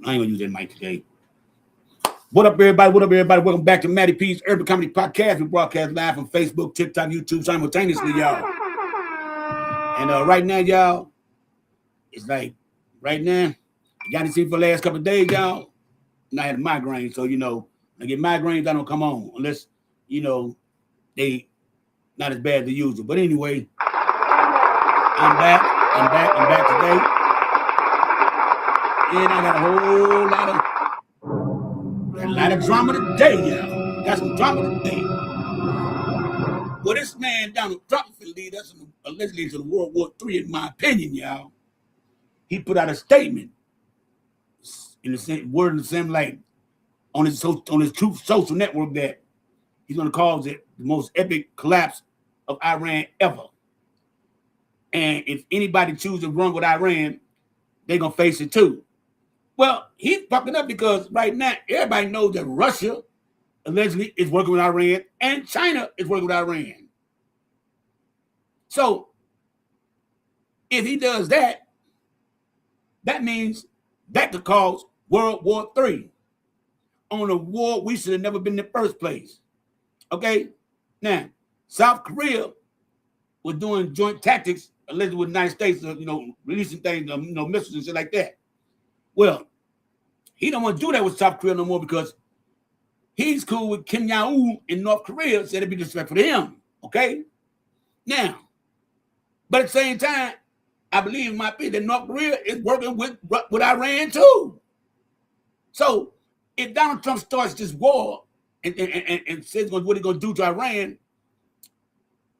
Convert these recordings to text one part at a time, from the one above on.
I ain't gonna use that mic today. What up, everybody? What up, everybody? Welcome back to Matty P's Urban Comedy Podcast. We broadcast live from Facebook, TikTok, YouTube simultaneously, y'all. And right now, y'all, it's like right now, you got to see for the last couple of days, y'all. And I had a migraine, so I get migraines. I don't come on unless they not as bad as usual. But anyway, I'm back. I'm back today. And I got a lot of drama today, y'all. Got some drama today. Well, this man, Donald Trump, lead us allegedly to the World War III, in my opinion, y'all. He put out a statement in the same word in the same like on his Truth Social network that he's going to cause it the most epic collapse of Iran ever. And if anybody chooses to run with Iran, they're going to face it too. Well, he's fucking up because right now everybody knows that Russia allegedly is working with Iran and China is working with Iran. So if he does that, that means that could cause World War III on a war we should have never been in the first place. Okay? Now, South Korea was doing joint tactics allegedly with the United States, releasing things, missiles and shit like that. Well, he don't want to do that with South Korea no more because he's cool with Kim Jong-un in North Korea, said it'd be disrespectful to him. Okay? Now, but at the same time, I believe it might be that North Korea is working with Iran too. So if Donald Trump starts this war and says what he's going to do to Iran,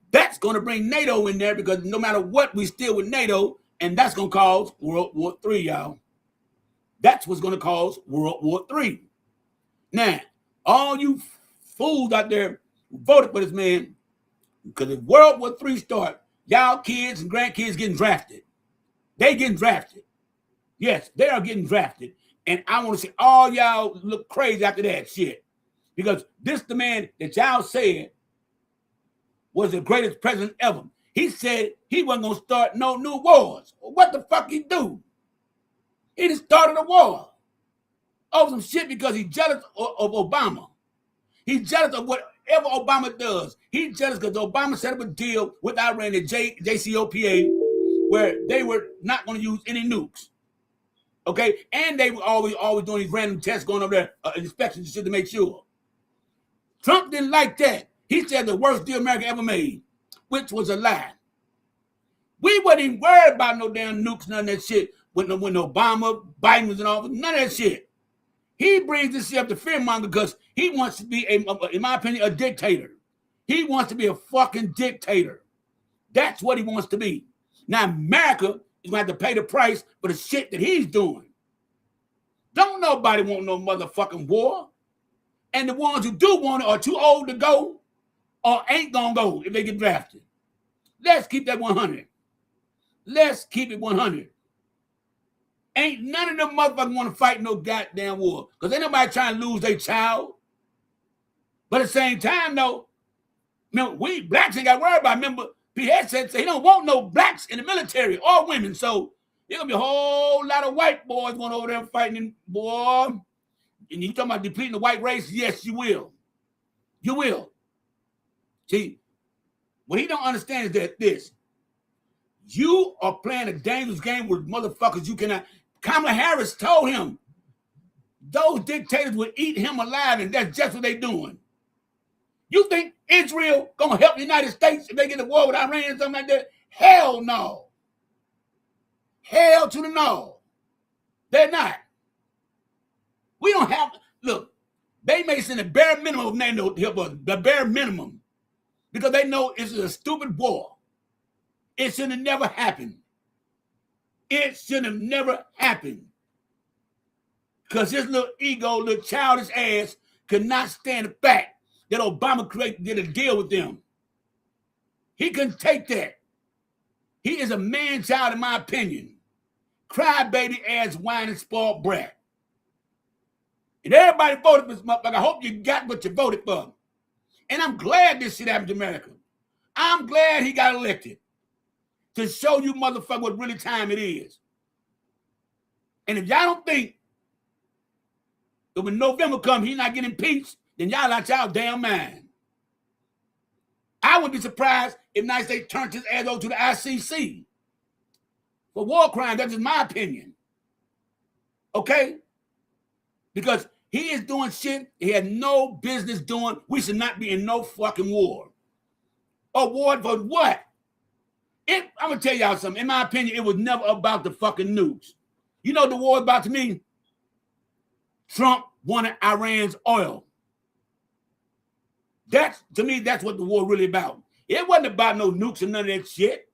that's going to bring NATO in there because no matter what, we still with NATO, and that's going to cause World War III, y'all. That's what's going to cause World War III. Now, all you fools out there who voted for this man, because if World War III starts, y'all kids and grandkids getting drafted. They getting drafted. Yes, they are getting drafted. And I want to see all y'all look crazy after that shit. Because this the man that y'all said was the greatest president ever. He said he wasn't going to start no new wars. Well, what the fuck he do? He just started a war over some shit because he's jealous of Obama. He's jealous of whatever Obama does. He's jealous because Obama set up a deal with Iran, the JCPOA, where they were not going to use any nukes. Okay? And they were always doing these random tests, going over there, inspections to make sure. Trump didn't like that. He said the worst deal America ever made, which was a lie. We wasn't even worried about no damn nukes, none of that shit, when Obama, Biden was in office, none of that shit. He brings this shit up to fearmonger because he wants to be, in my opinion, a dictator. He wants to be a fucking dictator. That's what he wants to be. Now, America is going to have to pay the price for the shit that he's doing. Don't nobody want no motherfucking war. And the ones who do want it are too old to go or ain't going to go if they get drafted. Let's keep that 100. Let's keep it 100. Ain't none of them motherfuckers want to fight no goddamn war because ain't nobody trying to lose their child. But at the same time, though, we blacks ain't got to worry about. Remember, P.S. said he don't want no blacks in the military or women. So there's going to be a whole lot of white boys going over there fighting, boy. And you talking about depleting the white race? Yes, you will. You will. See, what he don't understand is that this. You are playing a dangerous game with motherfuckers you cannot. Kamala Harris told him those dictators would eat him alive, and that's just what they're doing. You think Israel gonna help the United States if they get a war with Iran or something like that? Hell no. Hell to the no. They're not. We don't have, look, they may send a bare minimum of NATO to help us, the bare minimum, because they know it's a stupid war. It should have never happened. It should have never happened. Because his little ego, little childish ass could not stand the fact that Obama did a deal with them. He couldn't take that. He is a man-child, in my opinion. Crybaby ass, whining, spoiled brat. And everybody voted for this motherfucker. I hope you got what you voted for. And I'm glad this shit happened to America. I'm glad he got elected. To show you motherfucker what really time it is. And if y'all don't think But when November comes, he's not getting impeached, then y'all out y'all damn mind. I wouldn't be surprised if United States turned his ass over to the ICC for war crimes. That's just my opinion. Okay? Because he is doing shit he had no business doing. We should not be in no fucking war. A war for what? I'm going to tell y'all something. In my opinion, it was never about the fucking nukes. You know what the war is about to me? Trump wanted Iran's oil. To me, that's what the war really about. It wasn't about no nukes and none of that shit.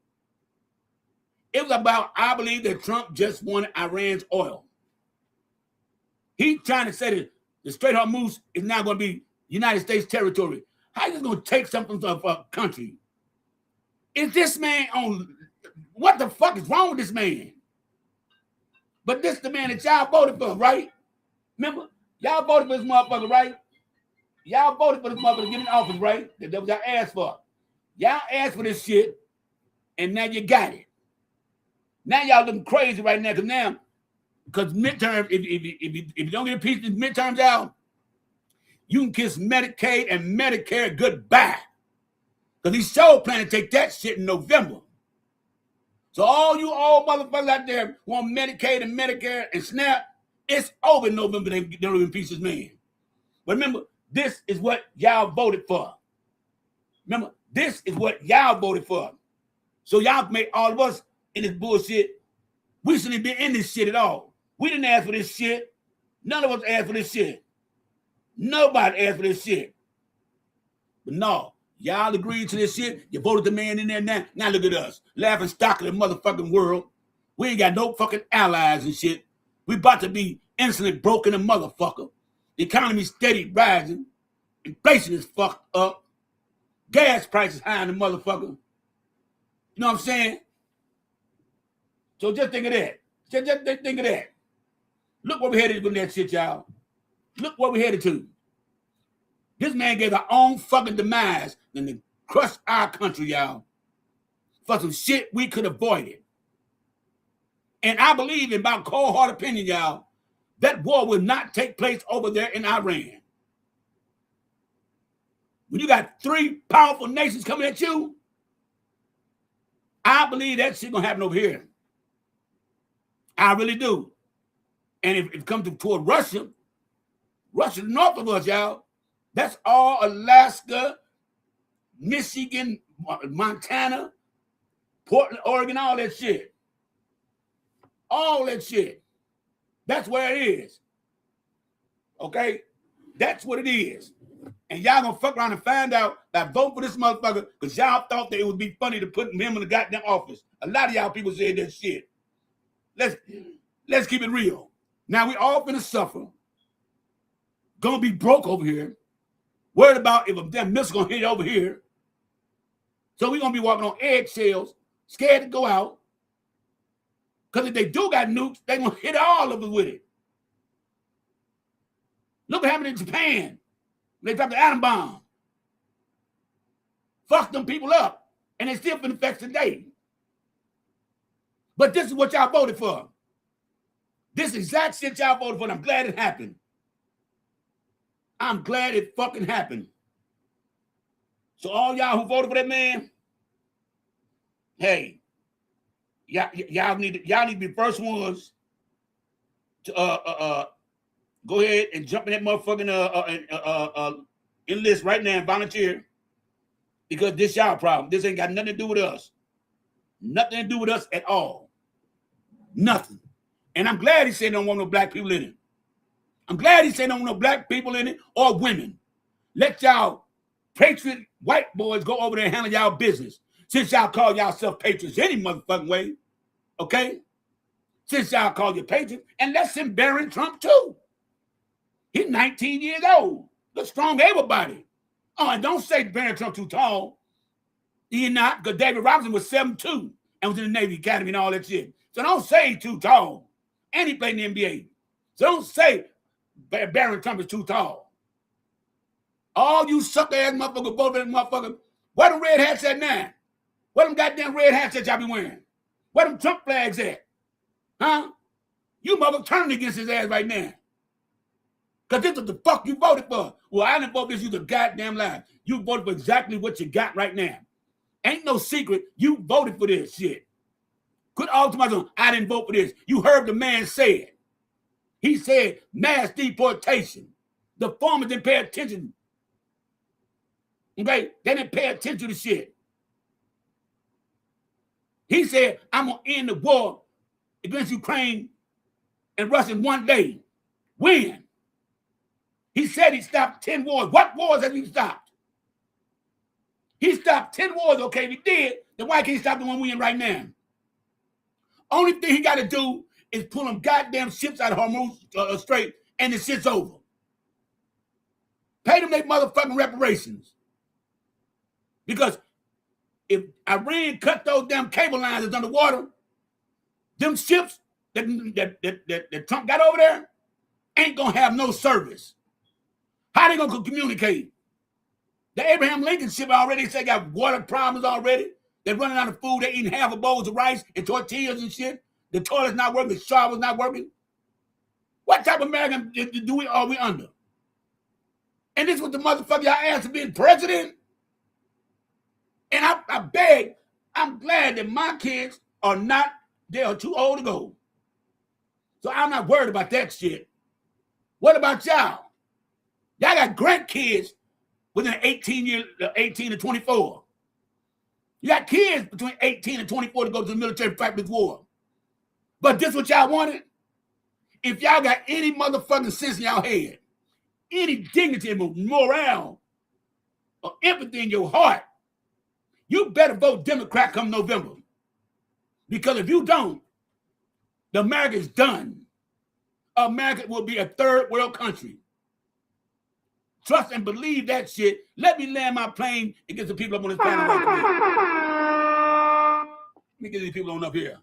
It was about, I believe, that Trump just wanted Iran's oil. He's trying to say that the Strait of Hormuz is now going to be United States territory. How you going to take something from a country? Is this man on? What the fuck is wrong with this man? But this the man that y'all voted for, right? Remember, y'all voted for this motherfucker, right? Y'all voted for this motherfucker to get in office, right? That was y'all asked for. Y'all asked for this shit, and now you got it. Now y'all looking crazy right now, because midterms, if you don't get a piece of midterms out, you can kiss Medicaid and Medicare goodbye. Because he's so planning to take that shit in November. So all you old motherfuckers out there want Medicaid and Medicare and SNAP, it's over in November. They don't impeach this man. But remember, this is what y'all voted for. Remember, this is what y'all voted for. So y'all make all of us in this bullshit. We shouldn't be in this shit at all. We didn't ask for this shit. None of us asked for this shit. Nobody asked for this shit. But no, y'all agreed to this shit. You voted the man in there now. Now look at us. Laughing stock of the motherfucking world. We ain't got no fucking allies and shit. We about to be instantly broken a motherfucker. The economy steady rising. Inflation is fucked up. Gas prices high in the motherfucker. You know what I'm saying? So just think of that. Just think of that. Look where we headed with that shit, y'all. Look where we headed to. This man gave our own fucking demise and to crush our country, y'all, for some shit we could avoid it. And I believe in my cold hard opinion, y'all, that war will not take place over there in Iran. When you got three powerful nations coming at you, I believe that shit gonna happen over here. I really do. And if it comes toward Russia north of us, y'all, that's all Alaska, Michigan, Montana, Portland, Oregon, all that shit. All that shit. That's where it is. Okay? That's what it is. And y'all gonna fuck around and find out that vote for this motherfucker because y'all thought that it would be funny to put him in the goddamn office. A lot of y'all people said that shit. Let's keep it real. Now we all finna suffer. Gonna be broke over here. Worried about if a damn missile gonna hit over here. So we're gonna be walking on eggshells, scared to go out. Because if they do got nukes, they gonna hit all of us with it. Look what happened in Japan. They dropped the atom bomb. Fucked them people up. And they still been affected today. But this is what y'all voted for. This exact shit y'all voted for, and I'm glad it happened. I'm glad it fucking happened. So all y'all who voted for that man, hey, y'all need to be first ones to go ahead and jump in that motherfucking enlist right now and volunteer. Because this y'all problem. This ain't got nothing to do with us. Nothing to do with us at all. Nothing. And I'm glad he said don't want no black people in it. I'm glad he said don't want no black people in it or women. Let y'all patriot white boys go over there and handle y'all business. Since y'all call yourself patriots any motherfucking way. Okay? Since y'all call you patriots. And let's send Barron Trump too. He's 19 years old. The strong able-bodied. Oh, and don't say Barron Trump too tall. He's not, because David Robinson was 7'2" and was in the Navy Academy and all that shit. So don't say he's too tall. And he played in the NBA. So don't say Barron Trump is too tall. All you sucker-ass motherfuckers, both of them motherfuckers, where them red hats at now? Where them goddamn red hats that y'all be wearing? Where them Trump flags at? Huh? You motherfuckers turning against his ass right now. Because this is the fuck you voted for. Well, I didn't vote for this. You the goddamn lie. You voted for exactly what you got right now. Ain't no secret. You voted for this shit. Quit all to myself. I didn't vote for this. You heard the man say it. He said mass deportation. The farmers didn't pay attention. Okay? They didn't pay attention to shit. He said, I'm going to end the war against Ukraine and Russia in one day. When? He said he stopped 10 wars. What wars has he stopped? He stopped 10 wars. Okay, if he did, then why can't he stop the one we in right now? Only thing he got to do is pull them goddamn ships out of Hormuz Strait and the shit's over. Pay them their motherfucking reparations. Because if Iran cut those damn cable lines that's underwater, them ships that Trump got over there ain't going to have no service. How they going to communicate? The Abraham Lincoln ship already said got water problems already. They're running out of food. They're eating half a bowl of rice and tortillas and shit. The toilet's not working. The shower's not working. What type of American are we under? And this was the motherfucker y'all asked to be president? And I beg, I'm glad that my kids are not, they are too old to go. So I'm not worried about that shit. What about y'all? Y'all got grandkids within 18 to 24. You got kids between 18 and 24 to go to the military to fight this war. But this what y'all wanted? If y'all got any motherfucking sense in y'all head, any dignity and morale or empathy in your heart, you better vote Democrat come November. Because if you don't, the America is done. America will be a third world country. Trust and believe that shit. Let me land my plane and get the people up on this planet right quick. Let me get these people on up here.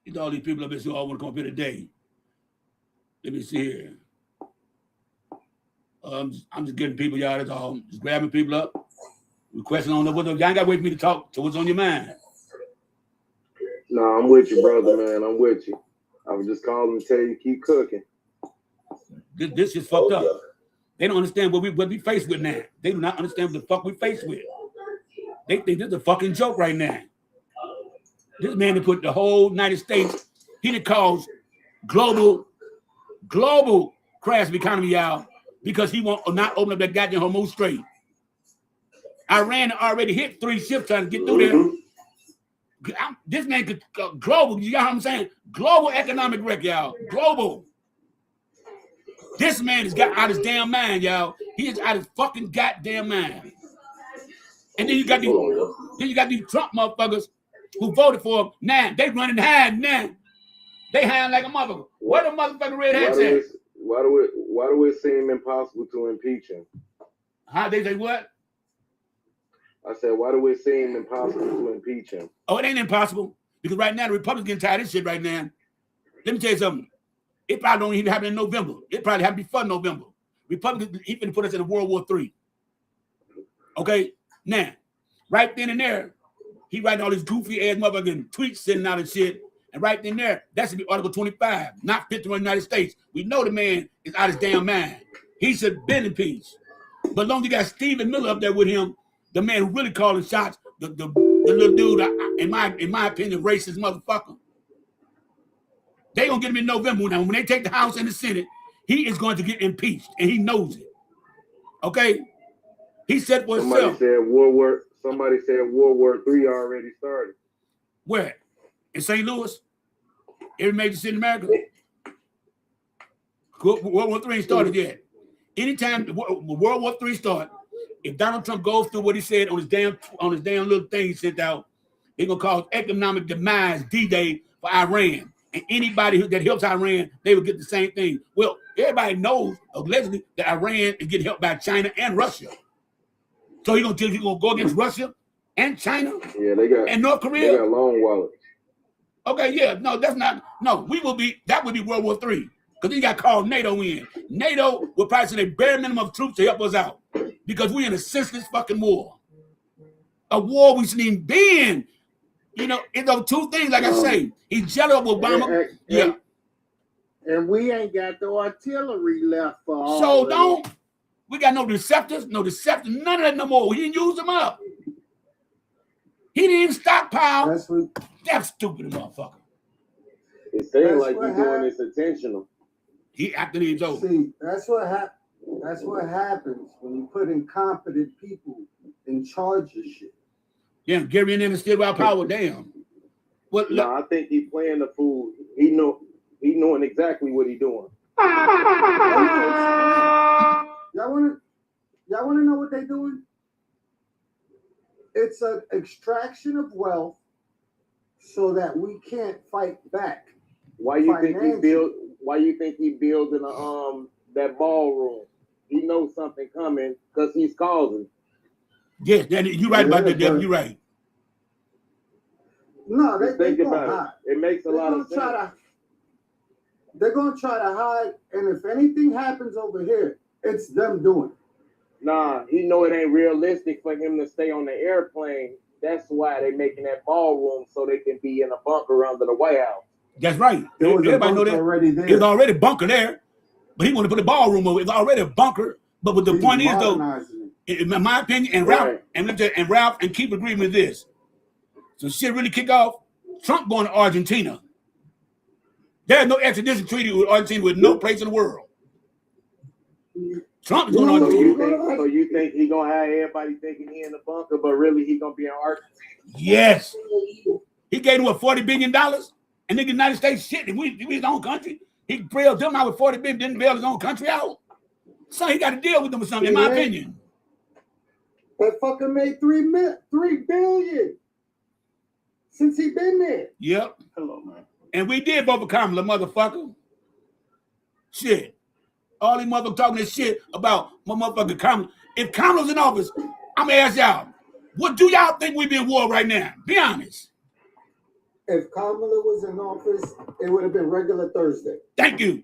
Get all these people up here who all want to come up here today. Let me see here. I'm just getting people, y'all. That's all. Just grabbing people up. Requesting on the what. Y'all ain't got to wait for me to talk to what's on your mind. No, I'm with you, brother, man. I'm with you. I was just calling to tell you keep cooking. This is fucked up. They don't understand what we faced with now. They do not understand what the fuck we faced with. They think this is a fucking joke right now. This man that put the whole United States, he done caused global crash of economy, y'all, because he won't not open up that goddamn Hormuz Strait. Iran already hit 3 ships trying to get through there. This man could global, you know what I'm saying? Global economic wreck, y'all. Global. This man has got out his damn mind, y'all. He is out his fucking goddamn mind. And then you got these Trump motherfuckers who voted for him. Now they running high now. They hiding like a motherfucker. Where the motherfucking red hats at? Why do it seem impossible to impeach him? How they say what? I said, why do it seem impossible to impeach him? Oh, it ain't impossible. Because right now, the Republicans getting tired of this shit right now. Let me tell you something. It probably don't even happen in November. It probably happen before November. Republicans, he finna put us in a World War III. Okay? Now, right then and there, he writing all these goofy ass motherfucking tweets sending out and shit. And right then and there, that should be Article 25, not 51 United States. We know the man is out his damn mind. He should have been in peace. But as long as you got Stephen Miller up there with him, the man who really calling shots, the little dude, in my opinion, racist motherfucker. They gonna get him in November now. When they take the House and the Senate, he is going to get impeached, and he knows it. Okay? He said for himself. Somebody said World War III already started. Where? In St. Louis? Every major city in America? World War III ain't started yet. Anytime World War III start, if Donald Trump goes through what he said on his damn little thing he sent out, they're gonna cause economic demise D-Day for Iran. And anybody that helps Iran, they will get the same thing. Well, everybody knows allegedly that Iran is getting helped by China and Russia. So he's gonna go against Russia and China? Yeah, they got and North Korea. They got long wallets. Okay, yeah, no, that's not. No, that would be World War III. Because he got called NATO in. NATO will probably send a bare minimum of troops to help us out. Because we're in a senseless fucking war. A war we shouldn't even be in. You know, it's those two things, like I say. He's jealous of Obama. And we ain't got the artillery left for all. So don't. We got no deceptors, none of that no more. He didn't use them up. He didn't even stockpile. That's stupid motherfucker. It seems like he's doing this intentional. He after these over. See, that's what happens when you put incompetent people in charge of shit. Yeah, Gary and them still about power. Damn. What? No, I think he's playing the fool. He knowing exactly what he's doing. Y'all wanna know what they're doing? It's an extraction of wealth so that we can't fight back. Why you think he building that ballroom? He knows something coming because he's causing. Yes, you're right about that, Devin. You're right. No, they think gonna about hide. it. It makes a lot of sense. They're gonna try to hide, and if anything happens over here, it's them doing it. Nah, he know it ain't realistic for him to stay on the airplane. That's why they making that ballroom so they can be in a bunker under the White House. That's right. Everybody know that. Already there. It's already a bunker there, but he want to put a ballroom over. It's already a bunker. But what the point is, though, in my opinion, and Ralph and keep agreeing with this. So shit really kick off. Trump going to Argentina. There's no extradition treaty with Argentina with no place in the world. Trump is going to Argentina. So you think he gonna have everybody thinking he in the bunker, but really he gonna be in Argentina? Yes. He gave him $40 billion, and the United States shit. And we his own country. He bailed them out with $40 billion, didn't bail his own country out. So he got to deal with them or something, in my opinion. They fucking made $3 billion since he been there. Yep. Hello, man. And we did vote for Kamala, motherfucker. Shit. All these motherfuckers talking this shit about my motherfucking Kamala. If Kamala's in office, I'm gonna ask y'all, what do y'all think we be in war right now? Be honest. If Kamala was in office, it would have been regular Thursday. Thank you.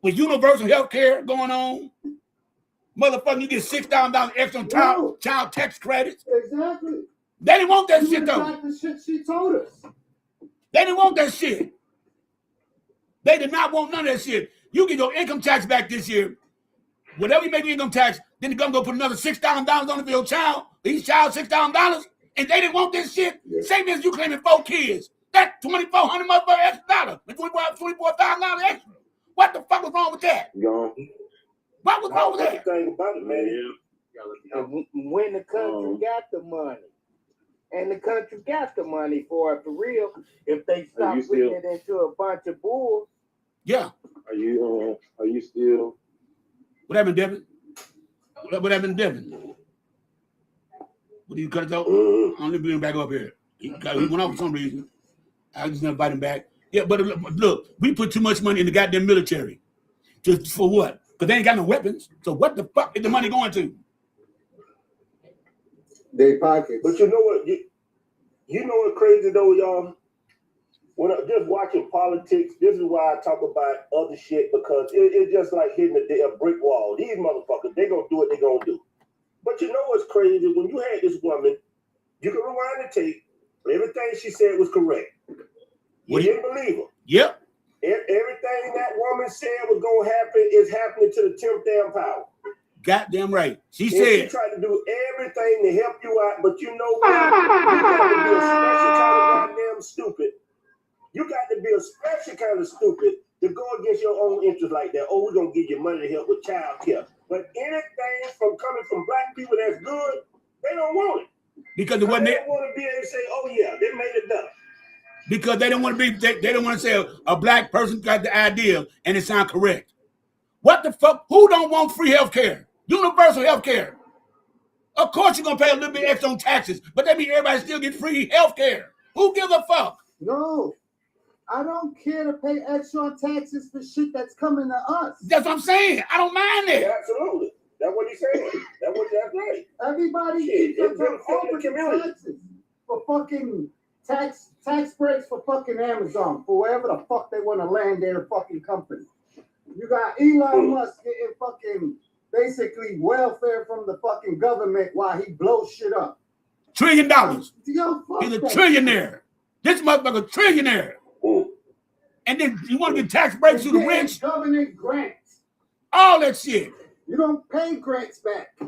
With universal health care going on, motherfucker, you get $6,000 extra on child tax credits. Exactly. They didn't want that shit, though. Like the shit she told us. They didn't want that shit. They did not want none of that shit. You get your income tax back this year. Whatever you make your income tax, then the government go put another $6,000 on it for your child. Each child $6,000. And they didn't want this shit. Yeah. Same as you claiming 4 kids. That's $2,400 motherfucking extra dollars. $24,000 extra. What the fuck was wrong with that? Gone. What was wrong with that? Thing about it, man. When the country got the money, and the country got the money for it for real, if they stop putting it into a bunch of bulls. Yeah. Are you still? What happened, Devin? What happened, Devin? What did you cut it out? I'm gonna bring him back up here. He went off for some reason. I just never invite him back. Yeah, but look, we put too much money in the goddamn military. Just for what? Because they ain't got no weapons. So what the fuck is the money going to? They pockets. But you know what? You know what crazy though, y'all? When I'm just watching politics, this is why I talk about other shit, because it's just like hitting a brick wall. These motherfuckers, they gonna do what they gonna do. But you know what's crazy? When you had this woman, you can rewind the tape. Everything she said was correct. You didn't believe her. Yep. Everything that woman said was gonna happen is happening to the 10th damn power. Goddamn right. She and said. She tried to do everything to help you out, but you know what? You got to be a special kind of goddamn stupid. You got to be a special kind of stupid to go against your own interest like that. Oh, we're gonna give you money to help with child care. But anything coming from black people that's good, they don't want it. Because they don't want to be able to say, oh yeah, they made it done. Because they don't want to be, they don't want to say a black person got the idea and it sound correct. What the fuck? Who don't want free health care? Universal health care. Of course you're going to pay a little bit extra on taxes, but that means everybody still get free health care. Who gives a fuck? No, I don't care to pay extra on taxes for shit that's coming to us. That's what I'm saying. I don't mind that. Yeah, absolutely. That's what he's saying. That's right. Everybody keeps the taxes for fucking tax breaks for fucking Amazon, for wherever the fuck they want to land their fucking company. You got Elon Musk getting fucking basically welfare from the fucking government while he blows shit up. trillion. Yo, fuck He's a that. trillionaire. This motherfucker trillionaire. And then you want to get tax breaks to the rich? Government grants. All that shit. You don't pay grants back.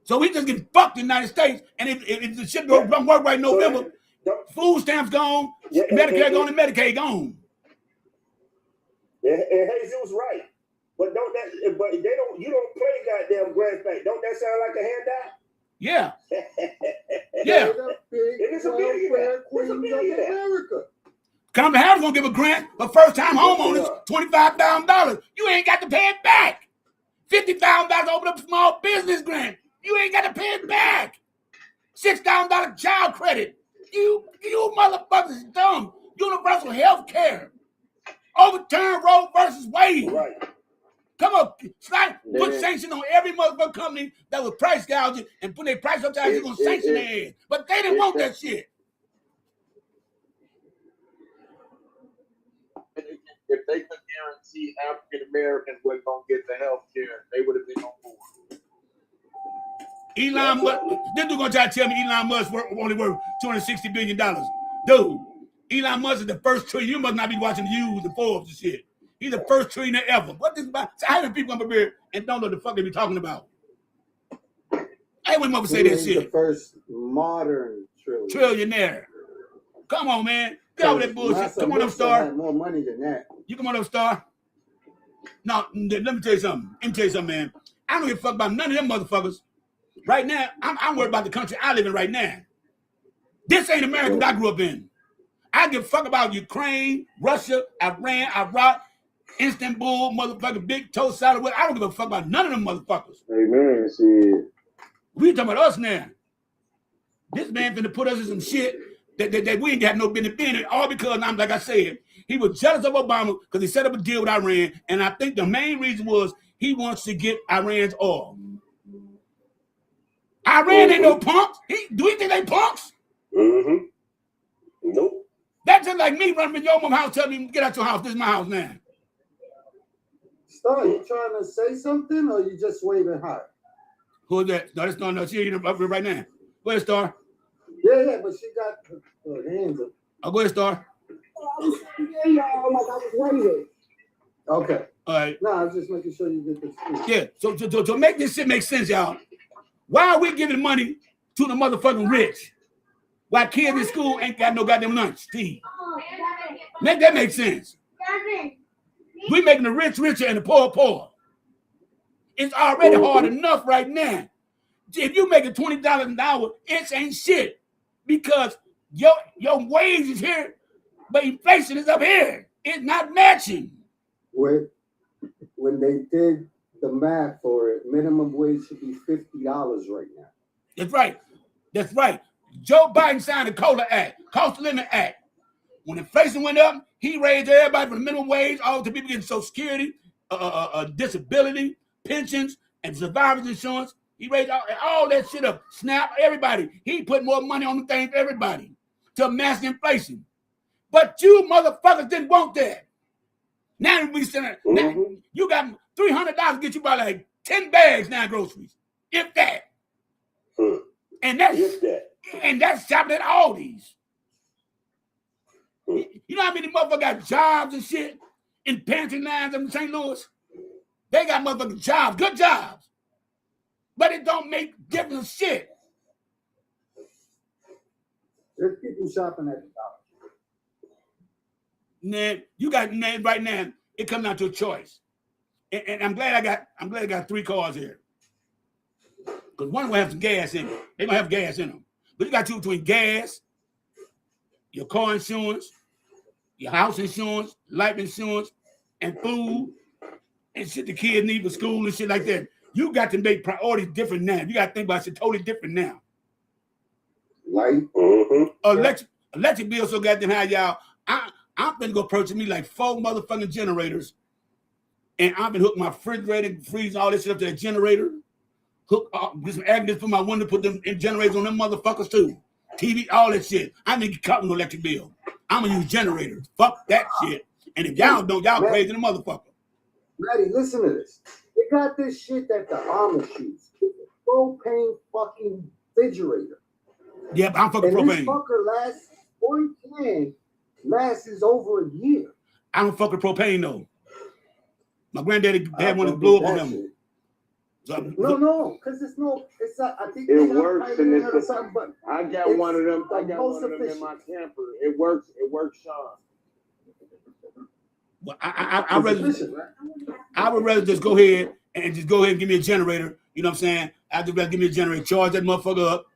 So we just get fucked in the United States. And if the shit don't work right in November, food stamps gone, Medicare gone, and Medicaid gone. And Jesus right. But you don't play goddamn grants back. Don't that sound like a handout? Yeah. Yeah. It's a billionaire. Queens of America. Kamala Harris gonna give a grant for first-time homeowners, $25,000. You ain't got to pay it back. $50,000 open up a small business grant. You ain't got to pay it back. $6,000 child credit. You motherfuckers dumb. Universal health care. Overturn Roe versus Wade. Right. Come on, put sanction on every motherfucking company that was price gouging and put their price up there. You're gonna sanction their ass. But they didn't want that shit. If they could guarantee African Americans were gonna get the health care, they would have been on board. Elon Musk, this dude gonna try to tell me Elon Musk only worth $260 billion. Dude, Elon Musk is the first trillion. You must not be watching the news, the Forbes and shit. He's the first trillionaire ever. What this about? So how many people come up here and don't know the fuck they be talking about? I wouldn't ever say that shit. The first modern Trillionaire. Come on, man. Get over that bullshit. Come on up, Star. More money than that. You come on up, Star. No, let me tell you something. Man. I don't give a fuck about none of them motherfuckers. Right now, I'm worried about the country I live in right now. This ain't America that I grew up in. I give a fuck about Ukraine, Russia, Iran, Iraq, Istanbul, motherfucking Big Toe Salad. I don't give a fuck about none of them motherfuckers. Amen. See. We talking about us now. This man finna put us in some shit that we ain't got no business being in, all because, like I said, he was jealous of Obama because he set up a deal with Iran, and I think the main reason was he wants to get Iran's oil. Iran ain't no punks. Do you think they punks? Mm-hmm. Nope. That's just like me running in your mom's house telling me, get out your house, this is my house now. Star, you trying to say something or you just waving high? Who is that? No, that's not no, she ain't up here right now. Go ahead, Star. Yeah, but she got her hands up. Oh, go ahead, Star. Okay. All right. No, I was just making sure you get this. Yeah, so to make this shit make sense, y'all, why are we giving money to the motherfucking rich while kids in school ain't got no goddamn lunch, Steve? Make that make sense. We making the rich richer and the poor poorer. It's already hard enough right now. If you making $20 an hour, it ain't shit because your wage is here, but inflation is up here. It's not matching. When they did the math for it, minimum wage should be $50 right now. That's right. Joe Biden signed the COLA Act, Cost of Living Act. When inflation went up, he raised everybody from the minimum wage all to people getting Social Security, disability, pensions, and survivor's insurance. He raised all that shit up. SNAP, everybody. He put more money on the thing for everybody to match inflation. But you motherfuckers didn't want that. Now we saying you got $300 to get you by like 10 bags now groceries, if that. And that's shopping at Aldi's. You know how many motherfuckers got jobs and shit in pantry lines in St. Louis? They got motherfucking jobs, good jobs, but it don't make different shit. There's people shopping at the dollar. Man, you got right now. It comes down to a choice, and I'm glad I got 3 cars here, because one will have some gas in it. They gonna have gas in them, but you got to choose between gas, your car insurance, your house insurance, life insurance, and food and shit the kids need for school and shit like that. You got to make priorities different now. You got to think about shit totally different now. Light. Electric bill so goddamn high, y'all. I'm finna go purchase me like 4 motherfucking generators, and I've been hooking my refrigerator, freezer, all this shit up to that generator. Get some air conditioners for my window, put them in generators on them motherfuckers too. TV, all that shit. I need to cut an electric bill. I'm gonna use generators. Fuck that shit. And if y'all don't, y'all crazy the motherfucker. Maddie, listen to this. They got this shit that the Amish use. Propane fucking refrigerator. Yeah, but I'm fucking And this propane. fucker lasts over a year. I don't fuck with propane though. My granddaddy had one that fuck blew with up on that him. shit. So, No, because it's I think It they got works, and hydrogen it's or something, but I got it's one of them. I the got most one of them in efficient. my camper. It works. It works, Sean. well, I it's rather efficient, right? I would rather just go ahead and and give me a generator. You know what I'm saying? I'd just rather give me a generator, charge that motherfucker up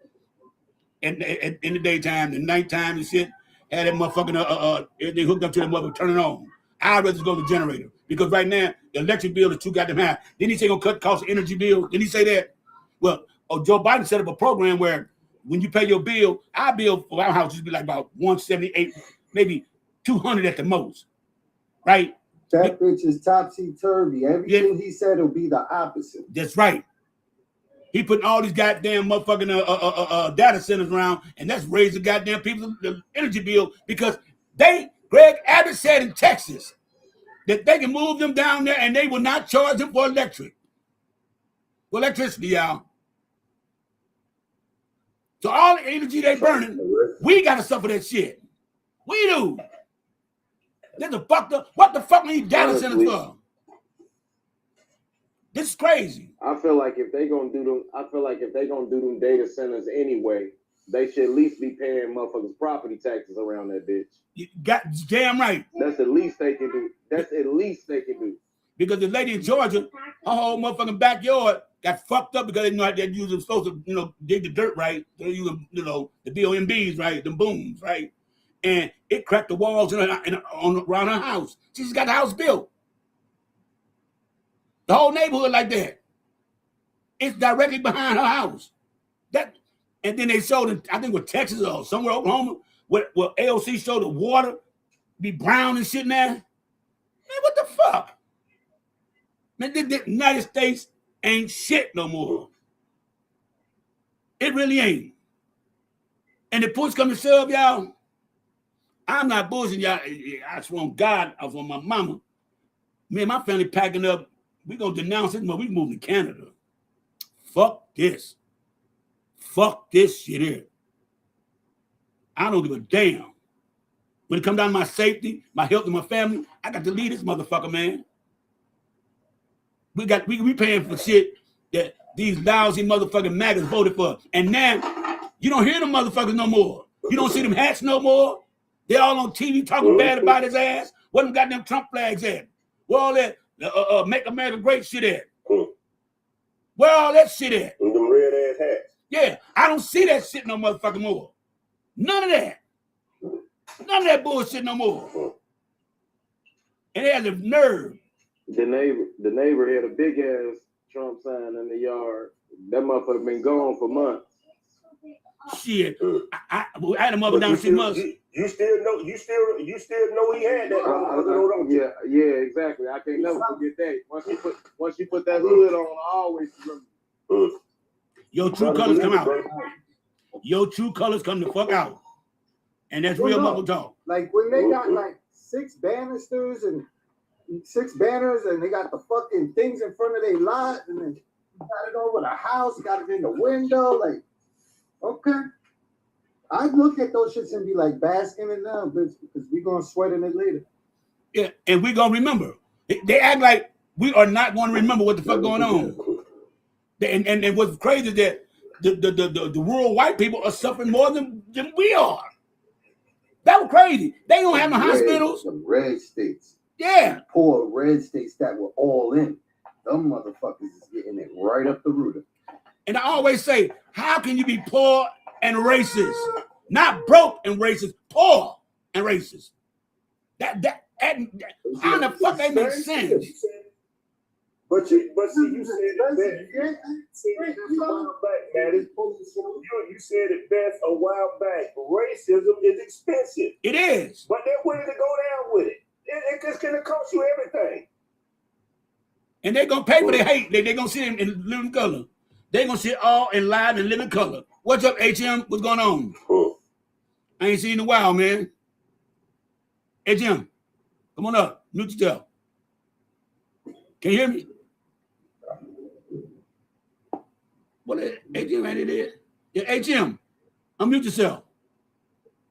in the daytime, the nighttime and shit. Have that motherfucking everything hooked up to that motherfucker, turn it on. I'd rather just go to the generator because right now the electric bill is too goddamn high. Didn't he say gonna cut cost of energy bill? Didn't he say that? Well, Joe Biden set up a program where when you pay your bill, our bill for our house used to be like about 178, maybe 200 at the most, right? That bitch is topsy-turvy. Everything he said will be the opposite. That's right. He putting all these goddamn motherfucking data centers around, and that's raising goddamn people the energy bill because Greg Abbott said in Texas that they can move them down there and they will not charge them for electricity, y'all. So all the energy they burning, we gotta suffer that shit. We do. What the fuck are these data centers for? This is crazy. I feel like if they gonna do them data centers anyway, they should at least be paying motherfuckers property taxes around that bitch. You got damn right. That's the least they can do. Because the lady in Georgia, her whole motherfucking backyard got fucked up because they know they're using supposed to, dig the dirt right. They're using, the BOMBs, right? The booms, right? And it cracked the walls around her house. She just got the house built. The whole neighborhood like that. It's directly behind her house. And then they showed it, I think with Texas or somewhere Oklahoma, where AOC showed the water be brown and shit now. Man, what the fuck? Man, the United States ain't shit no more. It really ain't. And the push come to shove, y'all. I'm not bullshitting y'all. I swear on God, I swear on my mama. Me and my family packing up. We gonna denounce it, but we moving to Canada. Fuck this. Fuck this shit here. I don't give a damn. When it come down to my safety, my health, and my family, I got to leave this motherfucker, man. We paying for shit that these lousy motherfucking maggots voted for. And now you don't hear them motherfuckers no more. You don't see them hats no more. They all on TV talking bad about his ass. What them goddamn Trump flags at? Where all that Make America Great shit at? Where all that shit at? Them red ass hats. Yeah, I don't see that shit no motherfucking more. None of that. None of that bullshit no more. And it has a nerve. the neighbor had a big ass Trump sign in the yard. That motherfucker been gone for months. Shit, I had a mother down 6 months. You still know he had that. Yeah, exactly. I can't never forget that. Once you put that hood on, I always remember. Your true colors come out. Your true colors come the fuck out. And that's real mother talk. Like when they got like 6 banisters and 6 banners and they got the fucking things in front of their lot and then got it over the house, got it in the window, like, okay. I look at those shits and be like basking in them because we gonna sweat in it later. Yeah, and we gonna remember. They act like we are not going to remember what the fuck going on. And what's crazy is that the rural white people are suffering more than we are. That was crazy. They don't have no hospitals. Some red states. Yeah. Poor red states that were all in. Them motherfuckers is getting it right up the rooter. And I always say, how can you be poor and racist? Not broke and racist, poor and racist. That how the fuck that makes sense? But see, you said it best. A while back, man. You said it best a while back. Racism is expensive. It is. But they're willing to go down with it. It just gonna cost you everything. And they're gonna pay for their hate. They're gonna see them in living color. They're gonna see it all in live and living color. What's up, HM? What's going on? I ain't seen you in a while, man. HM, come on up. Nutritel. Can you hear me? What is HM? Yeah, HM. Unmute yourself.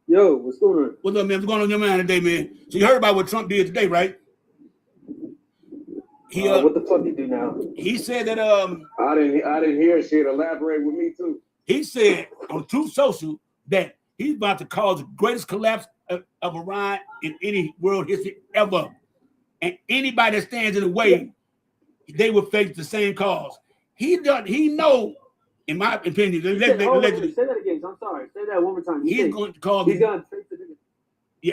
Yo, what's going on? What's up, man? What's going on in your mind today, man? So you heard about what Trump did today, right? He What the fuck he do now? he said that I didn't hear shit. Elaborate with me too. he said on Truth Social that he's about to cause the greatest collapse of Iran in any world history ever. And anybody that stands in the way, they will face the same cause. He know, in my opinion, Say that again. I'm sorry. Say that one more time. he's going to cause he's going to face the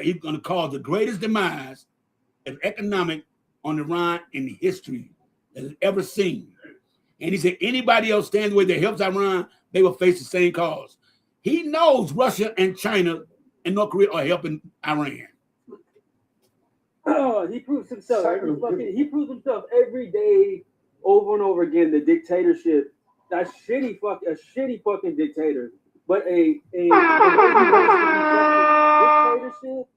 he's going to cause the greatest demise of economic on Iran in history that has ever seen. And he said anybody else stands the way that helps Iran, they will face the same cause. He knows Russia and China and North Korea are helping Iran. Oh, he proves himself. He proves himself every day, over and over again. The dictatorship, that shitty fucking dictator. But a dictatorship,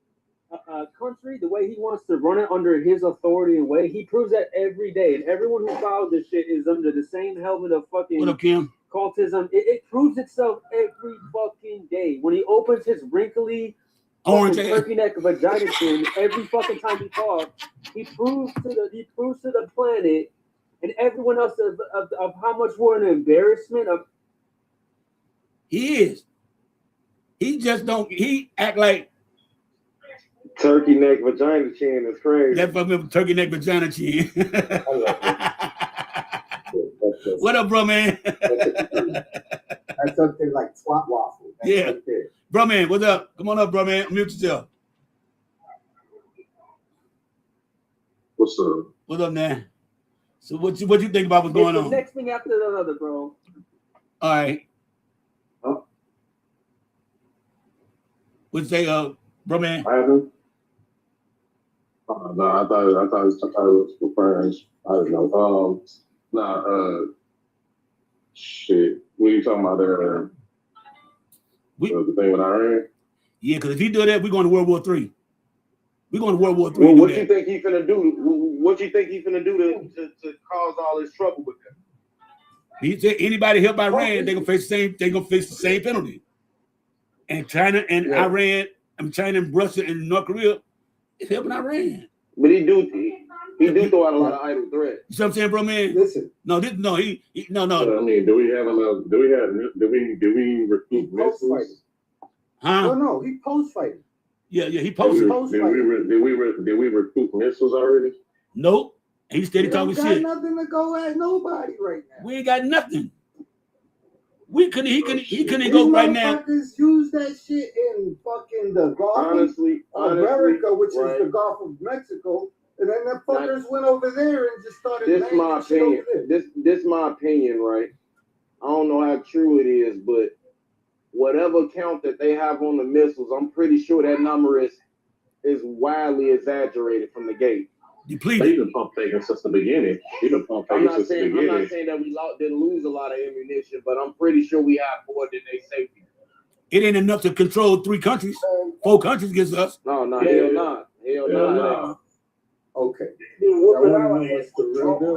country, the way he wants to run it under his authority and way, he proves that every day. And everyone who follows this shit is under the same helmet of fucking What up, Kim? cultism. It proves itself every fucking day. When he opens his wrinkly Orange turkey neck vagina chin every fucking time he talks, he proves to the planet and everyone else of how much we're an embarrassment of. He is. He just don't. He act like Turkey neck vagina chin is crazy. that fucking turkey neck vagina chin. What up, bro, man? That's something like twat waffle. That's Yeah. right there. Bro, man, what's up? Come on up, bro, man. Mute yourself. What's up? What's up, man? So what you think about what's going It's the on? next thing after the other, bro. All right. Huh? What you say, bro, man? I haven't. No, I thought it was for friends. I don't know. Shit. What are you talking about there? The thing with Iran? Yeah, because if he do that, we're going to World War III. We're going to World War III. Well, what you think he finna do? What you think he finna do to cause all this trouble with them? He said anybody helped Iran, they're gonna face the same penalty. And China and Iran, China and Russia and North Korea is helping Iran. But he do throw out a lot of idle threats. You see what I'm saying, bro, man? Listen, No. I mean, do we recruit missiles? Huh? no, he post fighting. Yeah, he Did posted. we recruit missiles already? Nope. He steady He don't talking got shit. nothing to go at nobody right now. We ain't got nothing. He couldn't These go right now. motherfuckers use that shit in fucking the Gulf Honestly, of America, which right. is the Gulf of Mexico, and then the fuckers went over there and just started. This my landing shit opinion. over there. This my opinion, right? I don't know how true it is, but whatever count that they have on the missiles, I'm pretty sure that number is wildly exaggerated from the gate. Depleted. He's been pump faking since the beginning. I'm not saying that we didn't lose a lot of ammunition, but I'm pretty sure we have more than they say. It ain't enough to control 3 countries. 4 countries against us. No, hell no. Okay.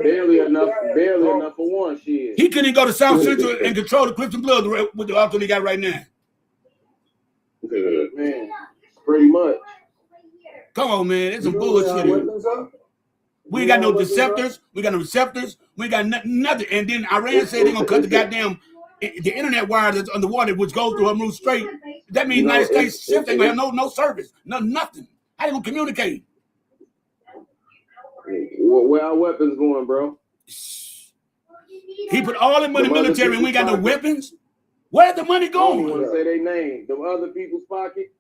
Barely enough for one shit. He couldn't go to South Central and control the Clifton Blood with the outfit he got right now. Man, pretty much. Come on, man. It's some bullshit. We ain't got no deceptors. We got no receptors. We ain't got nothing. And then Iran said they're going to cut the goddamn the internet wire that's underwater, which goes through Hormuz Strait. That means United States ships ain't going to have no service. Nothing. How they going to communicate? Where our weapons going, bro? He put all the money in the military and we ain't got no weapons? Where's the money I don't going? want to say their name. The other people's pocket.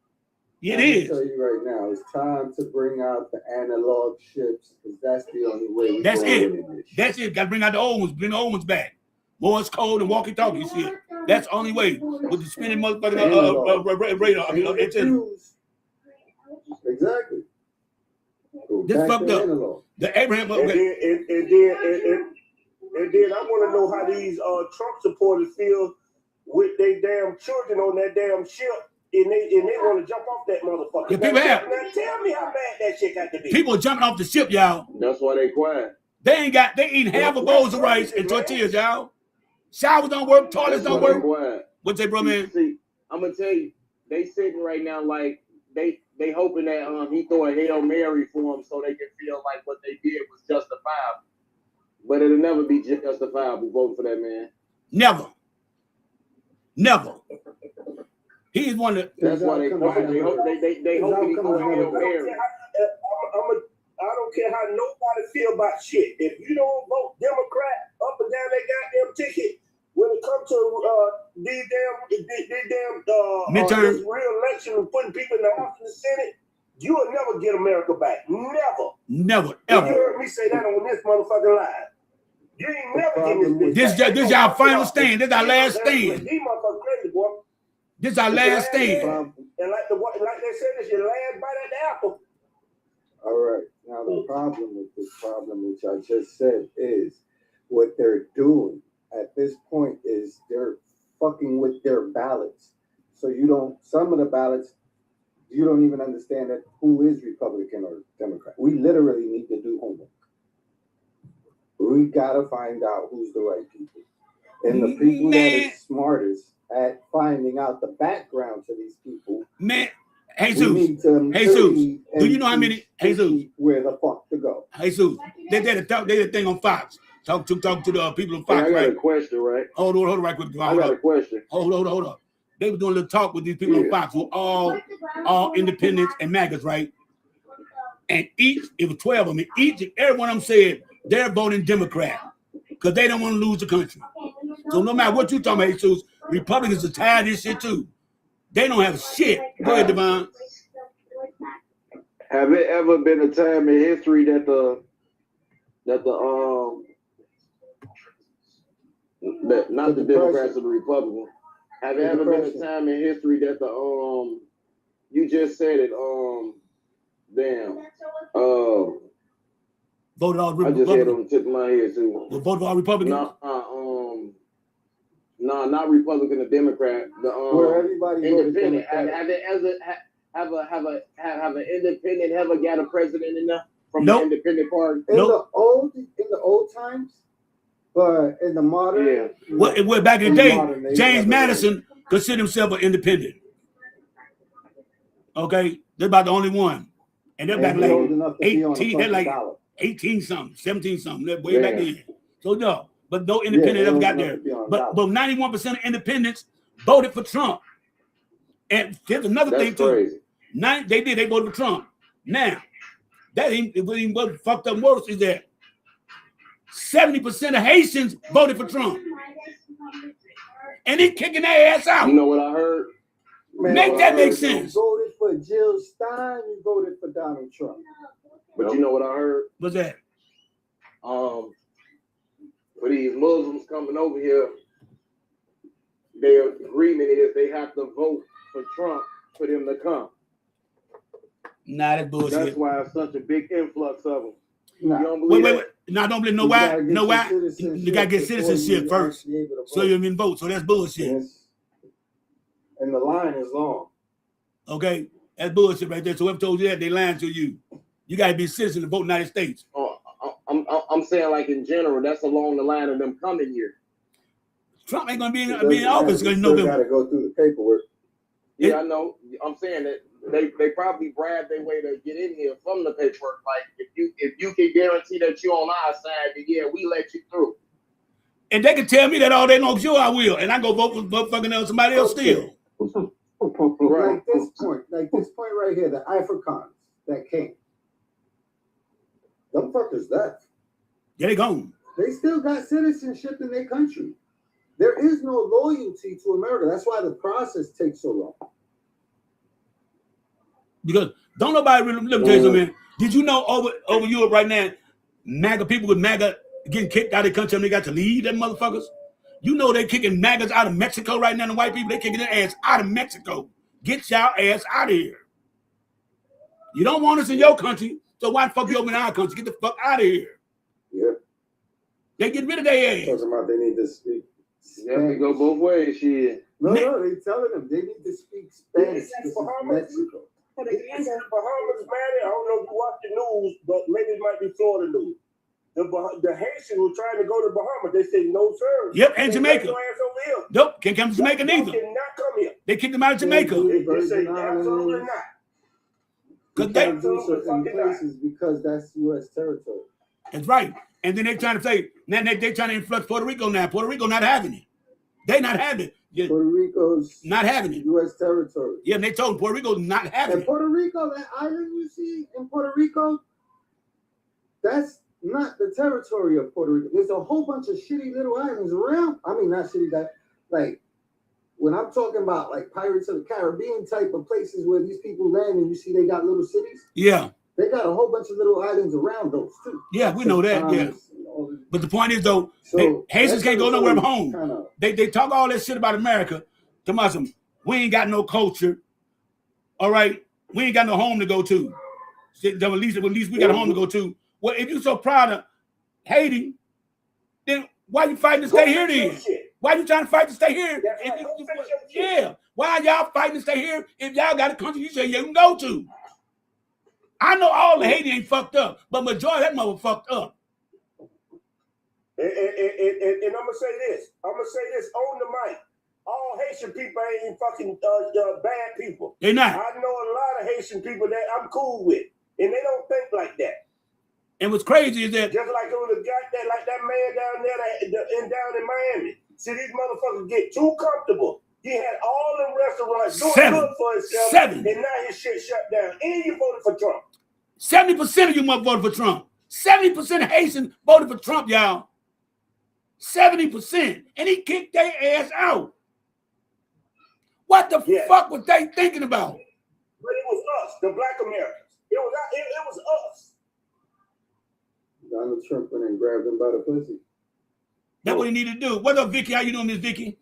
It I'll is. tell you right now, it's time to bring out the analog ships because that's the only way we're That's going it. in this shit. That's it. Got to bring out the old ones. Bring the old ones back. Morse code and walkie-talkie shit. That's the only way. With the spinning motherfucking radar. Antenna. Exactly. This Back fucked to up. analog. The Abraham. And then I want to know how these Trump supporters feel with their damn children on that damn ship, and they want to jump off that motherfucker. Yeah, people have. Now tell me how bad that shit got to be. People are jumping off the ship, y'all. That's why they quiet. They eating half a bowls of rice and tortillas, y'all. Showers don't work, toilets don't work. Quiet. What's that, bro, man? See, I'm gonna tell you, they sitting right now like they hoping that he throw a Hail Mary for them so they can feel like what they did was justifiable. But it'll never be justifiable voting for that man. Never. He's one of the. That's why they hope he throw a Hail Mary. I don't care how nobody feel about shit. If you don't vote Democrat up and down that goddamn ticket, when it comes to these damn midterm this re-election and putting people in the House and the Senate, you will never get America back. Never, ever. You heard me say that on this motherfucking live. You ain't never getting this bitch. This our final stand. This is our last stand. These motherfuckers crazy, boy. This is our last stand. And like they said, it's your last bite at the apple. All right. Now the problem with this problem, which I just said, is what they're doing at this point is they're fucking with their ballots. So you don't. Some of the ballots, you don't even understand that who is Republican or Democrat. We literally need to do homework. We gotta find out who's the right people, and the people that are smartest at finding out the background to these people. Man, Jesus, do you know how many Jesus? Where the fuck to go? Jesus, they did a thing on Fox. Talk to the people on Fox. I got right? a question, right? Hold on, right quick. I got a question. Hold on. They were doing a little talk with these people on Fox who are all independents and MAGAs, right? And it was 12 of them. Every one of them said they're voting Democrat because they don't want to lose the country. So no matter what you talking about, Jesus, Republicans are tired of this shit too. They don't have shit. Go ahead, Devon. Have it ever been a time in history that not the Democrats or the Republicans? Have it ever been a time in history that you just said it, voted all I just Republicans. had on the tip of my head too. Voted all Republicans. No, not Republican or Democrat. Where everybody independent. Have an independent ever got a president enough from the independent party? In the old times, but in the modern, Well, back in the day, James Madison considered himself an independent. Okay, they're about the only one, and they're back like 18. They're like 18 something, 17 something. They're way back then. So no. But no independent ever got there. But 91% of independents voted for Trump. And there's another thing too. Crazy. They voted for Trump. Now, that ain't what fucked up worse is that 70% of Haitians voted for Trump. And he's kicking their ass out. You know what I heard? Make that make sense. You voted for Jill Stein, you voted for Donald Trump. But you know what I heard? What's that? For these Muslims coming over here, their agreement is they have to vote for Trump for them to come. Nah, that's bullshit. That's why it's such a big influx of them. Nah. You don't believe Wait. No, I don't believe. Why? You gotta get citizenship first, so you can vote. So that's bullshit. Yes. And the line is long. Okay, that's bullshit right there. So whoever told you that, they lying to you. You gotta be a citizen to vote in the United States. I'm saying, like, in general, that's along the line of them coming here. Trump ain't gonna be in office because November. Got to go through the paperwork. Yeah, I know. I'm saying that they probably bribed their way to get in here from the paperwork. Like, if you can guarantee that you're on our side, then yeah, we let you through. And they can tell me that all day long. Sure, I will, and I go vote for fucking somebody else still. Right. Like this point right here, the Afrikaners that came. Them fuckers left. Yeah, they gone. They still got citizenship in their country. There is no loyalty to America. That's why the process takes so long. Because don't nobody really look, Jason, man. Did you know over Europe right now, MAGA people with MAGA getting kicked out of the country and they got to leave them motherfuckers? You know they kicking MAGAs out of Mexico right now, the white people, they kicking their ass out of Mexico. Get y'all ass out of here. You don't want us in your country, so why the fuck you over in our country? Get the fuck out of here. Yeah. They get rid of their ass. Talking about they need to speak Yeah, we go both ways, shit. No, they telling them they need to speak Spanish. This is Mexico. Bahamas, man, I don't know if you watch the news, but maybe it might be Florida news. The Haitians were trying to go to Bahamas. They said, no, sir. Yep, and Jamaica. Your ass over here. Nope, can't come to Jamaica neither. You cannot come here. They kicked them out of Jamaica. They say absolutely not. You Because they, can't do certain places because that's U.S. territory. that's right. And then they trying to say, now they trying to influx Puerto Rico now. Puerto Rico not having it. They not having it. Yeah, Puerto Rico's not having it. U.S. territory. Yeah, and they told Puerto Rico not having And it. Puerto Rico, that island you see in Puerto Rico, that's not the territory of Puerto Rico. There's a whole bunch of shitty little islands around. I mean, not shitty, that like when I'm talking about like Pirates of the Caribbean type of places where these people land and you see they got little cities, Yeah, they got a whole bunch of little islands around those too. yeah, we know that. Yeah, but the point is though, So Haitians can't go nowhere but home. Kinda, They talk all that shit about America. To Muslim, we ain't got no culture. All right, we ain't got no home to go to. At least we got a home to go to. Well, if you're so proud of Haiti, then why you fighting to stay here then? Why you trying to fight to stay here? That's right. Go fix your shit. Yeah. Why y'all fighting to stay here if y'all got a country you say you can go to? I know all the Haiti ain't fucked up, but majority of that mother fucked up. And I'm gonna say this. On the mic. All Haitian people ain't fucking bad people. They not. I know a lot of Haitian people that I'm cool with, and they don't think like that. And what's crazy is that Just like it was a guy that, like that man down there down in Miami. See, these motherfuckers get too comfortable. He had all the restaurants doing good for himself, and now his shit shut down. And you voted for Trump. 70% of you mother voted for Trump. 70% of Haitians voted for Trump, y'all. 70%. And he kicked their ass out. What the fuck was they thinking about? But it was us, the black Americans. It was us. Donald Trump went and grabbed him by the pussy. That's what he needed to do. What up, Vicky? How you doing, Miss Vicky?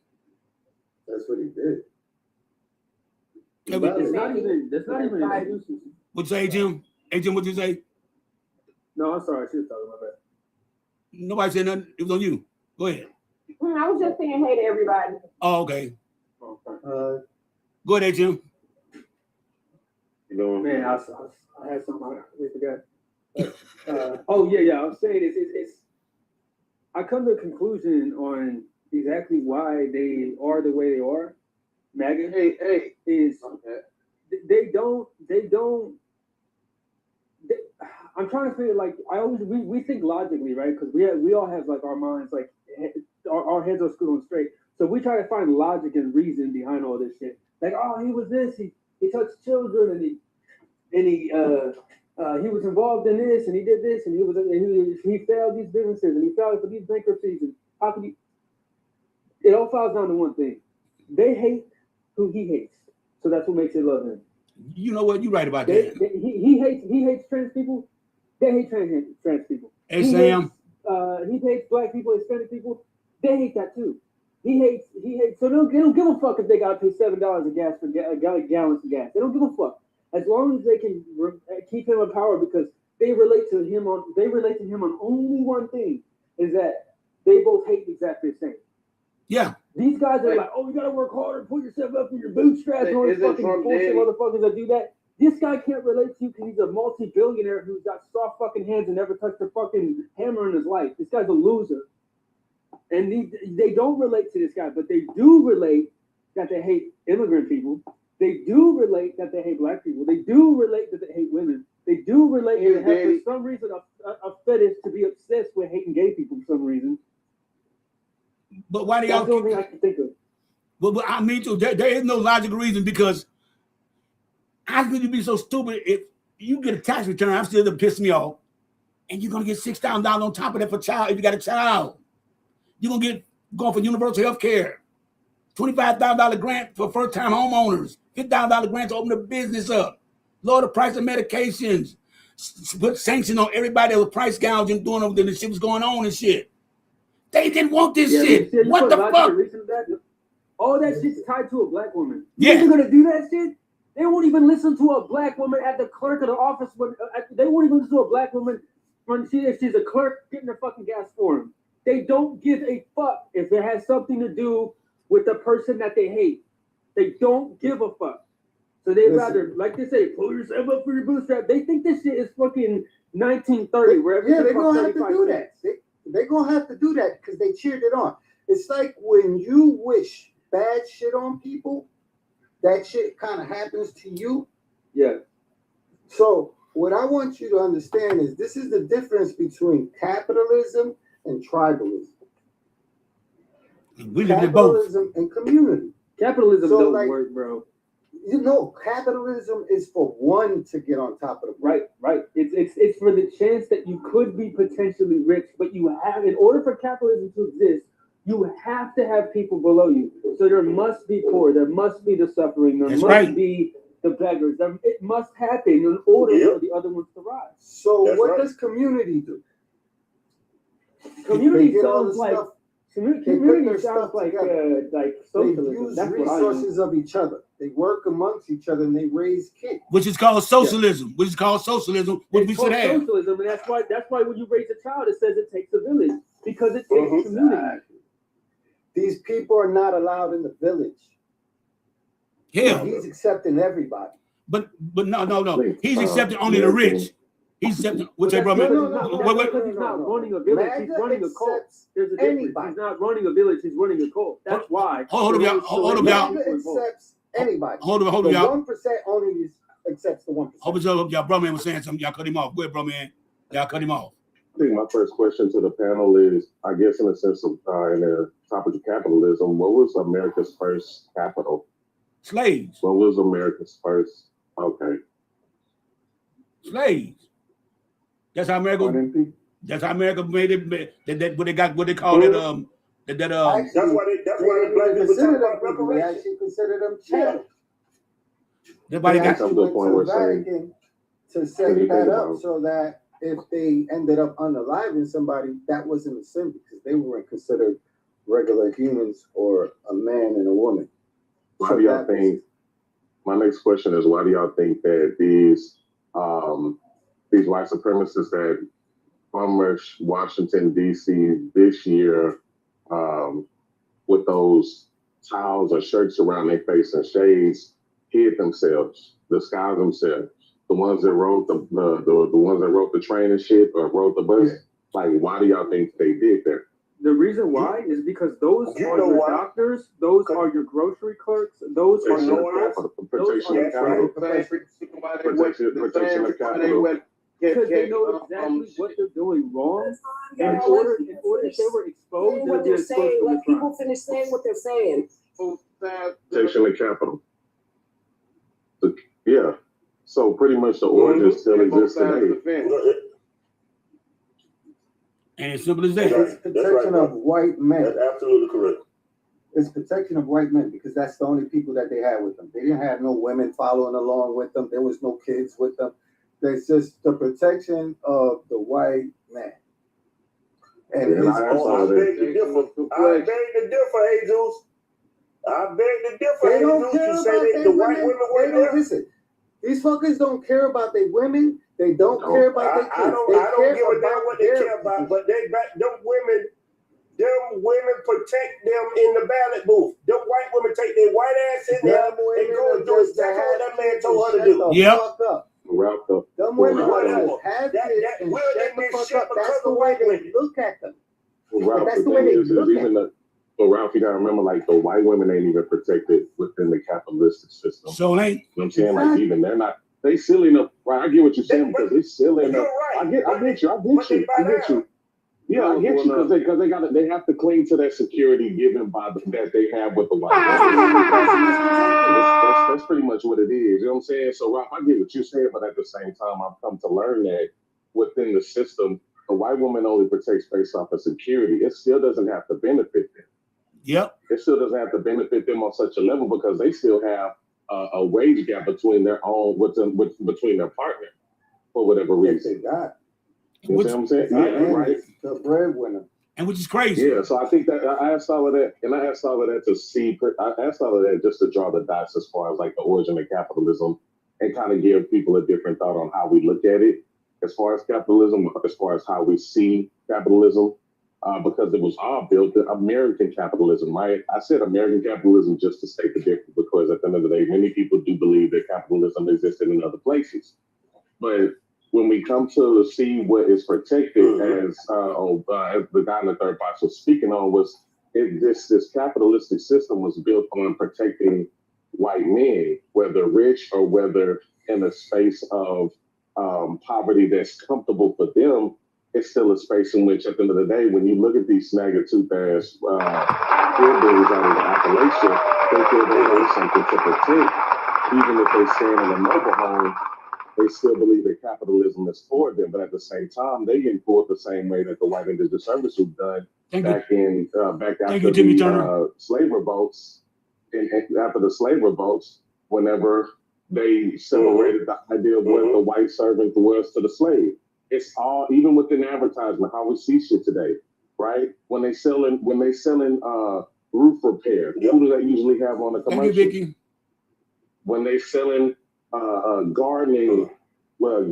That's what he did. Yeah, That's not even an excuse. what you say, Jim? Hey, Jim, what you say? No, I'm sorry. She was talking about that. Nobody said nothing. It was on you. Go ahead. I was just saying hey to everybody. Oh, okay. Uh, Go ahead, Jim. You know, Man, I had something. We forgot. Oh yeah. I'm saying it's. I come to a conclusion on exactly why they are the way they are. MAGA hey, is okay. they don't. I'm trying to figure like we think logically, right? Because we all have like our minds like our heads are screwed on straight. So we try to find logic and reason behind all this shit. Like, oh, he was this, he touched children, and he was involved in this, and he did this, and he failed these businesses, and he failed for these bankruptcies, and how could he? It all falls down to one thing: they hate who he hates, so that's what makes it love him. You know what? You're right about that. He hates trans people. They hate trans people. Hey, Sam. He hates black people, Hispanic people. They hate that too. He hates. So they don't give a fuck if they gotta pay $7 a gas for gallons of gas. They don't give a fuck as long as they can keep him in power because they relate to him on only one thing is that they both hate exactly the same. Yeah. These guys are like, oh, you gotta work harder, pull yourself up in your bootstraps, all these fucking bullshit motherfuckers that do that. This guy can't relate to you because he's a multi-billionaire who's got soft fucking hands and never touched a fucking hammer in his life. This guy's a loser. And they don't relate to this guy, but they do relate that they hate immigrant people. They do relate that they hate black people. They do relate that they hate women. They do relate that they have, for some reason, a fetish to be obsessed with hating gay people for some reason. But why do y'all? That's the only thing I can think of. But I mean, too, there is no logical reason because how could you be so stupid if you get a tax return? I'm still gonna piss me off, and you're gonna get $6,000 on top of that for child if you got a child. You're gonna go for universal health care, $25,000 grant for first-time homeowners, $50,000 grant to open a business up, lower the price of medications, put sanctions on everybody that was price gouging, doing over the shit was going on and shit. They didn't want this shit. What the fuck? All that shit's tied to a black woman. Yeah. You're gonna do that shit? They won't even listen to a black woman at the clerk of the office. They won't even listen to a black woman when she's a clerk getting her fucking gas for him. They don't give a fuck if it has something to do with the person that they hate. They don't give a fuck. So they'd rather, like they say, pull yourself up for your bootstrap. They think this shit is fucking 1930. Where they're gonna have to do that. They're gonna have to do that because they cheered it on. It's like when you wish bad shit on people that shit kind of happens to you. Yeah. So what I want you to understand is this is the difference between capitalism and tribalism. We live in both. Capitalism and community. Capitalism So, don't like, work, bro. You know, capitalism is for one to get on top of the Right. It's for the chance that you could be potentially rich, but you have, in order for capitalism to exist, you have to have people below you. So there must be poor, there must be the suffering, there That's must right. be the beggars. It must happen in order Yep. for the other ones to rise. So That's what right. does community do? Community They get all sounds the like stuff- community they put their sounds stuff like together. like They socialism. use That's what I resources of each other. They work amongst each other and they raise kids. Which is called socialism. Which is called socialism, which we It's should called have. socialism, and that's why when you raise a child, it says it takes a village because it takes Mhm. community. These people are not allowed in the village. Yeah, He's accepting everybody. but no. He's accepting only the rich. He's accepting. What's that, brother? Because he's not running a village. He's MAGA running a cult. accepts There's a difference. anybody. He's not running a village. He's running a cult. That's why. Hold up, y'all. Hold up, y'all. MAGA accepts anybody. Hold on, The y'all. 1% only accepts the 1%. Hold up, y'all. Bro man was saying something. Y'all cut him off. Go ahead, bro man. Y'all cut him off. I think my first question to the panel is, I guess, in the sense of in the topic of capitalism, what was America's first capital? Slaves. What was America's first? Okay. Slaves. That's how America. People. That's how America made it. That what they got. What they call it. That's why the black people talk about They reparations. actually consider them chattel. Everybody They got. actually Come to a went point to where the saying- Vatican to set Anything that about up it. so that if they ended up unaliving somebody, that wasn't a sin because they weren't considered regular humans or a man and a woman. Why So do y'all that was- think? My next question is, why do y'all think that these white supremacists that bombed Washington D.C. this year with those towels or shirts around their face and shades hid themselves, disguised themselves? The ones that rode the ones that rode the train and shit or rode the bus. Yeah. Like, why do y'all think they did that? The reason why is because those You are know your why? doctors, those are your grocery clerks, those are Protection your of capital. Protection of That's capital. Protection of capital. because they know exactly what they're doing wrong. And in order if they were exposed, they'll what be they're exposed saying, to the let crime. people finish saying what they're saying. Protection of capital. Yeah. So pretty much the origin still exists today. And it's simple as that. It's That's protection right, of white men. That's absolutely correct. It's protection of white men because that's the only people that they had with them. They didn't have no women following along with them. There was no kids with them. It's just the protection of the white man. And Yeah, his I Oh, I saw beg that. to differ. I beg to differ, Jesus. I beg to differ, they don't Jesus. care You about say that their the white women. women They were don't there? listen. These fuckers don't care about their women. They don't No. care about their kids. I don't They give care a damn about what they their care about, position. but them women protect them in the ballot booth. Them white women take their white ass in there Them women and go are and do just exactly what that man kids told her to and do. shut the Yep. fuck up. Wrapped up. Them women are Whatever. just have That- kids that- and we're shut in the this fuck shit up. because That's of the way white they women. look at them. Ralph, that's the the way thing they is look even at but Ralph, you gotta remember, like, the white women ain't even protected within the capitalistic system. So it ain't. You know what I'm saying? Like, Exactly. even they're not. They silly enough. Right? I get what you're saying because they silly You're enough. right. I get you. I But get they you. Yeah, I get you because they have to cling to that security given by that they have with the white. That's pretty much what it is. You know what I'm saying? So Ralph, I get what you're saying, but at the same time, I've come to learn that within the system, the white woman only protects based off of security. It still doesn't have to benefit them. Yep. It still doesn't have to benefit them on such a level because they still have a wage gap between their own between their partner for whatever Yes, reason. they got. You know what I'm saying? Yeah, right. The breadwinner. And which is crazy. Yeah, so I think that I asked all of that, and I asked all of that just to draw the dots as far as like the origin of capitalism and kind of give people a different thought on how we look at it as far as capitalism, as far as how we see capitalism, because it was all built in American capitalism, right? I said American capitalism just to state the difference because at the end of the day, many people do believe that capitalism existed in other places, but when we come to see what is protected, as the guy in the third box was speaking on, was this capitalistic system was built on protecting white men, whether rich or whether in a space of poverty that's comfortable for them, it's still a space in which, at the end of the day, when you look at these snagger-tooth-ass hillbillies out of the Appalachia, they feel they have something to protect. Even if they stand in a mobile home, they still believe that capitalism is for them. But at the same time, they get pulled the same way that the white indigenous servants who've done back after the slave revolts, and after the slave revolts, whenever they separated the idea of what the white servant was to the slave. It's all, even within advertisement, how we see shit today, right? When they selling roof repair, who do they usually have on the commercial? Thank you, Vicky. When they selling gardening, like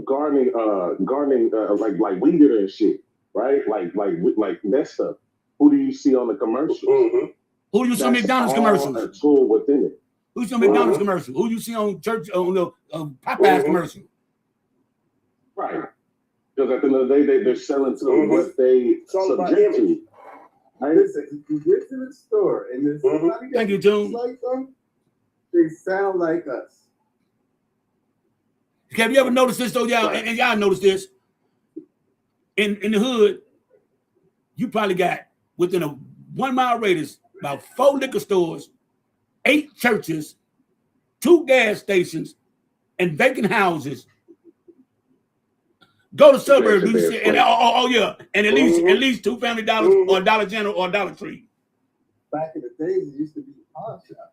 weed eater and shit, right? Like that stuff. Who do you see on the commercial? Who do you see on McDonald's commercials? A tool within it. Who you see on McDonald's commercial? Who you see on church on the Popeyes commercial? Right. Because at the end of the day, they're selling to what they subject to. Right? Listen, you get to the store and there's somebody Thank you, June. like them, they sound like us. Have you ever noticed this though, y'all? And y'all noticed this. In the hood, you probably got within a 1 mile radius about 4 liquor stores, 8 churches, 2 gas stations, and vacant houses. Go to suburbs, and and at least 2 Family Dollars or Dollar General or Dollar Tree. Back in the days, it used to be pawn shops.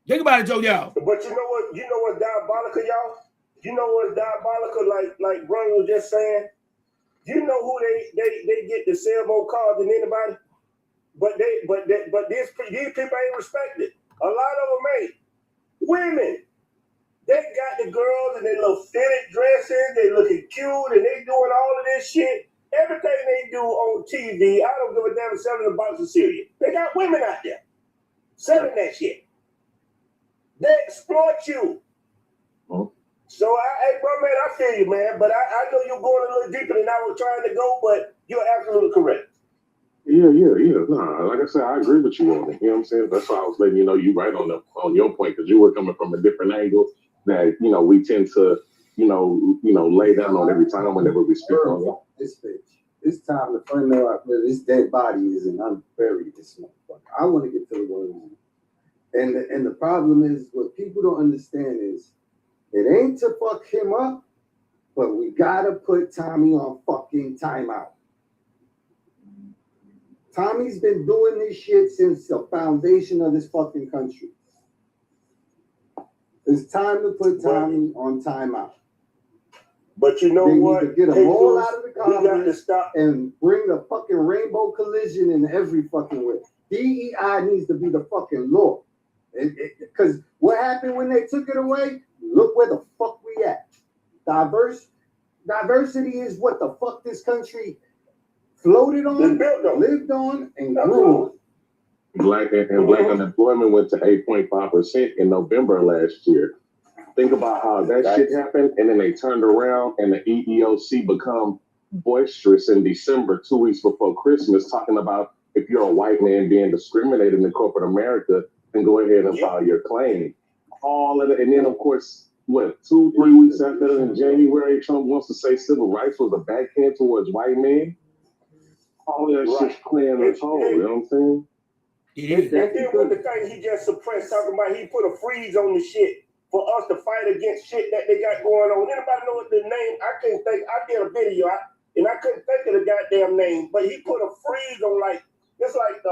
Think about it, Joe, y'all. But you know what? You know what's diabolical, y'all? You know what's diabolical? Like Ron was just saying. You know who they get to sell more cars than anybody? But these people ain't respected. A lot of them ain't. Women. They got the girls in their little fitted dresses, they looking cute, and they doing all of this shit. Everything they do on TV, I don't give a damn if selling a box of cereal. They got women out there selling that shit. They exploit you. So, hey, bro, man, I feel you, man. But I know you're going a little deeper than I was trying to go, but you're absolutely correct. Yeah. Nah, like I said, I agree with you on it. You know what I'm saying? That's why I was letting you know you right on your point, because you were coming from a different angle that, we tend to, lay down on every time whenever we speak on it. This bitch. It's time to find out where this dead body is and unbury this motherfucker. I want to get to the word. And the problem is, what people don't understand is, it ain't to fuck him up, but we gotta put Tommy on fucking timeout. Tommy's been doing this shit since the foundation of this fucking country. It's time to put Tommy on timeout. But you know what? Need to get them all out of the we got to Congress stop and bring the fucking rainbow collision in every fucking way. DEI needs to be the fucking law. Because what happened when they took it away? Look where the fuck we at. Diversity is what the fuck this country floated on, lived on, and grew on. Black unemployment went to 8.5% in November last year. Think about how that shit happened, and then they turned around and the EEOC become boisterous in December, 2 weeks before Christmas, talking about if you're a white man being discriminated in corporate America, then go ahead and file your claim. All of it, and then of course, 2-3 weeks after that, in January, Trump wants to say civil rights was a backhand towards white men. All that shit's playing its whole, you know what I'm saying? And then with the thing he just suppressed, talking about he put a freeze on the shit for us to fight against shit that they got going on. Anybody know what the name? I couldn't think. I did a video and I couldn't think of the goddamn name, but he put a freeze on it's like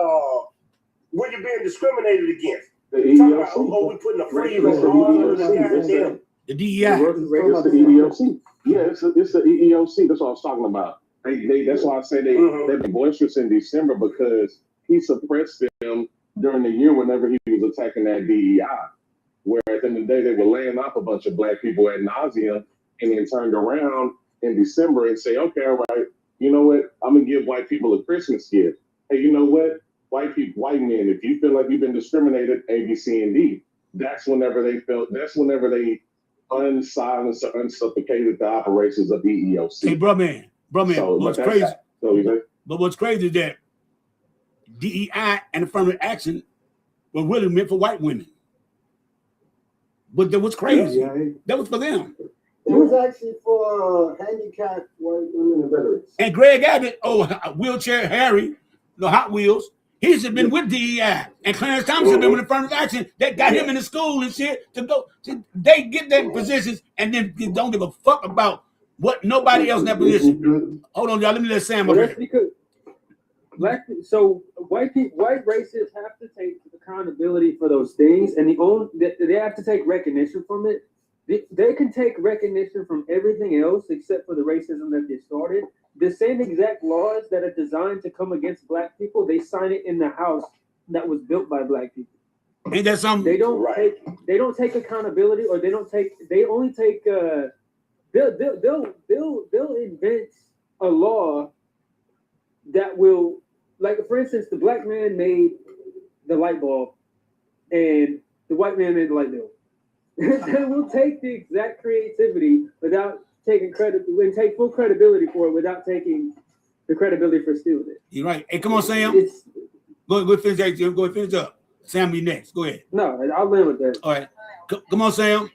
when you're being discriminated against. The EEOC. We putting a freeze on all of the goddamn. The DEI. It's the EEOC. Yeah, it's the EEOC. That's what I was talking about. That's why I say they be boisterous in December, because he suppressed them during the year whenever he was attacking that DEI. Where at the end of the day, they were laying off a bunch of black people ad nauseum, and then turned around in December and say, okay, all right, you know what? I'm going to give white people a Christmas gift. Hey, you know what? White men, if you feel like you've been discriminated, A, B, C, and D, that's whenever they unsilenced or unsuffocated the operations of the EEOC. Hey, bro, man, So, what's crazy? But what's crazy is that DEI and affirmative action were really meant for white women. But that was crazy. Yeah, That was for them. It was actually for handicapped white women and veterans. And Greg Abbott, wheelchair Harry, the Hot Wheels, he's been with DEI. And Clarence Thompson been with affirmative action that got him into school and shit to go. They get their positions and then don't give a fuck about what nobody else in that position. Hold on, y'all. Let me let Sam Well, over that's here. because white racists have to take accountability for those things, and they have to take recognition from it. They can take recognition from everything else except for the racism that they started. The same exact laws that are designed to come against black people, they sign it in the house that was built by black people. Ain't that something? They don't take accountability, or they'll invent a law that will, like, for instance, the black man made the light bulb and the white man made the light bill. They will take the exact creativity without taking credit and take full credibility for it without taking the credibility for stealing it. You're right. Hey, come on, Sam. Go finish that. Go ahead, finish up. Sam, you next. Go ahead. No, I'll live with that. All right. Come on, Sam.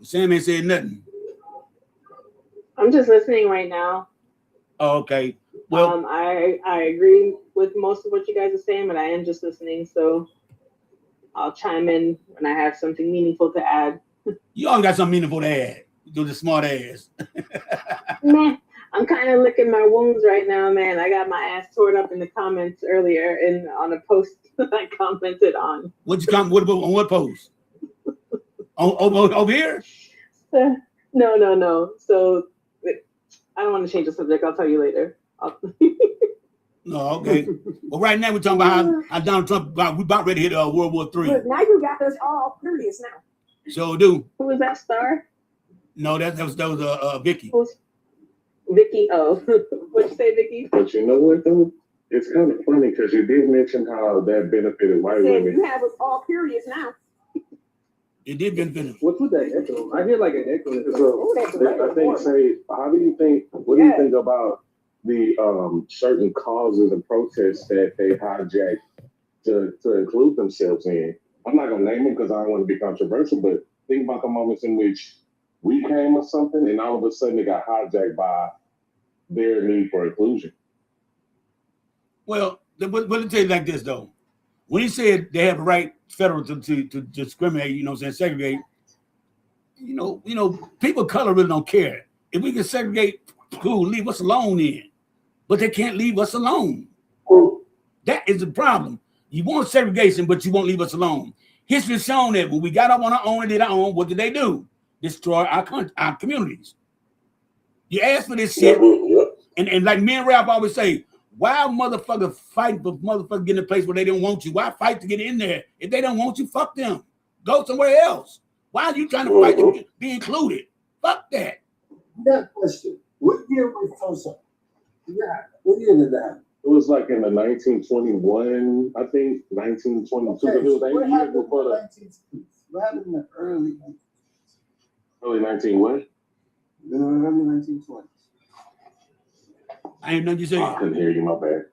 Sam ain't saying nothing. I'm just listening right now. Oh, okay. Well, I agree with most of what you guys are saying, but I am just listening, so I'll chime in when I have something meaningful to add. You always got something meaningful to add. Do the smart ass. Man, I'm kind of licking my wounds right now, man. I got my ass torn up in the comments earlier on a post I commented on. What you comment? On what post? Over here? No. So I don't want to change the subject. I'll tell you later. No, okay. Well, right now we're talking about how Donald Trump, we about ready to hit World War III. Look, now you got us all curious now. So do. Who was that star? No, that was Vicky. Who's Vicky? Oh, what'd you say, Vicky? But you know what, though? It's kind of funny because you did mention how that benefited white Said women. you have us all curious now. It did benefit him. What's with that echo? I hear like an echo. So, I think, what do you think about the certain causes and protests that they hijacked to include themselves in? I'm not going to name them because I don't want to be controversial, but think about the moments in which we came or something, and all of a sudden it got hijacked by their need for inclusion. Well, let me tell you like this, though. When he said they have a right federal to discriminate, segregate, people of color really don't care. If we can segregate school, leave us alone then. But they can't leave us alone. That is the problem. You want segregation, but you won't leave us alone. History has shown that when we got up on our own and did our own, what did they do? Destroy our communities. You ask for this shit, and like me and Ralph always say, why motherfuckers fight for motherfuckers getting in a place where they don't want you? Why fight to get in there? If they don't want you, fuck them. Go somewhere else. Why are you trying to fight to be included? Fuck that. That question. What year was Tulsa? Yeah. What year did that? It was like in the 1921, I think, 1922. Okay, It was 8 what years happened before in the the 1960s? What happened in the early early 19 what? The early 1920s. I ain't nothing you say. I couldn't hear you, my bad.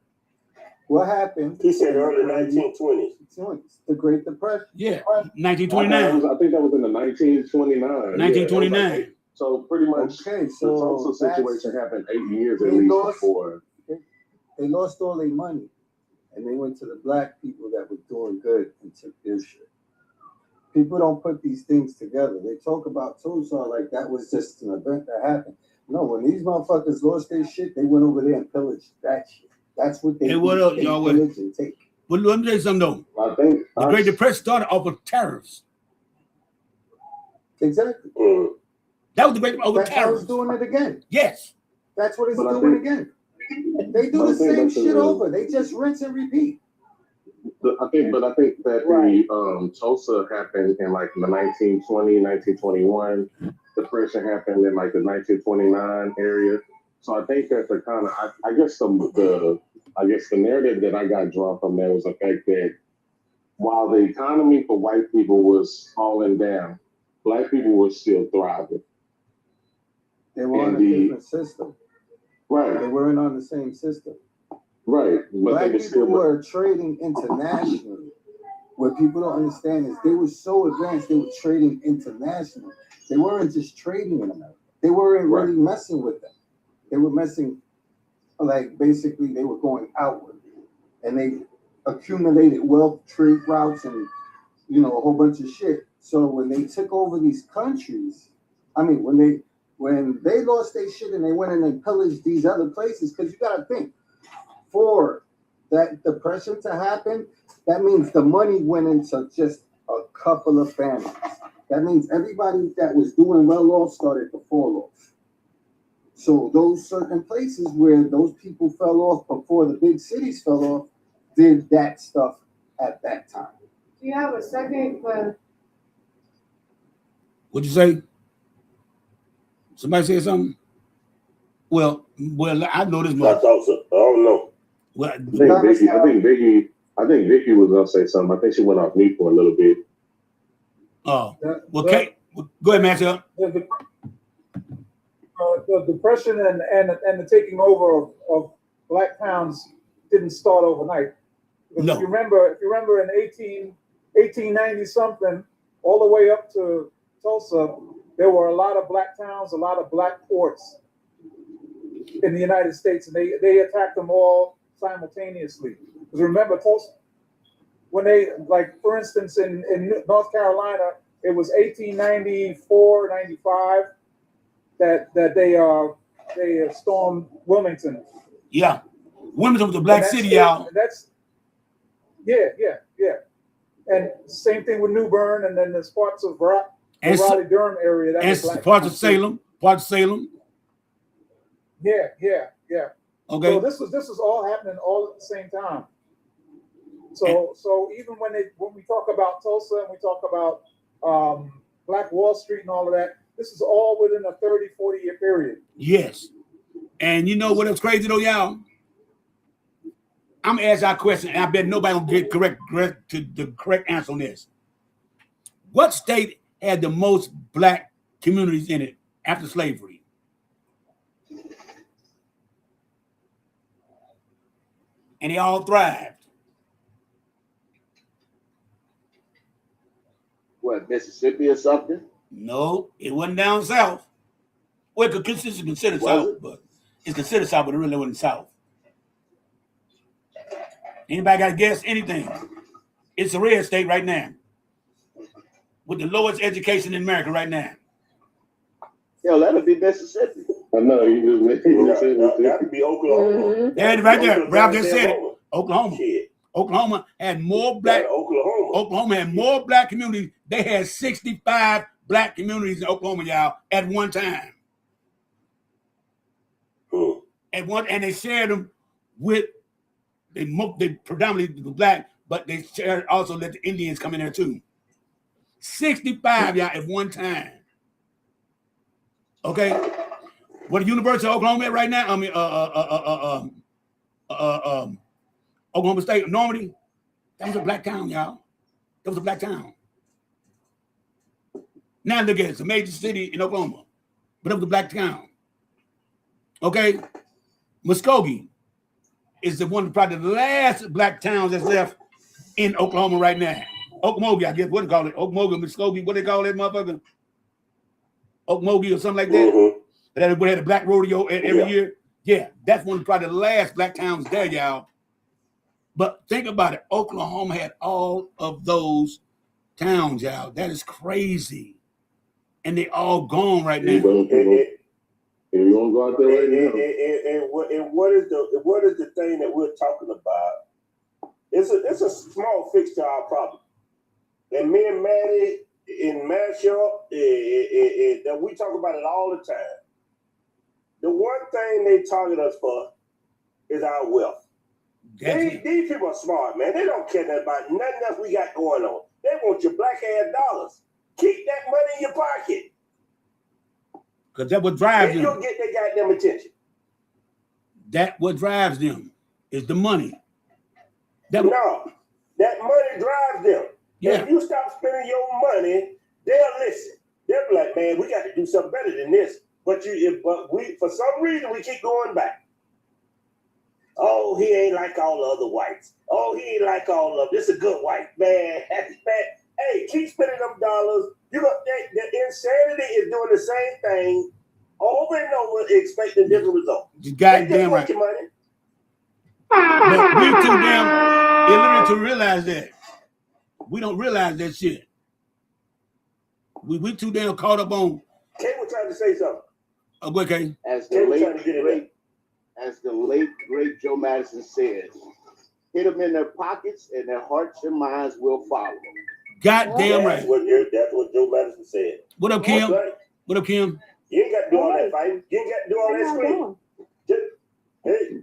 What happened? He said early 1920s. The Great Depression. Yeah, I 1929. think that was in the 1929. 1929. So pretty much Okay, the so Tulsa situation happened 8 years at They least lost- before. they lost all their money, and they went to the black people that were doing good and took their shit. People don't put these things together. They talk about Tulsa like that was just an event that happened. No, when these motherfuckers lost their shit, they went over there and pillaged that shit. That's what they Hey, what do. up, They y'all? pillage and take. But let me tell you something, though. I think The Great Depression started off of tariffs. Exactly. That was the Great over That's how it's tariffs. doing it again. Yes. That's what it's But I doing think- again. They do but I the think same that's a shit real- over. They just rinse and repeat. I think that the Tulsa happened in like the 1920, 1921. Depression happened in like the 1929 area. So I think that the kind of I guess the narrative that I got drawn from there was the fact that while the economy for white people was falling down, black people were still thriving. They were on a And the- different system. They Right, weren't on the same system. right. But Black they were people still were trading internationally what people don't understand is they were so advanced, they were trading international. They weren't just trading in America. They weren't really messing with them. They were messing, like, basically they were going outward. And they accumulated wealth, trade routes, and, you know, a whole bunch of shit. So when they took over these countries, I mean, when they lost their shit and they went and they pillaged these other places, because you got to think, for that depression to happen, that means the money went into just a couple of families. That means everybody that was doing well off started to fall off. So those certain places where those people fell off before the big cities fell off did that stuff at that time. Do you have a second? What'd you say? Somebody say something? Well, I know this much. I thought so. I don't know. Well, I think Vicky was gonna say something. I think she went off mute for a little bit. Oh, well, Kate, go ahead, Matthew. The depression and the taking over of black towns didn't start overnight. No. If you remember in 1890 something, all the way up to Tulsa, there were a lot of black towns, a lot of black ports in the United States, and they attacked them all simultaneously. Because remember, Tulsa, when they, like, for instance, in North Carolina, it was 1894, 95 that they stormed Wilmington. Yeah, Wilmington was a black city, y'all. Yeah. And same thing with New Bern, and then there's parts of the Raleigh-Durham area. And parts of Salem. Yeah. Okay. So this was all happening all at the same time. So even when we talk about Tulsa and we talk about Black Wall Street and all of that, this is all within a 30, 40-year period. Yes. And you know what else crazy though, y'all? I'm gonna ask our question, and I bet nobody will get the correct answer on this. What state had the most black communities in it after slavery? And they all thrived. What, Mississippi or something? No, it wasn't down south. Well, it's considered south, but it's considered south, but it really wasn't south. Anybody got to guess anything? It's a red state right now, with the lowest education in America right now. Yo, that'll be Mississippi. I know you just made That'd be Oklahoma. There, right there. Ralph just said it. Oklahoma. Shit. Oklahoma had more black. Oklahoma had more black communities. They had 65 black communities in Oklahoma, y'all, at one time. And they shared them with they predominantly the black, but they shared also let the Indians come in there too. 65 y'all at one time. Okay, what the University of Oklahoma at right now? I mean, Oklahoma State, Normandy. That was a black town, y'all. That was a black town. Now look at it, it's a major city in Oklahoma, but it was a black town. Okay, Muskogee is probably the last black towns that's left in Oklahoma right now. Okmulgee, I guess what they call it. Okmulgee, Muskogee, what they call that motherfucker? Okmulgee or something like that. Mm-hmm. That we had a black rodeo every year. Yeah, that's one of probably the last black towns there, y'all. But think about it. Oklahoma had all of those towns, y'all. That is crazy. And they all gone right now. You want to go out there right now? And what is the thing that we're talking about? It's a small fix to our problem. And me and Maddie in mashup, that we talk about it all the time. The one thing they target us for is our wealth. These people are smart, man. They don't care nothing about nothing else we got going on. They want your black ass dollars. Keep that money in your pocket. Because that what drives them. You'll get their goddamn attention. That what drives them is the money. That money drives them. Yeah. If you stop spending your money, they'll listen. They'll be like, man, we got to do something better than this. But we for some reason we keep going back. Oh, he ain't like all the other whites. Oh, he ain't like all of them. This is a good white man. Hey, keep spending them dollars. The insanity is doing the same thing over and over, expecting different results. You goddamn right. Your money. But we too damn illiterate to realize that. We don't realize that shit. We too damn caught up on. Kay was trying to say something. Okay. As the late great Joe Madison says, hit them in their pockets and their hearts and minds will follow. Goddamn right. That's what Joe Madison said. What up, Kim? Right. What up, Kim? You ain't got to do all that fighting. You ain't got to do all that screaming. Hey.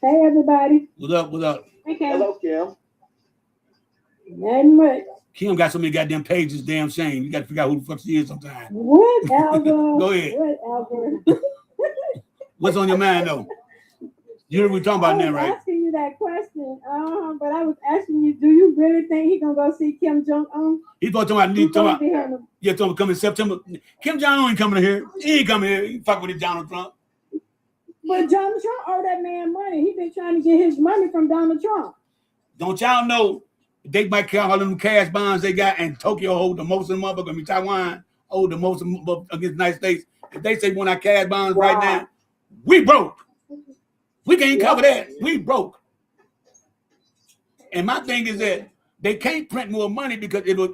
Hey, everybody. What up? What up? Hey, Kim. Hello, Kim. Nothing much. Kim got so many goddamn pages, damn shame. You got to figure out who the fuck she is sometimes. What, Albert? Go ahead. What, Albert? What's on your mind, though? You know what we're talking about now, I was right? asking you that question, but I was asking you, do you really think he's gonna go see Kim Jong-un? He's talking about coming in September. Kim Jong-un ain't coming here. He ain't coming here. He fuck with Donald Trump. But Donald Trump owe that man money. He been trying to get his money from Donald Trump. Don't y'all know they might count all them cash bonds they got, and Tokyo hold the most of them motherfuckers. I mean, Taiwan hold the most of them against the United States. If they say one of our cash bonds right now, we broke. We can't cover that. We broke. And my thing is that they can't print more money because it'll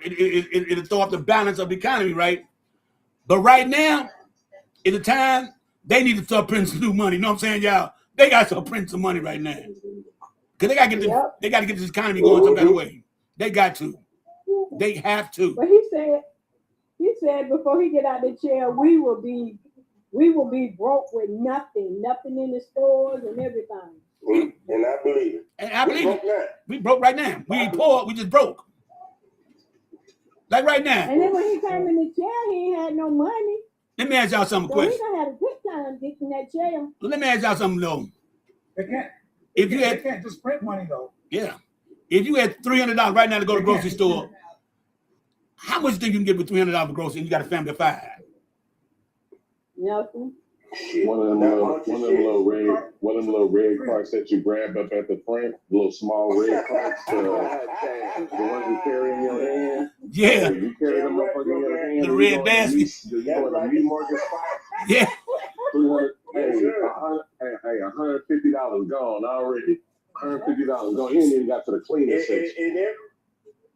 throw off the balance of the economy, right? But right now, at the time, they need to start printing some new money. You know what I'm saying, y'all? They got to start printing some money right now. Because they got to get this economy going some better way. They got to. They have to. But he said before he get out of the chair, we will be broke with nothing in the stores and everything. And I believe it. And I believe it. We broke right now. We ain't poor. We just broke. Like right now. And then when he came in the chair, he ain't had no money. Let me ask y'all something. So he done had a good time getting that chair. Let me ask y'all something though. They can't. If you They had, can't just print money though. yeah, if you had $300 right now to go to the grocery store, how much do you can get with $300 for grocery? And you got a family of 5. Nothing. One of them little red carts that you grab up at the front, little small red carts, the ones you carry in your hand. Yeah. You carry them up in your hand. The red basket. You go to the meat market spot. Yeah. $150 gone already. $150 gone. You ain't even got to the cleaning section.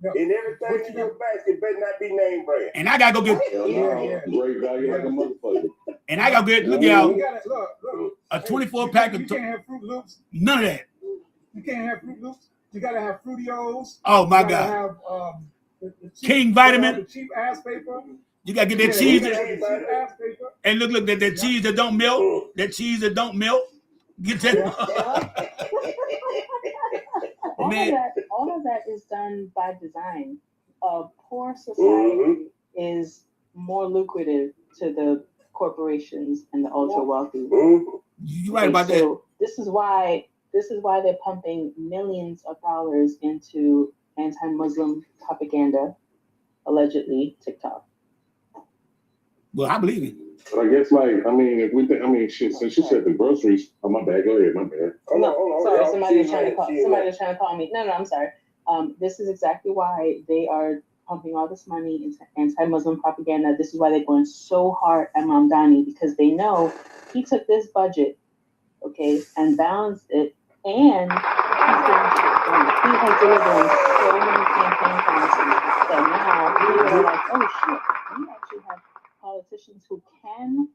And everything in your basket better not be name brand. And I gotta go get great value like a motherfucker. And I gotta get look y'all Look. a 24 pack of You can't have Fruit Loops. none of that. You can't have Fruit Loops. You gotta have Fruitios. Oh my You gotta God. have the cheap, King Vitamin. the cheap ass paper. You gotta get that cheese You that, gotta have the cheap ass paper. and look that cheese that don't melt. That cheese that don't melt. Get that. Man. All of that is done by design. A poor society is more lucrative to the corporations and the ultra wealthy. You're right about that. This is why they're pumping millions of dollars into anti-Muslim propaganda, allegedly TikTok. Well, I believe it. But I guess, shit, since you said the groceries, oh, my bad, go ahead, my bad. Sorry, somebody was trying to call me. No, I'm sorry. This is exactly why they are pumping all this money into anti-Muslim propaganda. This is why they're going so hard at Mamdani, because they know he took this budget, okay, and balanced it, and he has delivered so many campaign promises that now people are like, oh shit, we actually have politicians who can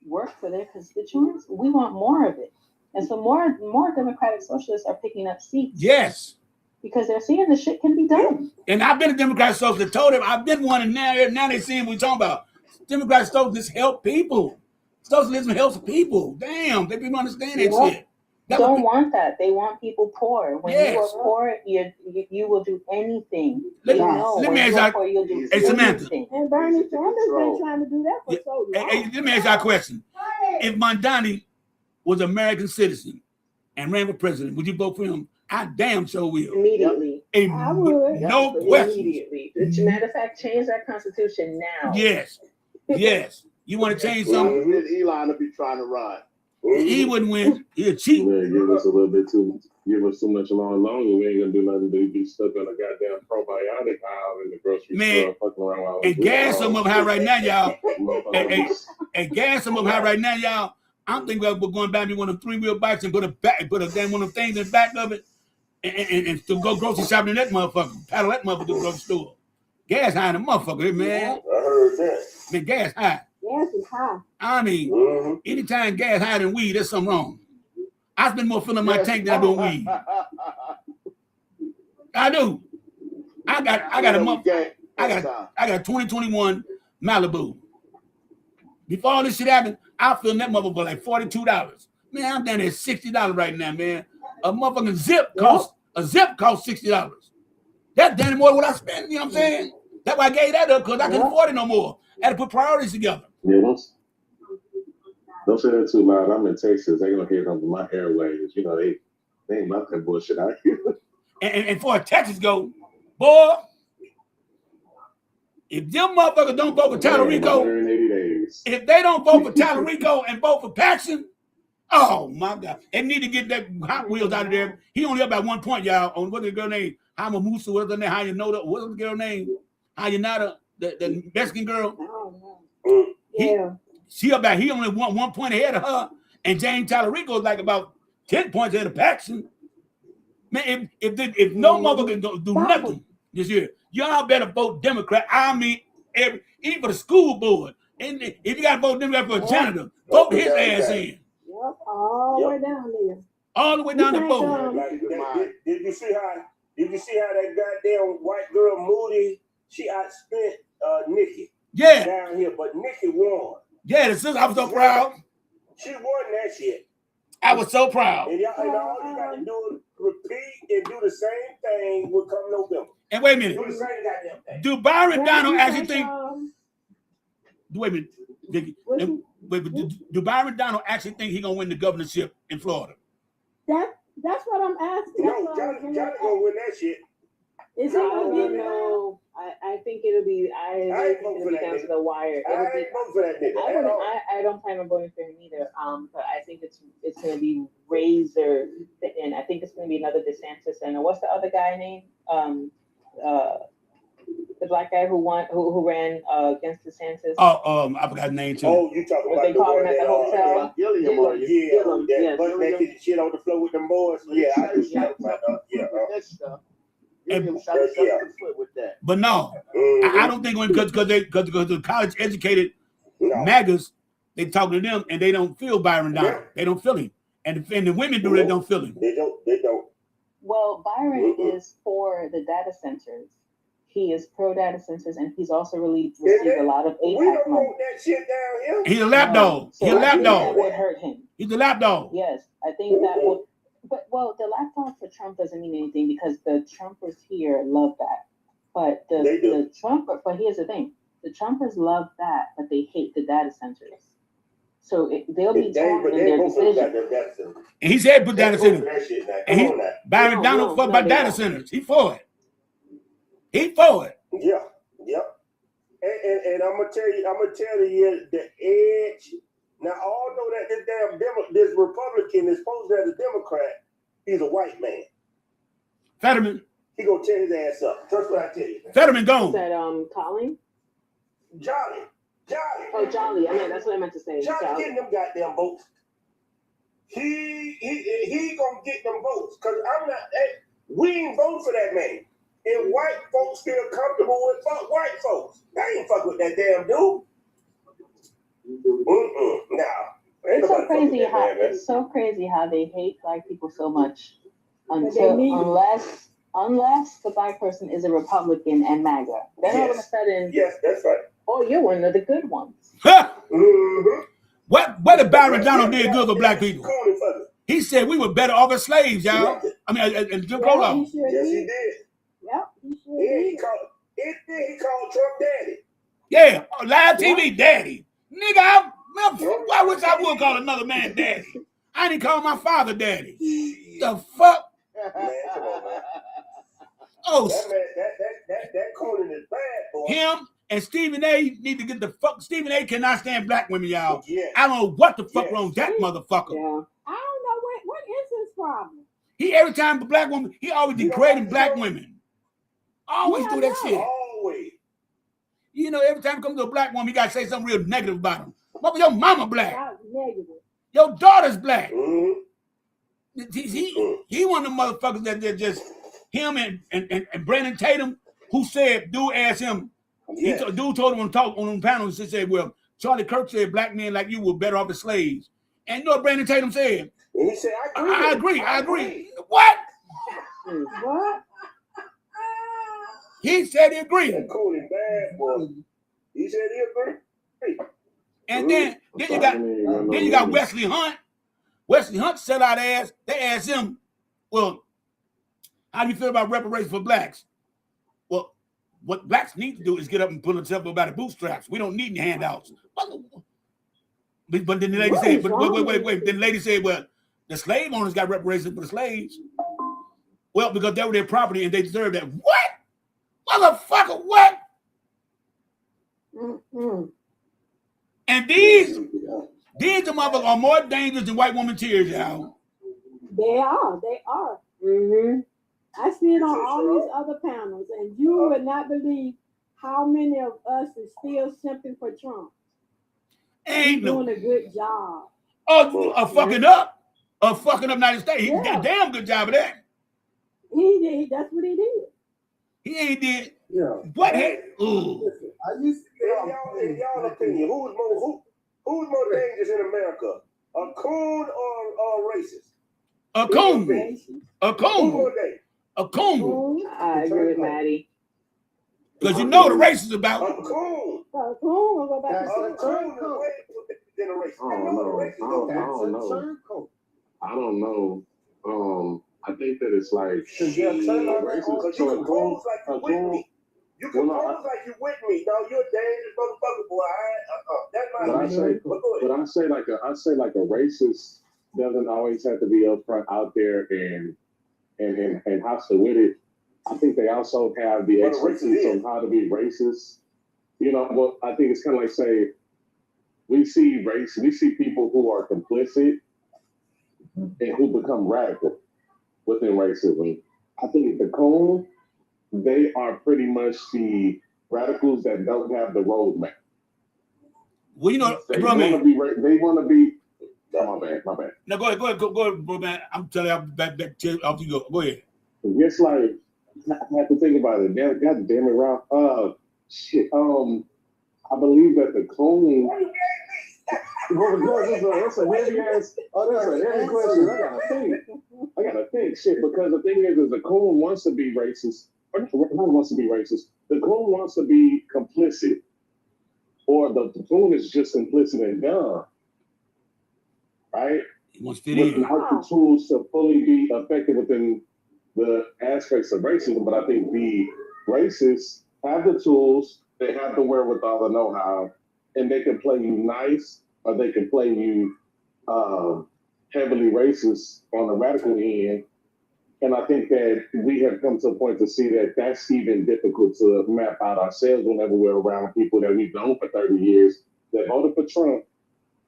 work for their constituents. We want more of it. And so more Democratic Socialists are picking up seats. Yes. Because they're seeing the shit can be done. And I've been a Democratic Socialist, told them I've been one, and now they're seeing what we're talking about. Democratic Socialists help people. Socialism helps people. Damn, they people understand that shit. Don't want that. They want people poor. When you are poor, you will do anything. Let me ask you, hey Samantha. And Bernie Sanders been trying to do that for so long. Hey, let me ask you a question. If Mamdani was an American citizen and ran for president, would you vote for him? I damn sure will. Immediately. I would. No question. Immediately. As a matter of fact, change that constitution now. Yes. You want to change something? Elon will be trying to run. He wouldn't win. He'll cheat. Man, give us too much longer. We ain't gonna do nothing but be stuck on a goddamn probiotic aisle in the grocery store fucking around while and gas them up high right now, y'all. and gas them up high right now, y'all. I'm thinking we're going to buy me one of them 3-wheel bikes and put a damn one of them things in the back of it and to go grocery shopping in that motherfucker. Paddle that motherfucker to the grocery store. Gas high in the motherfucker, man. I heard that. Man, gas high. Gas is high. I mean, anytime gas higher than weed, there's something wrong. I spend more filling my tank than I do weed. I do. I got a 2021 Malibu. Before all this shit happened, I filled that motherfucker for like $42. Man, I'm down there $60 right now, man. A motherfucking zip costs $60. That's damn more than what I spent. You know what I'm saying? That's why I gave that up because I couldn't afford it no more. I had to put priorities together. Yeah, don't say that too loud. I'm in Texas. They're gonna hear it on my airwaves. You know, they ain't about that bullshit out here. And for Texas go, boy, if them motherfuckers don't vote for Tallarico, if they don't vote for Tallarico and vote for Paxton, oh my God, they need to get that Hot Wheels out of there. He only up by 1 point, y'all. On what's the girl name? Hamamusa, what's her name? How you know that? What's the girl name? How you know the Mexican girl? Yeah. He only won 1 point ahead of her, and James Tallarico is like about 10 points ahead of Paxton. Man, if no motherfucker can do nothing this year, y'all better vote Democrat. I mean, even for the school board. And if you got to vote Democrat for a janitor, vote his ass in. Yep, all the way down there. All the way down the board. Did you see how that goddamn white girl Moody, she outspent Nikki? Yeah. Down here, but Nikki won. Yeah, the sister, I was so proud. She won that shit. I was so proud. And all you got to do is repeat and do the same thing will come November. And wait a minute. Do the same goddamn thing. Do Byron Donald actually think? Wait a minute, Dickie. Do Byron Donald actually think he's gonna win the governorship in Florida? That's what I'm asking. No, Johnny gonna win that shit. Is he gonna get it? No, I think it'll be. I think it'll be down to the wire. I ain't voting for that nigga. I don't plan on voting for him either. But I think it's going to be razor thin. I think it's going to be another DeSantis and what's the other guy name? The black guy who ran against DeSantis. I forgot his name too. Oh, you talking about they call him at the hotel? Gilliam, that butt naked shit on the floor with them boys. Yeah, I do talk about that stuff. With that. But no, I don't think because the college educated MAGAs, they talk to them and they don't feel Byron Donald. Yeah. They don't feel him, and the women do. They don't feel him. They don't. Well, Byron is for the data centers. He is pro data centers, and he's also received a lot of APAC We don't money. want that shit down here. He's a lapdog. So He's a I think lapdog. that would hurt him. He's a lapdog. Yes, I think that would. But the lapdog for Trump doesn't mean anything because the Trumpers here love that. But but here's the thing: the Trumpers love that, but they hate the data centers. So they'll be torn in their decision. And he said put data centers. And Byron Donald for about data centers. He for it. He for it. Yeah. And I'm gonna tell you the edge. Now, although that this Republican is posed as a Democrat, he's a white man. Fetterman. He gonna tear his ass up. Trust what I tell you. Fetterman gone. Is that Colin? Jolly. Oh, Jolly. I mean, that's what I meant to say. Jolly getting them goddamn votes. He gonna get them votes because I'm not. We ain't vote for that man. And white folks feel comfortable with white folks. I ain't fuck with that damn dude. Nah. It's so crazy how they hate black people so much unless the black person is a Republican and MAGA. Then all of a sudden, yes, that's right. Oh, you're one of the good ones. What did Byron Donald did good for black people? He said we were better off as slaves, y'all. I mean, Jim Crow. Yes, he did. Yep, he sure He called Trump daddy. Yeah, live TV daddy. Nigga, I wish I would call another man daddy. I didn't call my father daddy. The fuck? Man, come on, man. Oh, that Conan is bad, boy. him And Stephen A. need to get the fuck. Stephen A. cannot stand black women, y'all. Yes. I don't know what the fuck Yes. wrong with that motherfucker. Yeah. I don't know what is his problem. He every time a black woman, he always You know degrading what, black Joe? women. Always Yeah, do I that know. shit. Always. You know, every time it comes to a black woman, you gotta say something real negative about him. Mother, your mama black. That's negative. Your daughter's black. Mm-hmm. He one of the motherfuckers that just him and Brandon Tatum, who said, dude asked him, Yes. dude told him on talk on them panels, he said, well, Charlie Kirk said black men like you were better off as slaves. And you know what Brandon Tatum said? And he said, I agree. What? What? He said he agreed. That cool and bad, boy. He said he agreed. And then you got Wesley Hunt. Wesley Hunt sell out ass. They asked him, well, how do you feel about reparations for blacks? Well, what blacks need to do is get up and pull themselves up by the bootstraps. We don't need any handouts. But then the lady said, but wait. Then the lady said, well, the slave owners got reparations for the slaves. Well, because they were their property and they deserve that. What? Motherfucker, what? Mm-mm. And these motherfuckers are more dangerous than white woman tears, y'all. They are. Mm-hmm. I see it on all these other panels, and you would not believe how many of us is still simping for Trump. Ain't He's no doing a good job. fucking up. Fucking up United States. He did Yeah. a damn good job of that. He did. That's what he did. He ain't did. Yeah. What? Ooh. Listen, I used to In y'all opinion, who's more dangerous in America? A coon or a racist? A coon. A Who's coon. more dangerous? A coon. I agree with Maddie. Because you know the race is about. A coon. So cool. We'll go back A to coon is way than a racist. I know the racist don't. that's don't a know. turncoat. I don't know. I think that it's like Because you can pose like you with me. You can Well, pose like you with me. No, you're a dangerous motherfucker, boy. That's But not I say, But go ahead. but I say like a racist doesn't always have to be upfront out there and hostile with it. I think they also have the But a racist expertise is. on how to be racist. You know, well, I think it's kind of like say we see people who are complicit and who become radical within racism. I think the cone, they are pretty much the radicals that don't have the roadmap. Well, you know, They bro, man. want to be. Oh, my bad. No, go ahead, bro, man. I'm telling you, back off you go. Go ahead. It's like I have to think about it. God damn it, Ralph. Shit. I believe that the cone. That's a heavy ass. Oh, that's a heavy question. I gotta think. Shit, because the thing is the cone wants to be racist. Or not wants to be racist. The cone wants to be complicit, or the cone is just complicit and dumb. Right? He wants to fit in. Without the tools to fully be effective within the aspects of racism, but I think the racists have the tools, they have the wherewithal, the know-how, and they can play you nice, or they can play you heavily racist on the radical end. And I think that we have come to a point to see that that's even difficult to map out ourselves whenever we're around people that we've known for 30 years that voted for Trump,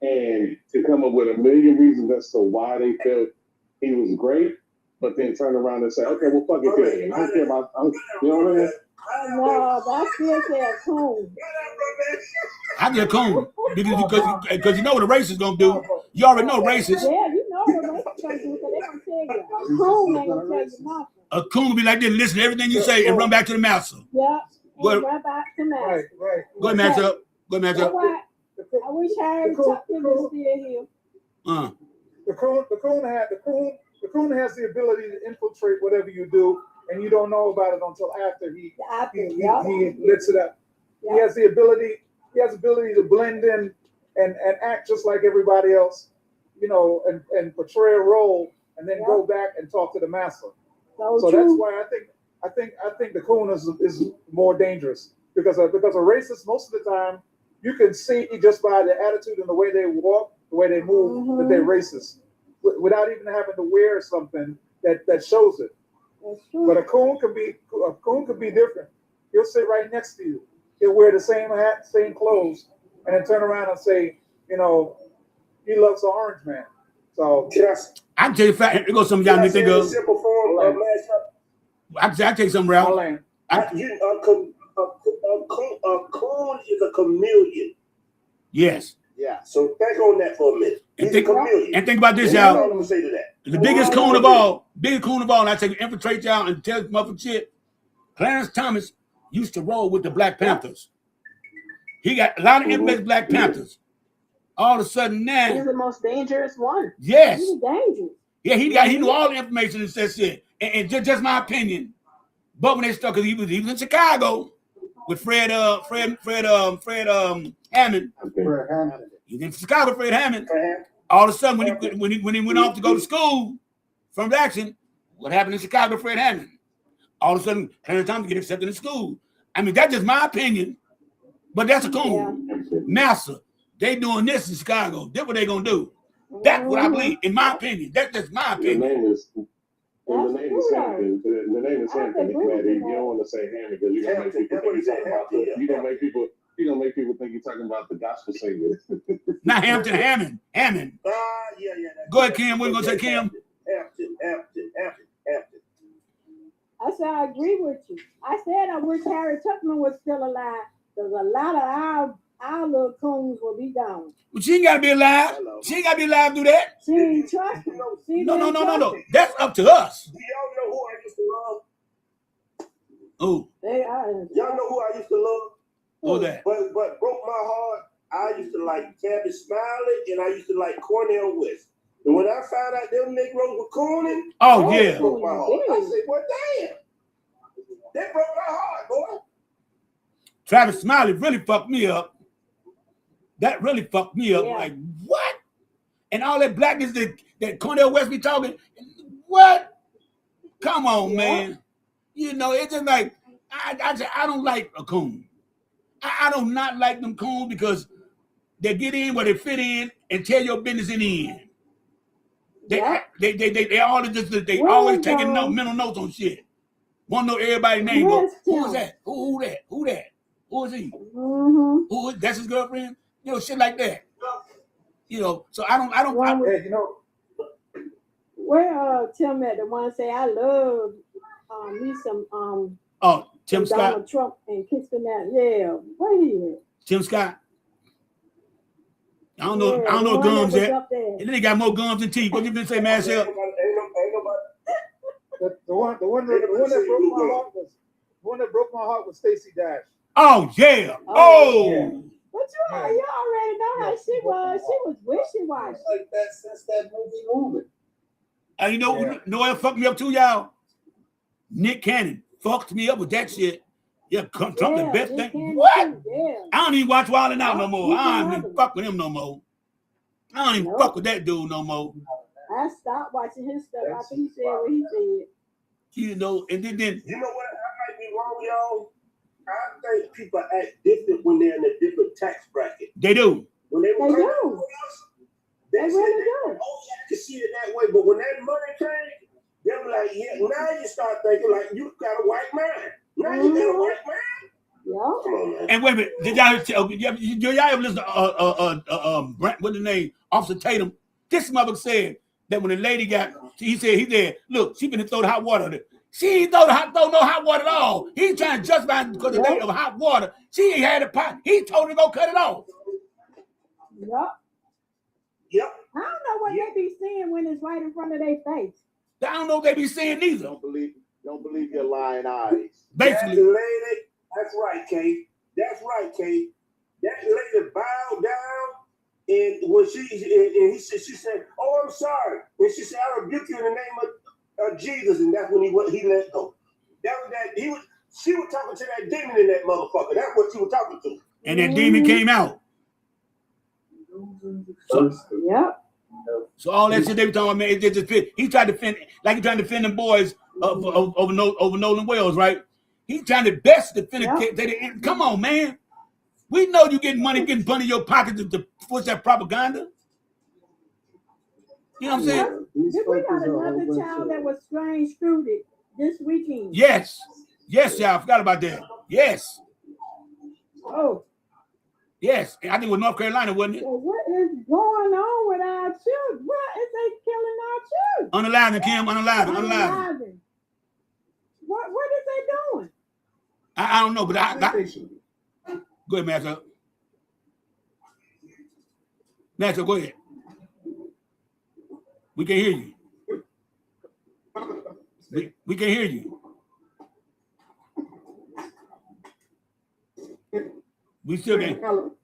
and to come up with a million reasons as to why they felt he was great, but then turn around and say, okay, well, fuck it then. I don't care about, you know what I mean? No, that's still say a coon. I get a coon because you know what a racist gonna do. You already know racist. Yeah, you know what racist gonna do, so they gonna tell you. A coon ain't gonna tell you nothing. A coon will be like this, listen to everything you say and run back to the master. Yeah, Go and right back to master. Right. Go ahead, match up. Go ahead, match So up. what? I wish Harry Tubman was still here. The coon has the ability to infiltrate whatever you do, and you don't know about it until after he lets it up. He has the ability to blend in and act just like everybody else, you know, and portray a role, and then go back and talk to the master. So that's why I think the coon is more dangerous because a racist most of the time you can see just by the attitude and the way they walk, the way they move, that they're racist, without even having to wear something that shows it. But a coon could be different. He'll sit right next to you. he'll wear the same hat, same clothes, and then turn around and say, you know, he loves the Orange Man. So I can tell you a fact. Here goes some of y'all need to think of. Simple form of last I can take some Ralph. I'll a coon is a chameleon. Yes. Yeah. So think on that for a minute. And He's a chameleon. and think about this, That's all y'all. I'm gonna say to that. The biggest coon of all, and I take infiltrate y'all and tell motherfucking shit. Clarence Thomas used to roll with the Black Panthers. He got a lot of infamous Black Panthers. All of a sudden now, He's the most dangerous one. yes, He's dangerous. yeah, he knew all the information and said shit. And just my opinion. But when they stuck, because he was in Chicago with Fred Hammond. He was in Chicago, Fred Hammond. All of a sudden, when he went off to go to school from Jackson, what happened in Chicago, Fred Hammond? All of a sudden, Clarence Thomas get accepted in school. I mean, that's just my opinion, but that's a coon. Massa, they doing this in Chicago. That's what they gonna do. That's what I believe, in my opinion. That's just my opinion. The name is Hampton. The name is Hampton. You don't want to say Hammond because you're gonna make people think you're talking about you're gonna make people think you're talking about the gospel singer. Not Hampton, Hammond. Yeah. Go ahead, Kim. What are you gonna say, Kim? Hampton. I said I agree with you. I said I wish Harry Tubman was still alive because a lot of our little coons will be gone. Well, she ain't gotta be alive. She ain't gotta be alive to do that. She ain't trusting. No. That's up to us. Do y'all know who I used to love? Oh. Y'all know who I used to love? Who that? But broke my heart. I used to like Tabby Smiley and I used to like Cornel West. And when I found out them Negroes were cooning, yeah, broke my heart. I said, well, damn. That broke my heart, boy. Travis Smiley really fucked me up. That really fucked me up. Yeah. Like, what? And all that blackness that Cornel West be talking, what? Come on, man. You know, it's just like, I don't like a coon. I do not like them coons because they get in where they fit in and tell your business in the end. They always taking mental notes on shit. Want to know everybody's name. Go, who is that? Who that? Who is he? Who is that's his girlfriend? You know, shit like that. You know, so I don't. Hey, you know, where Tim at the one say I love me some Tim Scott. Donald Trump and kissing that. Yeah, where he at? Tim Scott. I don't know gums yet. And then they got more gums than teeth. What you been say, Marcel? the one that broke my heart was Stacey Dash. Oh yeah. But you already know how she was. She was wishy-washy. Like that since that movie. And you know what fucked me up too, y'all? Nick Cannon fucked me up with that shit. Yeah, Trump the best thing. What? I don't even watch Wild 'N Out no more. I don't even fuck with him no more. I don't even fuck with that dude no more. I stopped watching his stuff after he said what he said. You know, and then you know what? I might be wrong, y'all. I think people act different when they're in a different tax bracket. They do. When they do. They really do. Oh, yeah, I can see it that way. But when that money came, they're like, yeah, now you start thinking like you got a white man. Now you got a white man. Yeah. Come on, man. And wait a minute, did y'all ever listen to what's the name? Officer Tatum. This mother said that when the lady he said, look, she finna throw the hot water on it. She ain't throw no hot water at all. He's trying to justify it because the lady of hot water. She ain't had a pot. He told her to go cut it off. Yep. I don't know what they be seeing when it's right in front of their face. I don't know what they be seeing either. Don't believe your lying eyes. Basically. That lady, that's right, Kate. That's right, Kate. That lady bowed down, and when she said, "Oh, I'm sorry," and she said, "I rebuke you in the name of Jesus," and that's when he let go. She was talking to that demon in that motherfucker. That's what she was talking to. And that demon came out. So all that shit they were talking about, man, it just fit. He tried to defend, like he trying to defend them boys over Nolan Wells, right? He trying to best defend the kid. Come on, man. We know you getting money, getting money in your pocket to push that propaganda. You know what I'm saying? We got another child that was strange recruited this weekend. Yes, y'all. I forgot about that. Yes. Oh. Yes, I think it was North Carolina, wasn't it? So what is going on with our children? What is they killing our children? Unalive, Kim, unalive. Unaliving. What is they doing? I don't know, but I go ahead, Master. Master, go ahead. We can hear you. We can hear you. We still can. Mr.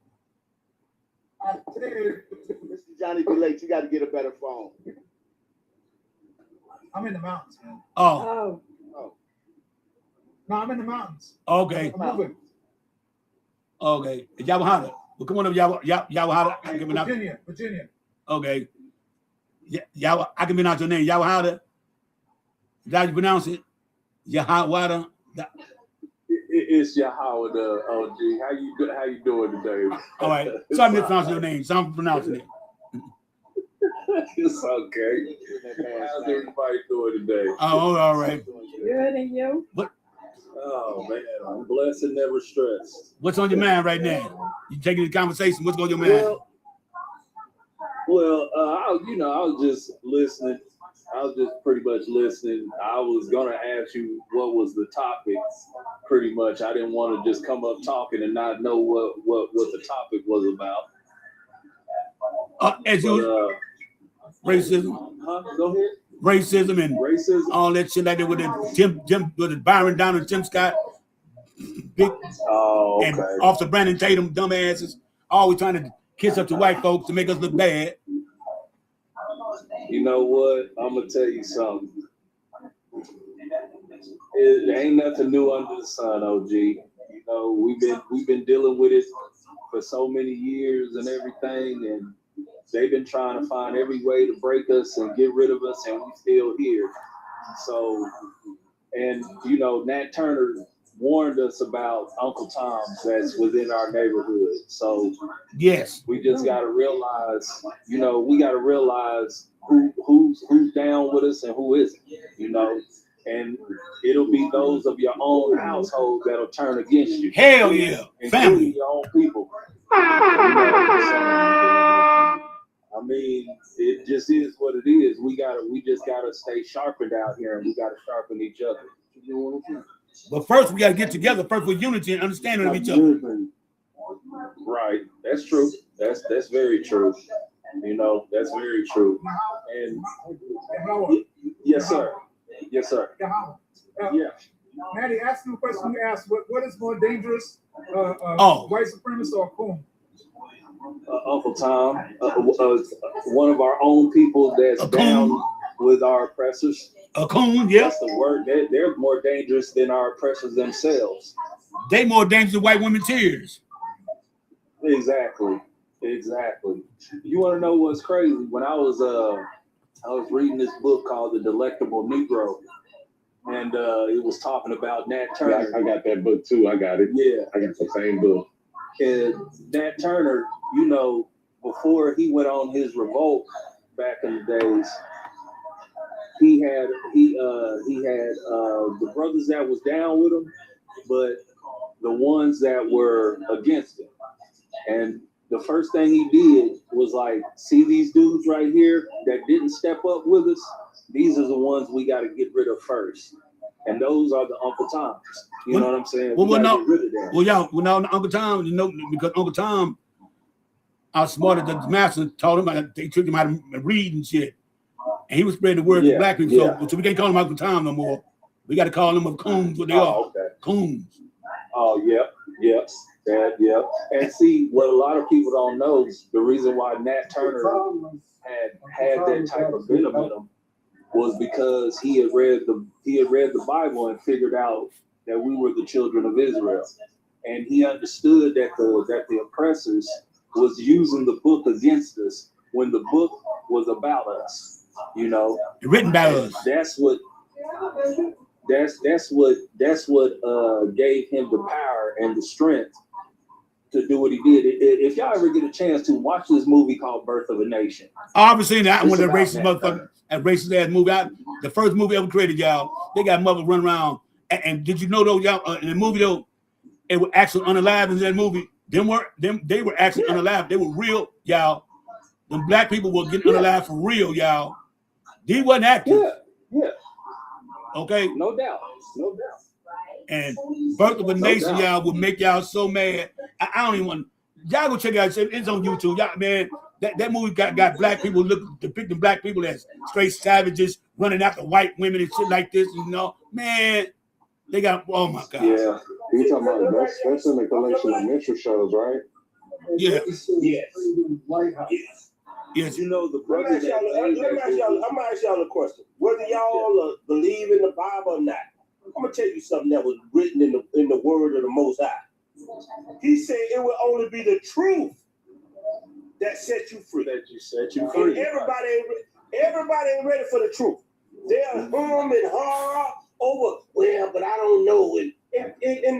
Johnny B. Lake, you got to get a better phone. I'm in the mountains, man. Oh. No, I'm in the mountains. Okay. I'm moving. Okay. Yawahada. Well, come on up, Yawahada. Virginia. Okay. Yeah, I can pronounce your name. Yawahada. Is that how you pronounce it? Yawahada. It's Yahweh, OG. How you doing today? All right. So I'm mispronouncing your name. So I'm pronouncing it. It's okay. How's everybody doing today? Oh, all right. Good, and you? What? Oh man, I'm blessed and never stressed. What's on your mind right now? You taking the conversation? What's on your mind? Well, I was just listening. I was just pretty much listening. I was gonna ask you what was the topic. Pretty much, I didn't want to just come up talking and not know what the topic was about. As you racism. Huh? Go ahead. Racism and all that shit like that with the with the Byron Donald, Tim Scott, and Officer Brandon Tatum, dumbasses, always trying to kiss up to white folks to make us look bad. You know what? I'm gonna tell you something. It ain't nothing new under the sun, OG. You know, we've been dealing with it for so many years and everything, and they've been trying to find every way to break us and get rid of us, and we still here. So, and you know, Nat Turner warned us about Uncle Tom's that's within our neighborhood. So yes, we just got to realize, you know, we got to realize who's down with us and who isn't, you know, and it'll be those of your own household that'll turn against you. Hell yeah, family, your own people. I mean, it just is what it is. We just gotta stay sharpened out here, and we gotta sharpen each other. You know what I'm saying? But first, we gotta get together first with unity and understanding of each other. Right, that's true. That's very true. You know, that's very true. And yes, sir. Yes, sir. Yeah. Maddie, ask you a question. You asked, what is more dangerous, white supremacist or coon? Uncle Tom, one of our own people that's down with our oppressors. A coon, yeah. That's the word. They're more dangerous than our oppressors themselves. They more dangerous than white women tears. Exactly. You want to know what's crazy? When I was reading this book called The Delectable Negro, and it was talking about Nat Turner. I got that book too. I got it. Yeah, I got the same book. And Nat Turner, you know, before he went on his revolt back in the days, he had the brothers that was down with him, but the ones that were against him. And the first thing he did was like, see these dudes right here that didn't step up with us? These are the ones we got to get rid of first. And those are the Uncle Toms. You know what I'm saying? Well, Uncle Tom, you know, because Uncle Tom outsmarted the master, taught him, they took him how to read and shit. And he was spreading the word to black people. So we can't call him Uncle Tom no more. We got to call them coons, what they are. Okay. Coons. Oh, yep. And see, what a lot of people don't know, the reason why Nat Turner had that type of venom in him was because he had read the Bible and figured out that we were the children of Israel, and he understood that the oppressors was using the book against us when the book was about us. You know, written by us. That's what gave him the power and the strength to do what he did. If y'all ever get a chance to watch this movie called Birth of a Nation. I've been seeing that. One of the racist motherfuckers, that racist ass movie out. The first movie ever created, y'all. They got mothers run around. And did you know though, y'all, in the movie though, They were actually unalive in that movie. They were actually unalive. They were real, y'all. Them black people were getting unalive for real, y'all. These wasn't actors. Yeah. Okay. No doubt. No doubt. And Birth of a Nation, y'all, would make y'all so mad. I don't even want. Y'all go check it out. It's on YouTube, y'all. Man, that movie got black people depicting black people as straight savages running after white women and shit like this. You know, man, they got. Oh my God. Yeah, you talking about that's in the collection of Mitchell shows, right? Yeah. Yes. Yes. You know the I'm brother gonna ask y'all a question. Whether y'all believe in the Bible or not, I'm gonna tell you something that was written in the word of the Most High. He said it will only be the truth that set you free. And everybody ain't ready for the truth. They're and horror over, well, but I don't know, and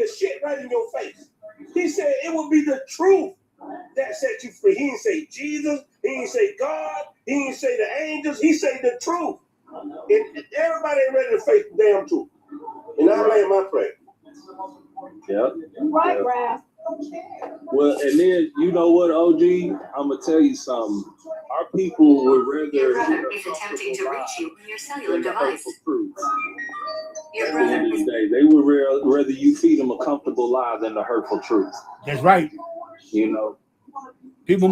the shit right in your face. He said it will be the truth that set you free. He didn't say Jesus, he didn't say God, he didn't say the angels, he said the truth. And everybody ain't ready to face the damn truth. And I lay my prayer. Yep. Right, Ralph. Well, and then you know what, OG? I'm gonna tell you something. Our people would rather Your brother is attempting to reach you on your cellular device. At the end of the day, they would rather you feed them a comfortable lie than the hurtful truth. That's right. You know, people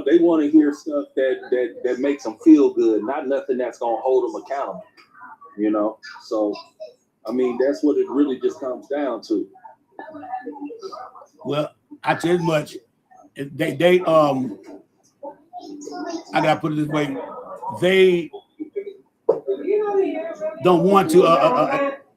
they want to hear stuff that makes them feel good, not nothing that's gonna hold them accountable. You know, so I mean that's what it really just comes down to. Well, I tell you much. I gotta put it this way. They don't want to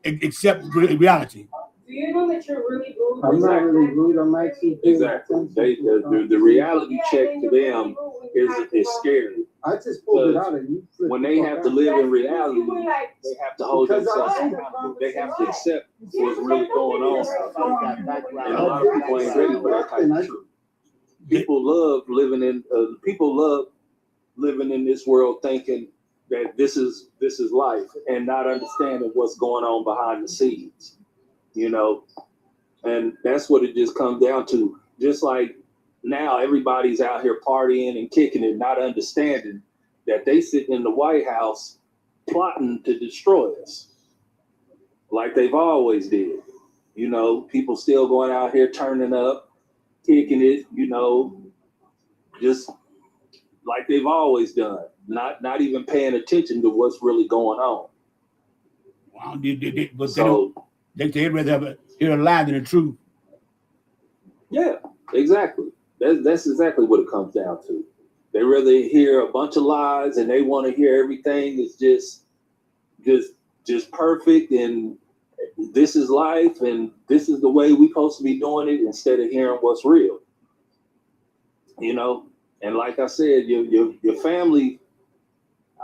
accept reality. Do you know that you're really rude? I'm not really rude. I'm actually Exactly. The reality check to them is scary. I just pulled it out of you. When they have to live in reality, they have to hold themselves accountable. They have to accept what's really going on. And a lot of people ain't ready for that type of truth. People love living in this world thinking that this is life and not understanding what's going on behind the scenes. You know, and that's what it just comes down to. Just like now everybody's out here partying and kicking it, not understanding that they sitting in the White House plotting to destroy us like they've always did. You know, people still going out here turning up, kicking it, you know, just like they've always done, not even paying attention to what's really going on. Wow, they'd rather hear a lie than the truth. Yeah, exactly. That's exactly what it comes down to. They rather hear a bunch of lies and they want to hear everything is just perfect and this is life and this is the way we're supposed to be doing it instead of hearing what's real. You know, and like I said, your family,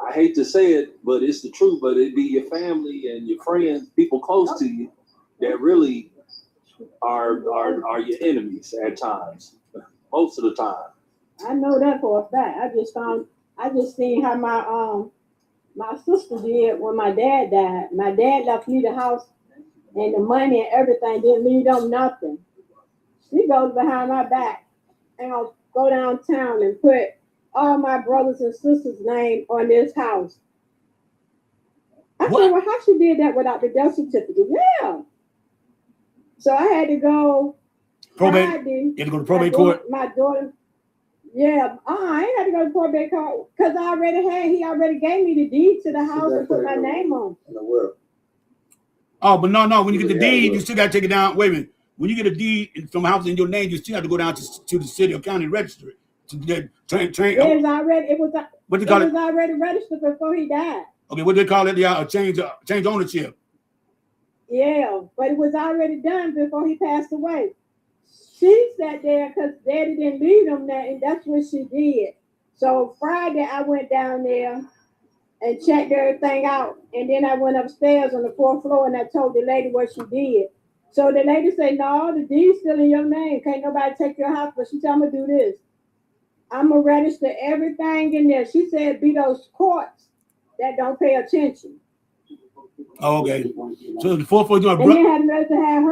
I hate to say it, but it's the truth, but it'd be your family and your friends, people close to you that really are your enemies at times, most of the time. I know that for a fact. I just seen how my sister did when my dad died. My dad left me the house and the money and everything, didn't leave them nothing. She goes behind my back and I'll go downtown and put all my brothers and sisters' name on this house. I said, well, how she did that without the death certificate? Yeah. So I had to go probate. You had to go to probate court. My daughter, yeah. I ain't had to go to probate court because he already gave me the deed to the house and put my name on. Oh, but no. When you get the deed, you still got to take it down. Wait a minute. When you get a deed from a house in your name, you still have to go down to the city or county registry to get train. It was already registered before he died. Okay, what they call it? Change ownership. Yeah, but it was already done before he passed away. She sat there because Daddy didn't leave him that, and that's what she did. So Friday, I went down there and checked everything out, and then I went upstairs on the 4th floor, and I told the lady what she did. So the lady said, no, the deed's still in your name. Can't nobody take your house, but she told me to do this. I'm going to register everything in there. She said, be those courts that don't pay attention. Oh, okay. So the 4th floor, and then had to have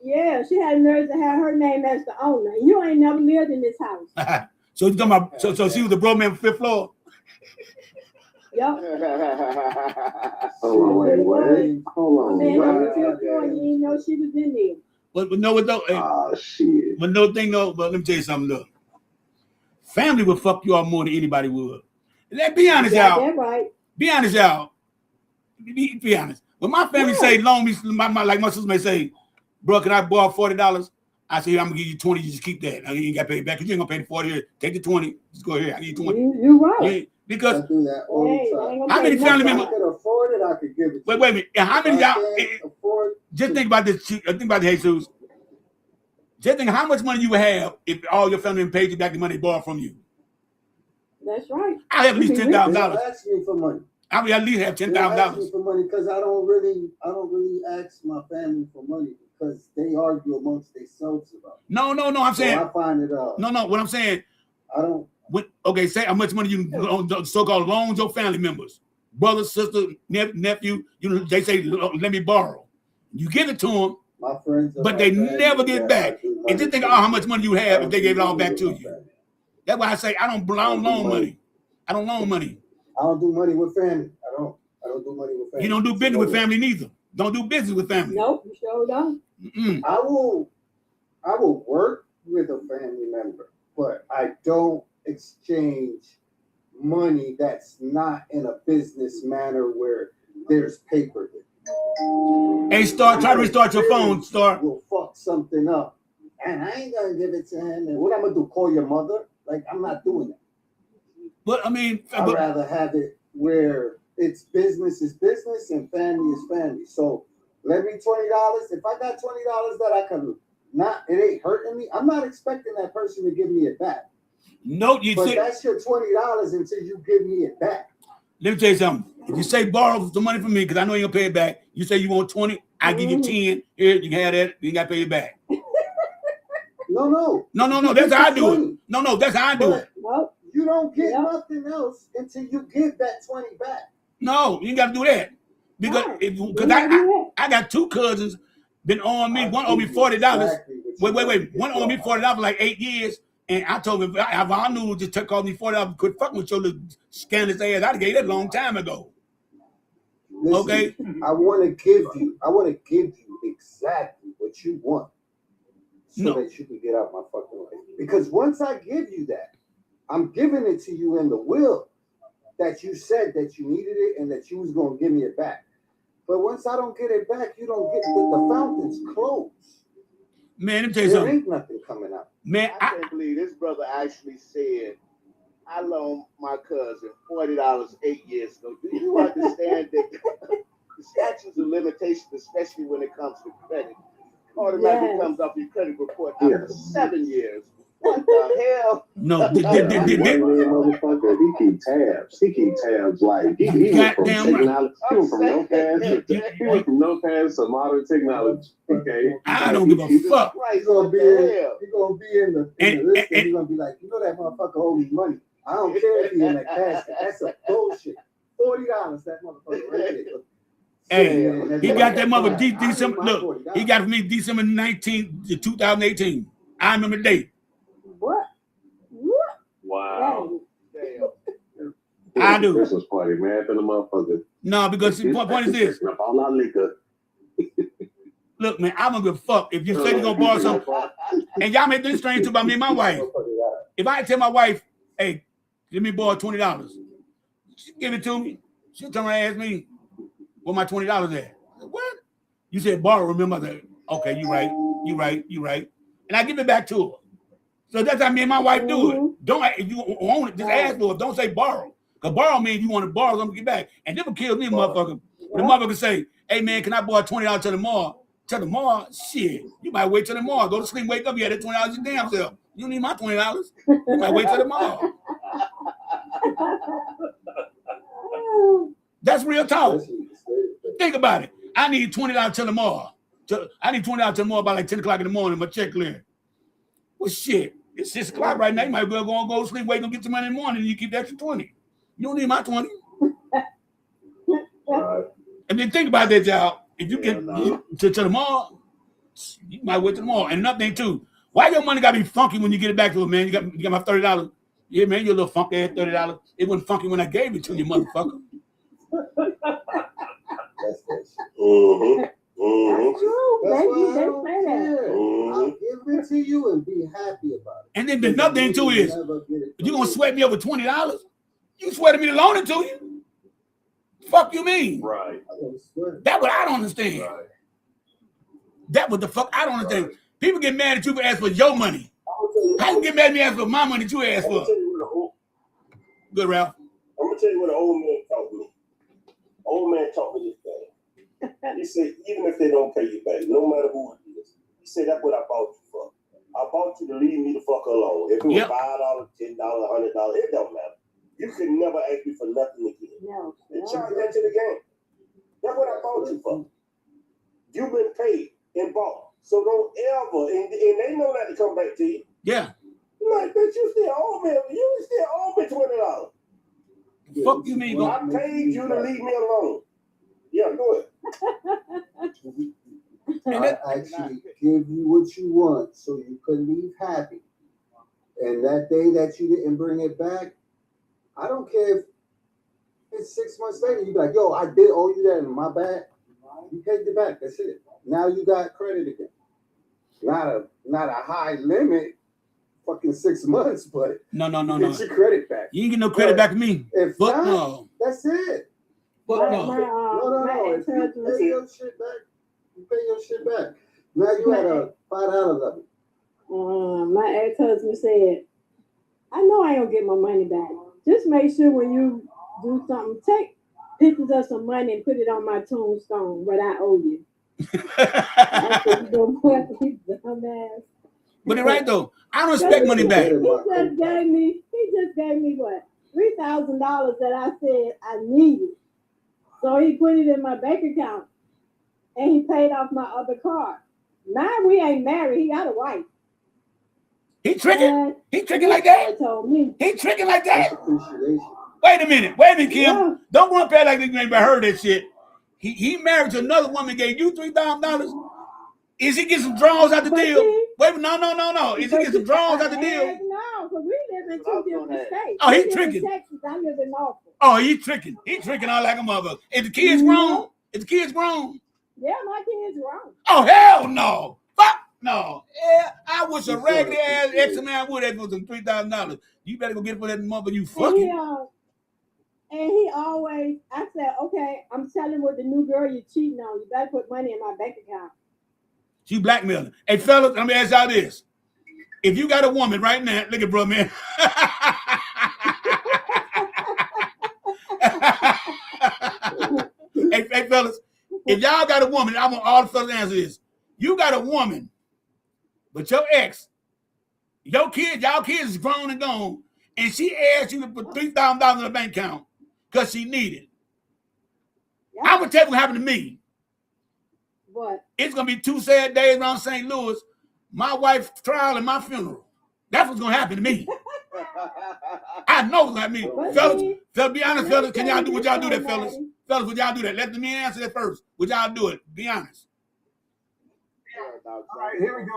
Yeah, she had nerves to have her name as the owner. You ain't never lived in this house. So you talking about? So she was the bro man for 5th floor. Yup. Hold on, wait. Hold on. Man, on the 5th floor, you didn't know she was in there. But no, what though? Oh shit. But no thing though. But let me tell you something though. Family will fuck you up more than anybody would. Be honest, Yeah, y'all. that's right. Be honest, y'all. Be honest. When my family say loan me, like my sister may say, bro, can I borrow $40? I say, I'm gonna give you 20, you just keep that. I ain't got to pay it back. Because you ain't gonna pay the 40 here. Take the 20. Just go here. I give you 20. You're right. Yeah, because I do that all the time. how many family members? I could afford it, I could give it. Wait a minute. And how many If I y'all? can't afford. Just think about this. Think about the Jesus. Just think how much money you would have if all your family paid you back the money they borrowed from you. That's right. I have at least $10,000. Ask me for money. I would at least have Ask $10,000. me for money because I don't really ask my family for money because they argue amongst themselves about it. No. I'm saying. So I find it No. What I'm saying. I don't. Okay, say how much money you on so-called loans your family members, brother, sister, nephew. You know, they say let me borrow. You give it to them. My friends, but they never get it back. And just think how much money you have if they gave it all back to you. That's why I say I don't loan money. I don't loan money. I don't do money with family. I don't do money with family. You don't do business with family neither. Don't do business with family. Nope, you sure don't. I will work with a family member, but I don't exchange money that's not in a business manner where there's paper. Hey, Star, try to restart your phone, Star. Will fuck something up, and I ain't gonna give it to him. And what I'm gonna do? Call your mother? Like I'm not doing that. But I mean, I'd rather have it where it's business is business and family is family. So let me $20. If I got $20 that I can not, it ain't hurting me. I'm not expecting that person to give me it back. No, but that's your $20 until you give me it back. Let me tell you something. If you say borrow some money from me, because I know you're gonna pay it back, you say you want 20, I give you 10. Here, you can have that, you gotta pay it back. No. That's how I do it. No, that's how I do it. Well, you don't get nothing else until you give that 20 back. No, you gotta do that. Because I got 2 cousins been on me. One owed me $40. Wait. One owed me $40 for like 8 years. And I told him, if I knew just to call me $40, quit fucking with your little scandalous ass. I'd have gave that a long time ago. Listen, okay? I want to give you exactly what you want so that you can get out my fucking life. Because once I give you that, I'm giving it to you in the will that you said that you needed it and that you was going to give me it back. But once I don't get it back, you don't get the fountain's closed. Man, let me tell you there something. Ain't nothing coming out. Man, I can't believe this brother actually said, I loaned my cousin $40 8 years ago. Do you understand that the statutes of limitations, especially when it comes to credit, automatically comes off your credit report after 7 years? What the hell? No, motherfucker, he keep tabs. Like he went from technology. He went from notepads to modern technology. Okay, I don't give a fuck. He's gonna be in the list, and he's gonna be like, you know that motherfucker owes me money. I don't care if he's in that casket. That's a bullshit. $40, that motherfucker right there. Hey, he got that mother December. Look, he got it from me December 19th, 2018. I remember the date. What? Wow. I do. Christmas party, man, for the motherfucker. No, because the point is this. All our liquor. Look, man, I don't give a fuck. If you say you're gonna borrow something, and y'all make this strange too about me and my wife. If I tell my wife, hey, let me borrow $20, she give it to me. She'll turn around and ask me, where my $20 at? What? You said borrow, remember that? Okay, you right. And I give it back to her. So that's how me and my wife do it. Don't, if you own it, just ask for it. Don't say borrow. Because borrow means you want to borrow something to get back. And this will kill me, motherfucker. When the motherfucker say, hey man, can I borrow $20 till tomorrow? Till tomorrow? Shit. You might wait till tomorrow. Go to sleep, wake up, you had that $20 your damn self. You don't need my $20. You might wait till tomorrow. That's real talk. Think about it. I need $20 till tomorrow. I need $20 till tomorrow by like 10 o'clock in the morning. My check clear. Well, shit. It's 6 o'clock right now. You might well go to sleep, wake up, get your money in the morning, and you keep the extra 20. You don't need my 20. And then think about that, y'all. If you get to tomorrow, You might wait tomorrow. And another thing too, why your money gotta be funky when you get it back to it, man? You got my $30. Yeah, man, you're a little funky ass $30. It wasn't funky when I gave it to you, motherfucker. That's true. That's Baby, why I they don't say that. I'll give it to you and be happy about it. And then another thing too is, you gonna sweat me over $20? You sweated me to loan it to you. Fuck you mean? Right. That's what I don't understand. Right. That what the fuck I don't understand. Right. People get mad at you for asking for your money. How you get mad at me asking for my money that you asked for? Good, Ralph. I'm gonna tell you what an old man taught me. Old man taught me this thing. He said, even if they don't pay you back, no matter who it is, he said, that's what I bought you for. I bought you to leave me the fuck alone. If it was $5, $10, $100, it don't matter. You could never ask me for nothing again. No. And charge that to the game. That's what I bought you for. You've been paid and bought. So don't ever, and they know not to come back to you. Yeah. Like, bitch, you still owe me. You still owe me $20. Fuck you mean? I paid you to leave me alone. Yeah, go ahead. I actually give you what you want so you can leave happy. And that day that you didn't bring it back, I don't care if it's 6 months later, you be like, yo, I did owe you that, and my bad. You paid it back. That's it. Now you got credit again. Not a high limit, fucking 6 months, but no. Get your credit back. You ain't get no credit back from me. If but not, no. That's it. But no. If you pay your shit back, you pay your shit back. Now you had a $5 of it. My ex-husband said, I know I don't get my money back. Just make sure when you do something, take pictures of some money and put it on my tombstone, what I owe you. I said, you know what, you dumbass. But you're right though. I don't expect money back. He just gave me what? $3,000 that I said I needed. So he put it in my bank account and he paid off my other car. Now we ain't married. He got a wife. He tricking? He tricking like that? Told me. He tricking like that? Wait a minute, Kim. Yeah. Don't run past like you ain't heard that shit. He married to another woman, gave you $3,000. Is he getting some draws out the deal? Wait, no. Is he getting some draws out the deal? No, because we live in two different states. Oh, he tricking. Texas, I live in Norfolk. Oh, he tricking. He tricking all like a mother. Is the kids grown? Is the kids grown? Yeah, my kids grown. Oh, hell no. Fuck no. Yeah, I wish a raggedy ass ex-man would have for some $3,000. You better go get it for that mother you fucking. And he always, I said, okay, I'm telling with the new girl you're cheating on. You better put money in my bank account. She blackmailing. Hey, fellas, let me ask y'all this. If you got a woman right now, look at bro, man. hey, fellas, if y'all got a woman, I want all the fellas to answer this. You got a woman, but your ex, y'all kids is grown and gone, and she asked you to put $3,000 in the bank account because she needed. Yeah. I would tell you what happened to me. What? It's gonna be 2 sad days around St. Louis, my wife's trial and my funeral. That's what's gonna happen to me. I know what's gonna happen to me. Fellas, be honest, fellas. Can y'all do what y'all do that, fellas? Fellas, would y'all do that? Let me answer that first. Would y'all do it? Be honest. All right, here we go.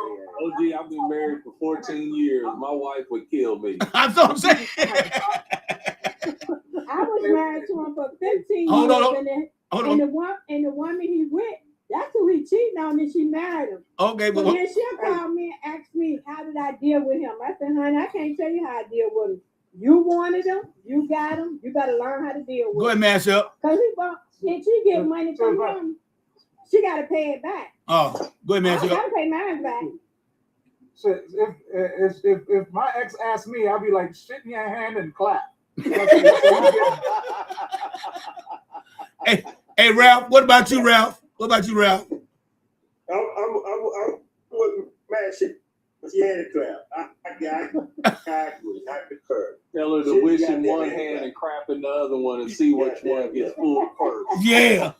OG, I've been married for 14 years. My wife would kill me. That's what I'm saying. I was married to him for 15 years. Hold on. And the woman he with, that's who he cheated on, and she married him. Okay, but then she'll call me and ask me, how did I deal with him? I said, honey, I can't tell you how I deal with him. You wanted him, you got him, you got to learn how to deal with him. Go ahead, mash up. Because if she get money from him, she got to pay it back. Oh, go ahead, mash up. I got to pay mine back. So if my ex asked me, I'd be like, shit in your hand and clap. Hey, Ralph, what about you, Ralph? What about you, Ralph? I'm with mashing. She had a clap. I got the curve. Tell her to wish in one hand and crap in the other one and see which one gets full first. Yeah.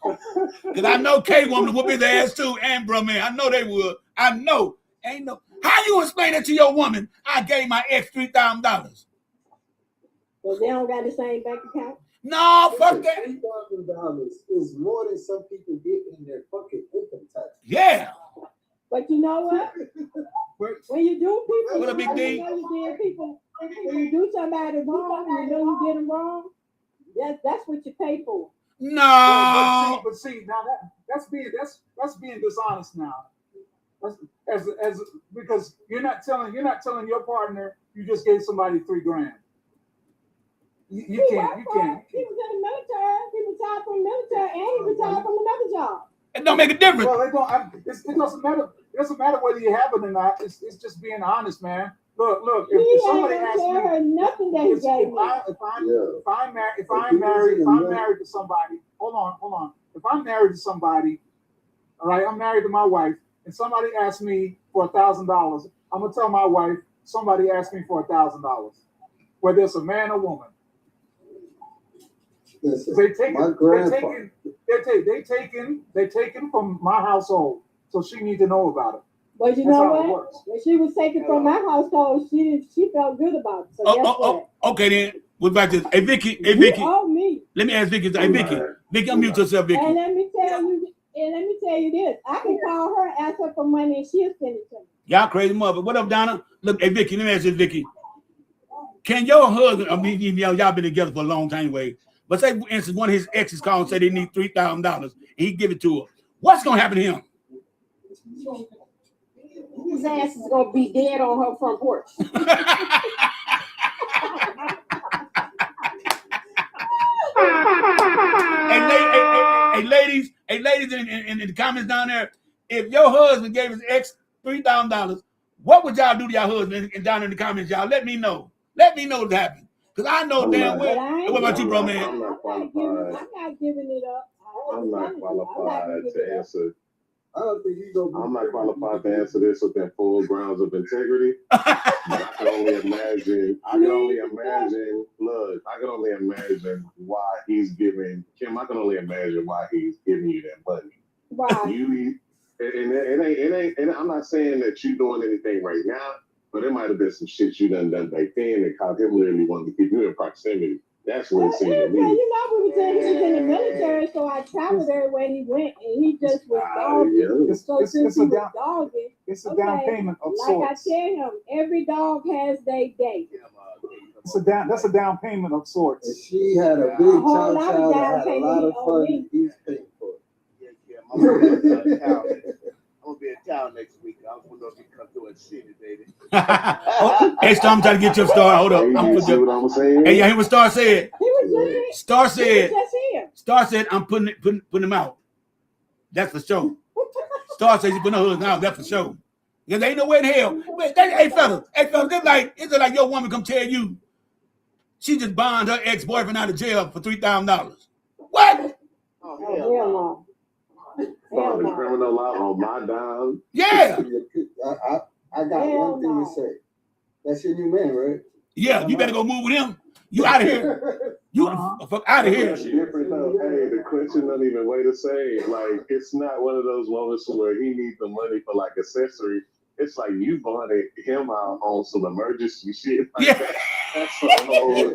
Because I know K woman whoop his ass too, and bro, man. I know they would. I know. Ain't no. How you explain that to your woman? I gave my ex $3,000. Well, they don't got the same bank account? No, fuck that. $3,000 is more than some people get in their fucking income tax. Yeah. But you know what? When you do people, What a big thing. you know you did people. When you do somebody wrong, you know you did them wrong. That's what you pay for. No. But see, now that's being dishonest now. As because you're not telling your partner you just gave somebody $3,000. You can't. He was in the military. He retired from the military, and he retired from another job. It don't make a difference. Well, it doesn't matter. It doesn't matter whether you have it or not. It's just being honest, man. Look. If somebody asks me, tell her nothing that he gave me. If I'm married to somebody, hold on. If I'm married to somebody, all right, I'm married to my wife, and somebody asks me for $1,000, I'm gonna tell my wife somebody asked me for $1,000, whether it's a man or woman. Listen, They taken from my household, so she needs to know about it. But you That's know how it what? works. When she was taken from my household, she felt good about it. So guess what? Okay then. We're back to hey Vicky. You owe me. Let me ask Vicky. Hey Vicky, unmute yourself, Vicky. And let me tell you this. I can call her, ask her for money, and she'll send it to me. Y'all crazy mother. What up, Donna? Look, hey Vicky, let me ask you, Vicky. Can your husband, I mean, y'all been together for a long time anyway, but say, for instance, one of his exes called and said they need $3,000 and he give it to her. What's gonna happen to him? His ass is gonna be dead on her front porch. Hey, ladies in the comments down there, if your husband gave his ex $3,000, what would y'all do to your husband? And down in the comments, y'all let me know. Let me know what happened. Because I know damn well. What about you, bro, man? I'm not qualified. I'm not giving it up. I'm not qualified to answer. I don't think he's gonna. I'm not qualified to answer this within full grounds of integrity. But I can only imagine. Look, I can only imagine why he's giving Kim. I can only imagine why he's giving you that money. Why? It ain't. And I'm not saying that you doing anything right now, but it might have been some shit you done back then that caused him literally wanting to keep you in proximity. That's what it seemed to me. You know, we were saying he was in the military, so I traveled everywhere he went, and he just was dogging. So since he was dogging, it's a down payment of like sorts. I tell him, every dog has their day. That's a down payment of sorts. And she had a big chow that had a lot of fun. He's paying for it. I'm gonna be in town next week. I'm gonna know if you come through and see me, baby. Hey, Star, I'm trying to get your Star. Hold up. You see what I'm saying? Hey, yeah, hear what Star said. He was just Star said. just here. Star said, I'm putting him out. That's for sure. Star says he's putting her husband out. That's for sure. Because there ain't no way in hell. Hey, fellas, it's like your woman come tell you she just bond her ex-boyfriend out of jail for $3,000. What? Oh, hell no. Follow the criminal law on my dime. Yeah. I got one thing to say. That's your new man, right? Yeah, you better go move with him. You out of here. You fuck out of here. It's different though. Hey, the question don't even way to say. Like, it's not one of those moments where he needs the money for like accessory. It's like you bonded him out on some emergency shit. Like Yeah. That's a whole.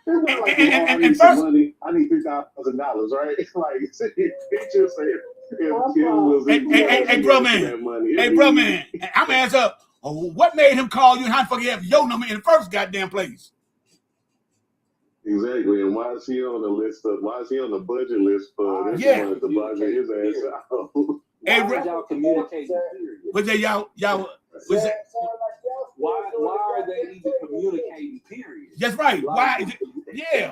And first, money. I need $3,000, right? It's like he just said. Hey, bro, man. Hey, bro, man. I'm gonna ask up. What made him call you and how the fuck he have your number in the first goddamn place? Exactly, and why is he on the list of? Why is he on the budget list for? This one to budget his ass out. Why are y'all communicating? Was that y'all? Was that? Why are they even communicating? Period. That's right. Why? Is it, yeah.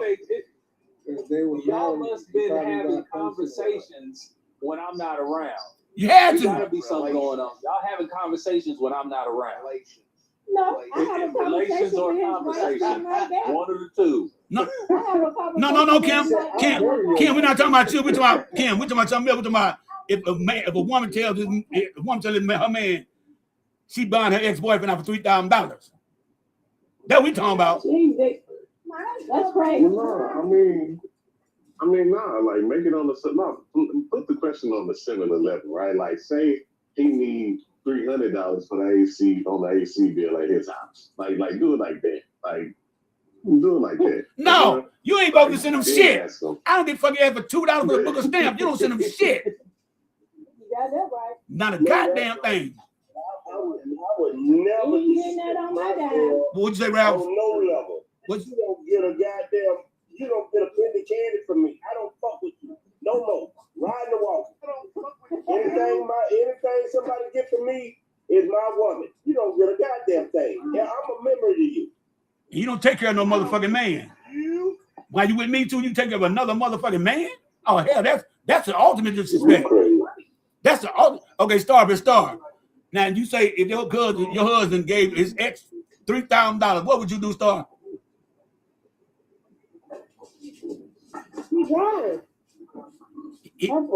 Y'all must have been having conversations when I'm not around. You had to. There gotta be something going on. Y'all having conversations when I'm not around. No, I have a Relations or conversations. One of the two. No, Kim, we're not talking about you. We're talking about Kim. We're talking about something else. We're talking about if a woman tells her man she buying her ex-boyfriend out for $3,000. That we talking about. That's crazy. Like make it on the put the question on the similar level, right? Like say he needs $300 for the AC on the AC bill at his house. Like do it like that. Like do it like that. No, you ain't supposed to send him shit. I don't give a fuck you ask for $2 for a book of stamps. You don't send him shit. Yeah, that's right. Not a goddamn thing. I would never You getting that on my dime. What'd you say, Ralph? On no level. What? You don't get a goddamn, you don't get a penny candy from me. I don't fuck with you. No more. Riding the walk. Anything somebody get from me is my woman. You don't get a goddamn thing. Yeah, I'm a memory to you. You don't take care of no motherfucking man. While you with me too, you take care of another motherfucking man? Oh hell, that's the ultimate disrespect. That's the ultimate. Okay, Star. Now you say if your husband gave his ex $3,000, what would you do, Star? He drive. He ain't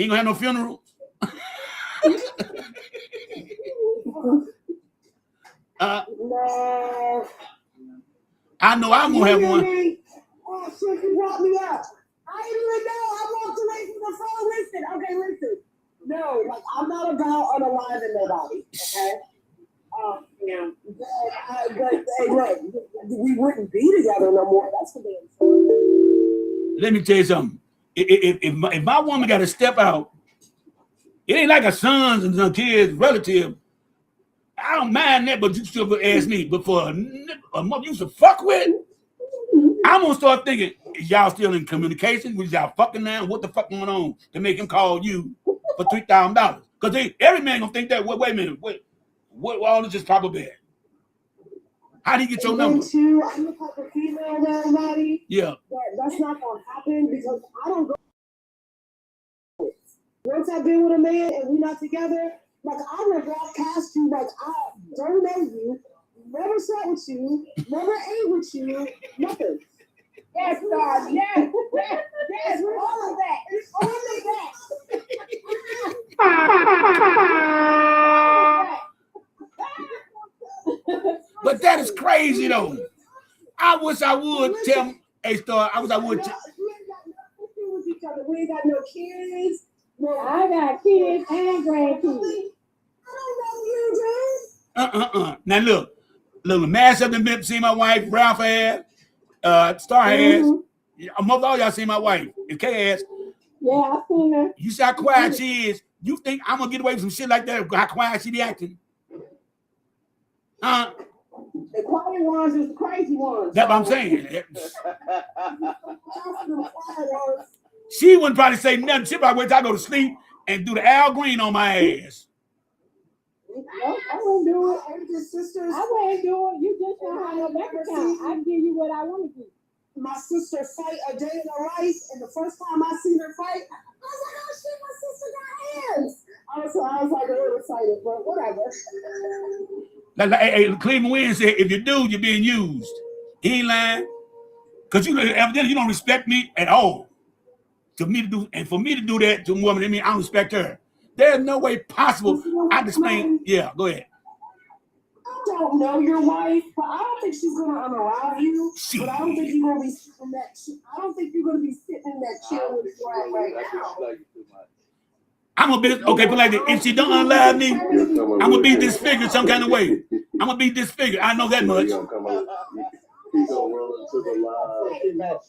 gonna have no funeral. No. I know I'm gonna have one. Oh shit, you brought me up. I didn't even know. I walked away from the phone. Listen, okay, listen. No, like I'm not about unaliving nobody. Okay. But hey, look, we wouldn't be together no more. That's for damn sure. Let me tell you something. If my woman got to step out, it ain't like a sons and some kids relative. I don't mind that, but you still ask me. But for a mother you should fuck with, I'm gonna start thinking, is y'all still in communication? Was y'all fucking now? What the fuck going on to make him call you for $3,000? Because every man gonna think that. Wait a minute. What all is this probably bad? How do you get your number? Too, I'm the type of female that everybody. Yeah. That's not gonna happen because I don't go. Once I've been with a man and we're not together, like I will walk past you, like I don't know you, never slept with you, never ate with you, nothing. Yes, God, yes, all of that. It's all of that. But that is crazy though. I wish I would tell hey Star, I wish I would We ain't got no kids. No, I got kids and grandkids. I don't know you, dude. Now look, Mash up and see my wife, Ralph has, Star has. Most all y'all see my wife. And Kay has. Yeah, I seen her. You see how quiet she is. You think I'm gonna get away with some shit like that? How quiet she be acting? The quiet ones is the crazy ones. That's what I'm saying. She wouldn't probably say nothing. She'd probably wait till I go to sleep and do the Al Green on my ass. I wouldn't do it. I wouldn't do it. You just don't have no bank account. I can give you what I want to do. My sister fight a day in her life, and the first time I seen her fight, I was like, oh shit, my sister got hands. I was like a little excited, but whatever. Like Cleveland Wynn said, if you do, you're being used. He ain't lying. Because evidently you don't respect me at all. For me to do that to a woman, I mean, I don't respect her. There's no way possible I can explain. Yeah, go ahead. I don't know your wife, but I don't think she's gonna unalive you. But I don't think you're gonna be sitting in that. I don't think you're gonna be sitting in that chair with Flag right now. I'm gonna be okay, but like if she don't unalive me, I'm gonna be disfigured some kind of way. I'm gonna be disfigured. I know that much. He's gonna roll into the live.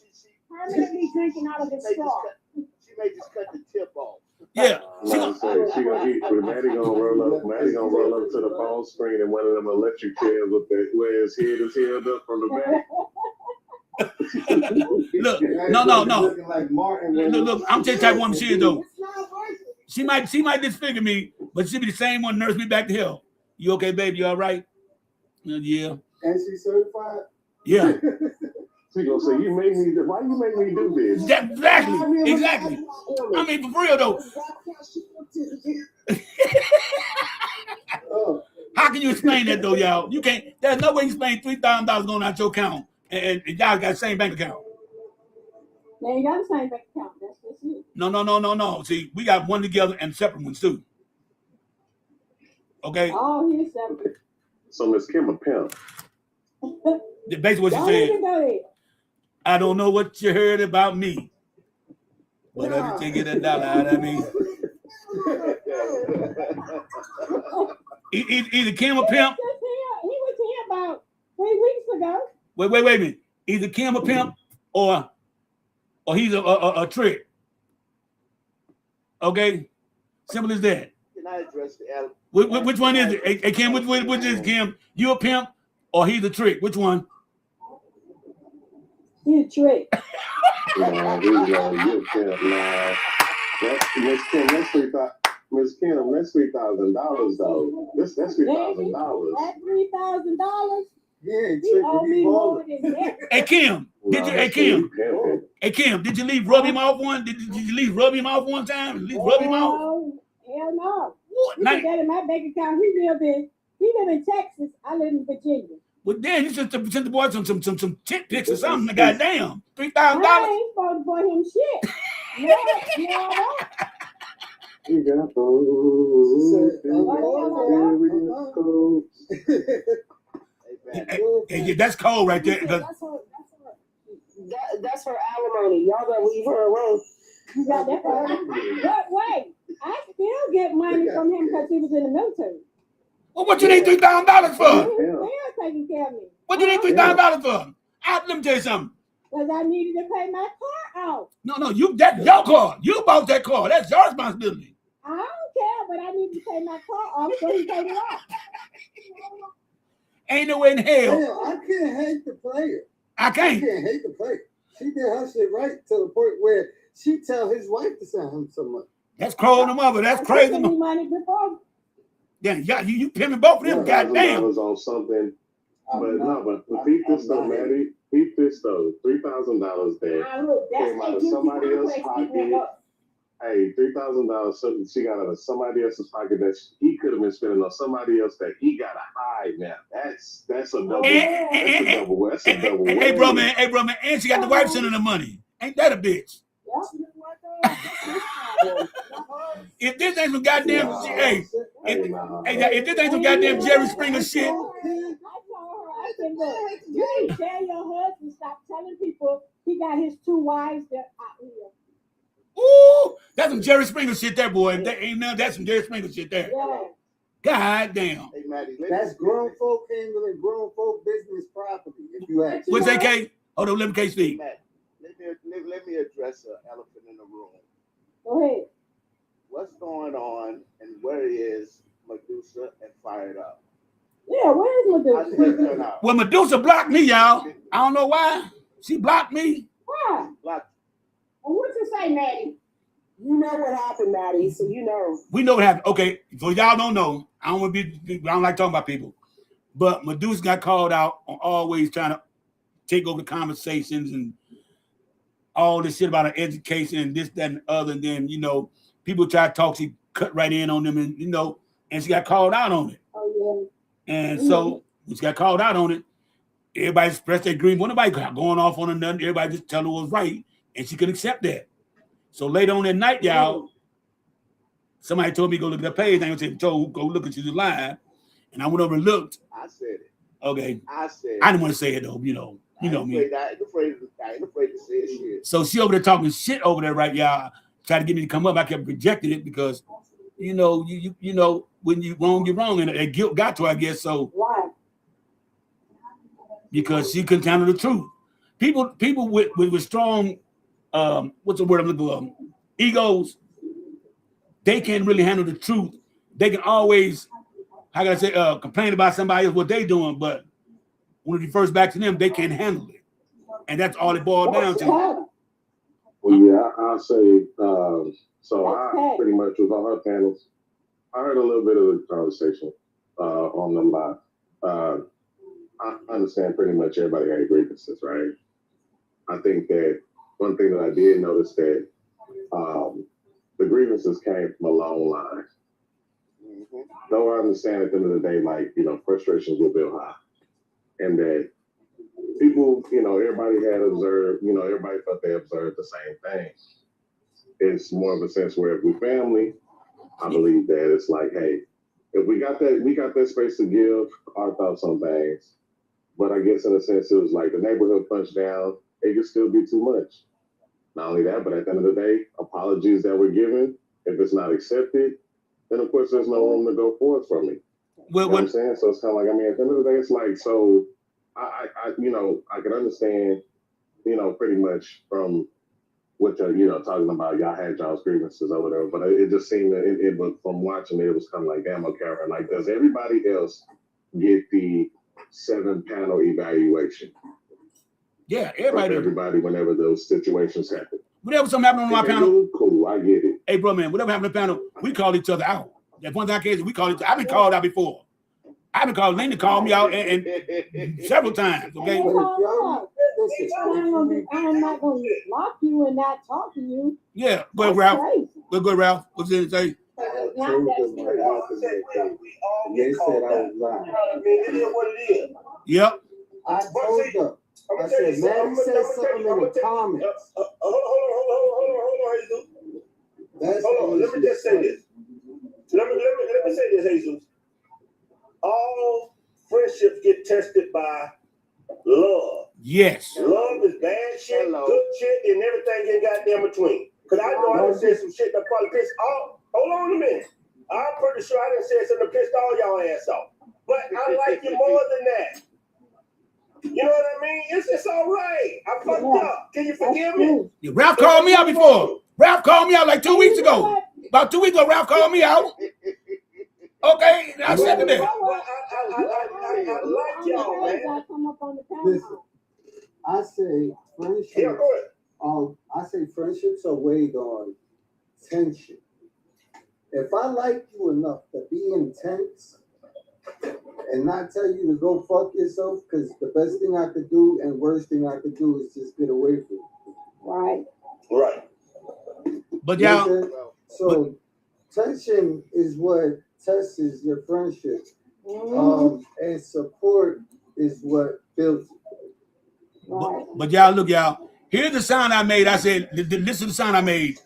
Permanently drinking out of the straw. She may just cut the tip off. Yeah. She gonna eat. Maddie gonna roll up to the phone screen and one of them electric chairs with where his head is held up from the back. Look, no. Look, I'm telling you type of woman she is though. She might disfigure me, but she'll be the same one nurse me back to health. You okay, baby? You all right? Yeah. And she's certified? Yeah. She gonna say, why you make me do this? Exactly. I mean, for real though. How can you explain that though, y'all? You can't. There's no way you explain $3,000 going out your account and y'all got the same bank account. They ain't got the same bank account. That's just it. No. See, we got one together and separate ones too. Okay. Oh, he's separate. So Miss Kim a pimp. Basically what she said. I don't know what you heard about me, but everything get $1 out of me. Either Kim a pimp. He was here about 3 weeks ago. Wait a minute. Either Kim a pimp or he's a trick. Okay. Simple as that. Can I address the elephant? Which one is it? Hey, Kim, which is it, Kim? You a pimp or he's a trick? Which one? You a trick. Nah, you a pimp. Nah. Miss Kim, that's $3,000. Miss Kim, that's $3,000 though. That's $3,000. That $3,000. Yeah, He owe me more than that. Hey Kim, Hey Kim, did you leave rub him off one? Did you leave rub him off one time? At least rub him off? Hell no. What? You put that in my bank account. He live in Texas. I live in Virginia. Well, then you just sent the boy some tit pics or something. Goddamn, $3,000. I ain't supposed to buy him shit. No. You got those. Hey, that's cold right there. That's her alimony. Y'all gonna leave her alone. You got that right. Wait, I still get money from him because he was in the military. Well, what you need $3,000 He's for? still taking care of me. What you need $3,000 for? Let me tell you something. Because I needed to pay my car off. No, that's your car. You bought that car. That's your responsibility. I don't care, but I need to pay my car off, so he paid it off. Ain't no way in hell. Hell, I can't hate the player. I can't hate the player. She did her shit right to the point where she tell his wife to send him some money. That's crazy, mother. That's crazy. Money before. Yeah, you pimping both of them. Goddamn. On something, but peep this though, Maddie. Peep this though. $3,000 there came out of somebody else's pocket. Hey, $3,000 something she got out of somebody else's pocket that he could have been spending on somebody else that he gotta hide now. That's a double. That's a double. Hey, bro, man. And she got the wife sending the money. Ain't that a bitch? If this ain't some goddamn if this ain't some goddamn Jerry Springer shit. I told her, I said, look, you can tell your husband stop telling people he got his 2 wives that out here. Ooh, that's some Jerry Springer shit there, boy. That's some Jerry Springer shit there. Yeah. God damn. Hey, Maddie, that's grown folk handling grown folk business property. If you ask. What's that, Kate? Hold on, let me Kate speak. Matt, let me address the elephant in the room. Go ahead. What's going on and where is Medusa and Fired Up? Yeah, where is Medusa? Well, Medusa blocked me, y'all. I don't know why. She blocked me. Why? Blocked. Well, what you say, Maddie? You know what happened, Maddie, so you know. We know what happened. Okay, so y'all don't know. I don't like talking about people. But Medusa got called out on always trying to take over the conversations and all this shit about her education and this, that, and the other. And then, people try to talk, she cut right in on them and, and she got called out on it. Oh, yeah. And so when she got called out on it, everybody expressed their agreement. Nobody going off on another. Everybody just tell her what was right. And she couldn't accept that. So later on that night, y'all, somebody told me go look at the page. I said, Joe, go look at your live. And I went over and looked. I said it. Okay. I said it. I didn't want to say it though, me. I ain't afraid to say it shit. So she over there talking shit over there, right, y'all? Tried to get me to come up. I kept rejecting it because, you know, when you wrong, you're wrong, and that guilt got to her, I guess. So why? Because she couldn't handle the truth. People with strong, what's the word I'm looking for? Egos. They can't really handle the truth. They can always, how can I say, complain about somebody else what they doing, but when it refers back to them, they can't handle it, and that's all it boiled down to. Well, yeah, I'll say. So I pretty much was on her panels. I heard a little bit of the conversation on them live. I understand pretty much everybody got grievances, right? I think that one thing that I did notice that the grievances came from a long line. Mm-hmm. Though I understand at the end of the day, like, you know, frustrations will build high. And that people, you know, everybody had observed, you know, everybody thought they observed the same thing. It's more of a sense where if we're family, I believe that it's like, hey, if we got that space to give our thoughts on things. But I guess in a sense, it was like the neighborhood punch down, it could still be too much. Not only that, but at the end of the day, apologies that were given, if it's not accepted, then of course there's no room to go forward from me. Well, you know what I'm saying? So it's kind of like, I mean, at the end of the day, it's like, so I you know, I can understand, you know, pretty much from, what you're talking about. Y'all had y'all's grievances or whatever, but it just seemed that it was, from watching it, it was kind of like, damn, okay, like, does everybody else get the 7-panel evaluation? Yeah, From everybody whenever those situations happen. Whenever something happened on my panel, cool, I get it. Hey, bro, man, whatever happened on the panel, we called each other out. That one thing I can't, we called each other. I've been called out before. I've been called. Lena called me out and several times. Okay. I'm not going to block you and not talk to you. Yeah, go ahead, Ralph. Go ahead, Ralph. What's it say? They said I was lying. It is what it is. Yep. I told them. I said, man, said something in the comments. Hold on, Jesus. Hold on. Let me just say this. Let me say this, Jesus. All friendships get tested by love. Yes. Love is bad shit, good shit, and everything in goddamn between. Because I know I done said some shit that probably pissed all. Hold on a minute. I'm pretty sure I done said something that pissed all y'all ass off. But I like you more than that. You know what I mean? It's all right. I fucked up. Can you forgive me? Yeah, Ralph called me out before. Ralph called me out like 2 weeks ago. About 2 weeks ago, Ralph called me out. Okay, I said to them. I like y'all, man. Listen, I say friendships. Yeah, go ahead. I say friendships are weighed on tension. If I like you enough to be intense and not tell you to go fuck yourself, because the best thing I could do and worst thing I could do is just get away from you. Right. Right. But y'all. So tension is what tests your friendship. And support is what builds it. But y'all, look, y'all. Here's the sound I made. I said, listen to the sound I made.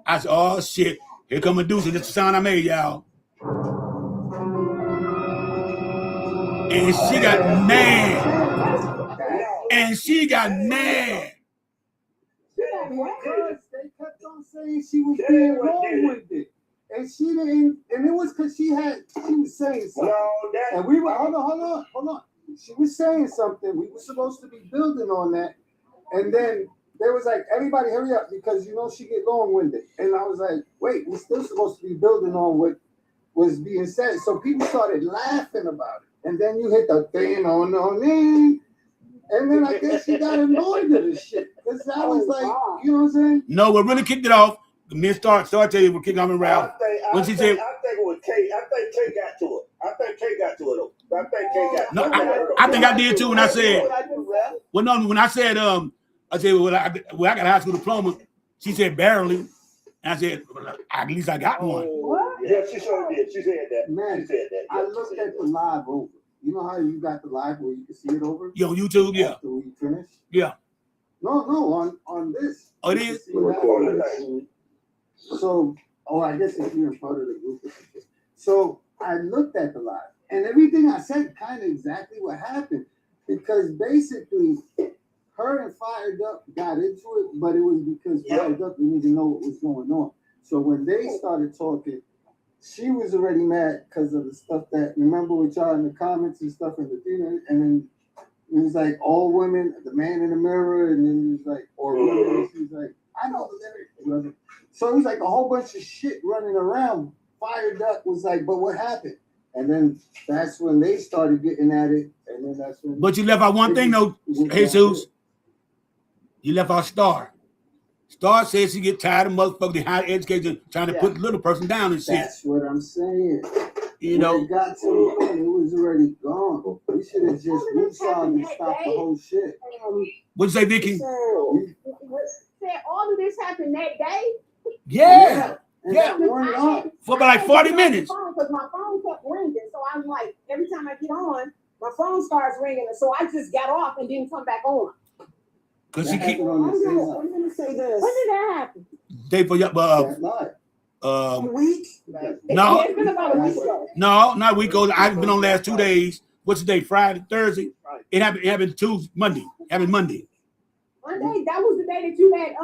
I said, oh shit. Here come Medusa. This is the sound I made, y'all. And she got mad. And she got mad. They kept on saying she was being long-winded. And she didn't, and it was because she was saying something. And we were, hold on. She was saying something. We were supposed to be building on that. And then there was like, everybody hurry up because she get long-winded. And I was like, wait, we're still supposed to be building on what was being said. So people started laughing about it. And then you hit the thing on me. And then I guess she got annoyed with this shit. Because I was like, you know what I'm saying? No, what really kicked it off, me and Start tell you what kicked off and Ralph. I think it was Kay. I think Kay got to it. I think Kay got to it though. I think Kay got to it. I think I did too when I said, when I said, well, I got a high school diploma. She said barely. And I said, well, at least I got one. Yeah, she sure did. She said that. Man, she said that. I looked at the live over. You know how you got the live where you can see it over? Yeah, on YouTube, yeah. After we finish? Yeah. No, on this. Oh, it is? So, I guess if you're in part of the group. So I looked at the live, and everything I said kind of exactly what happened, because basically her and Fired Up got into it, but it was because Fired Up didn't even know what was going on. So when they started talking, she was already mad because of the stuff that, remember with y'all in the comments and stuff in the theater, and then it was like all women, the man in the mirror, and then it was like, or women, she was like, I know the lyrics. So it was like a whole bunch of shit running around. Fired Up was like, but what happened? And then that's when they started getting at it, and then that's when. But you left out one thing though, Jesus. You left out Star. Star says she get tired of motherfucking higher education trying to put the little person down and shit. That's what I'm saying. You know, it got to the point, it was already gone. We should have just woosawed and stopped the whole shit. What'd you say, Vicky? Said all of this happened that day. Yeah. For about like 40 minutes. Because my phone kept ringing, so I'm like, every time I get on, my phone starts ringing, and so I just got off and didn't come back on. Because she keep. I'm gonna say this. When did that happen? Day for a week? No. It's been about a week ago. No, not a week ago. I've been on last 2 days. What's the day? Friday, Thursday. It happened Tuesday, Monday. Happened Monday. Monday. That was the day that you had.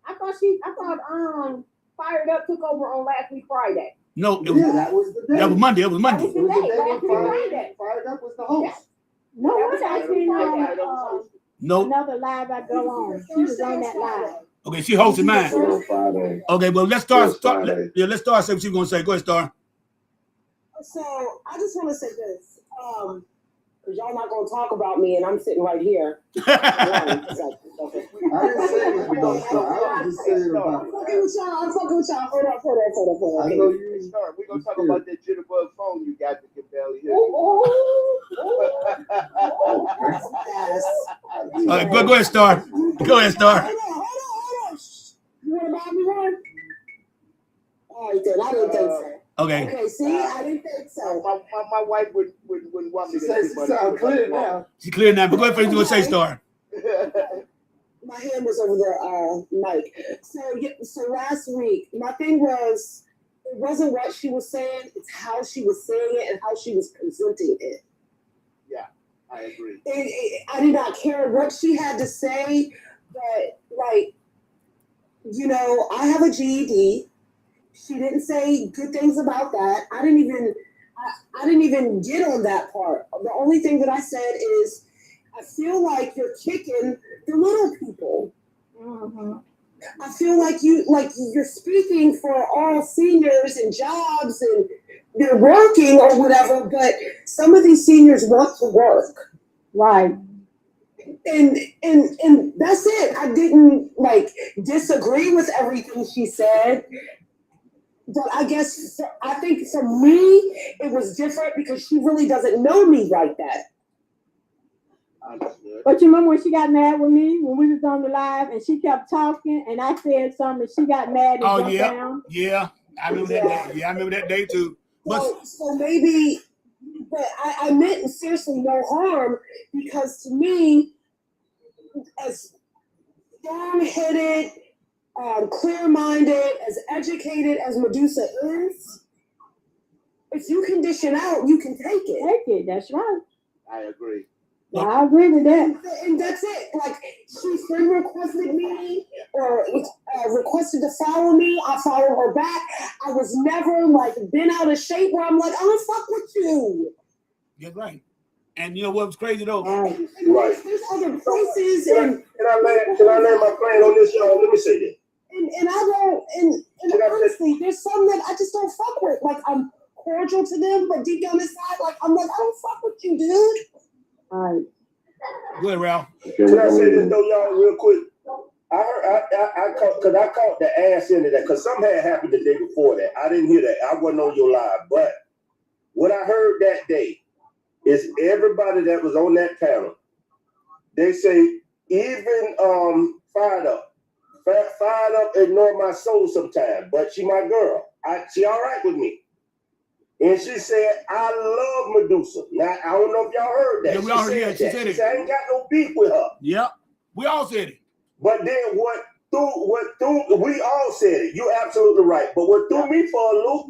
I thought Fired Up took over on last week Friday. No, that was the day. That was Monday. It was Monday. That was the day. Last week Friday. Fired Up was the host. No, it was actually No. Another live I go on. She was on that live. Okay, she hosted mine. Friday. Okay, well, let's start. Friday. Let's start. Say what you're gonna say. Go ahead, Star. So I just want to say this, because y'all not gonna talk about me, and I'm sitting right here. I didn't say it was gonna start. I was just saying about I'm fucking with y'all. Hold up. I know you. Start. We're gonna talk about that jitterbug phone you got that can barely hear. All right, go ahead, Star. Go ahead, Star. Hold on. You want to buy me one? All right, then. I didn't think so. Okay, See, I didn't think so. My wife wouldn't want me to She sound clear now. she cleared now. But go ahead, for you to say, Star. My hand was over the mic. So last week, my thing was, it wasn't what she was saying, it's how she was saying it and how she was presenting it. Yeah, I agree. I did not care what she had to say, but like, you know, I have a GED. She didn't say good things about that. I didn't even get on that part. The only thing that I said is, I feel like you're kicking the little people. Mm-hmm. I feel like you're speaking for all seniors and jobs and they're working or whatever, but some of these seniors want to work. Right. And that's it. I didn't disagree with everything she said. But I think for me, it was different because she really doesn't know me like that. Understood. But you remember when she got mad with me when we was on the live and she kept talking and I said something and she got mad and jumped down? Yeah. I remember that day. Yeah, I remember that day too. So maybe, but I meant seriously no harm because to me, as strong-headed, clear-minded, as educated as Medusa is, if you can dish it out, you can take it. Take it, that's right. I agree. Yeah, I agree with that. And that's it. Like, she friend requested me or requested to follow me. I followed her back. I was never been out of shape where I'm like, I don't fuck with you. You're right. And you know what's crazy though? Right. There's other places and Can I land my plane on this, y'all? Let me say this. and I don't and honestly, there's some that I just don't fuck with. Like, I'm cordial to them, but deep down inside, I'm like, I don't fuck with you, dude. All right. Go ahead, Ralph. Can I say this though, y'all, real quick? I caught the ass into that because something had happened the day before that. I didn't hear that. I wasn't on your live, but what I heard that day is everybody that was on that panel. They say even Fired Up ignore my soul sometimes, but she my girl. She all right with me. And she said, I love Medusa. Now, I don't know if y'all heard that. Yeah, we all heard that. She said it. I ain't got no beef with her. Yep. We all said it. But then what threw we all said it. You're absolutely right. But what threw me for a loop,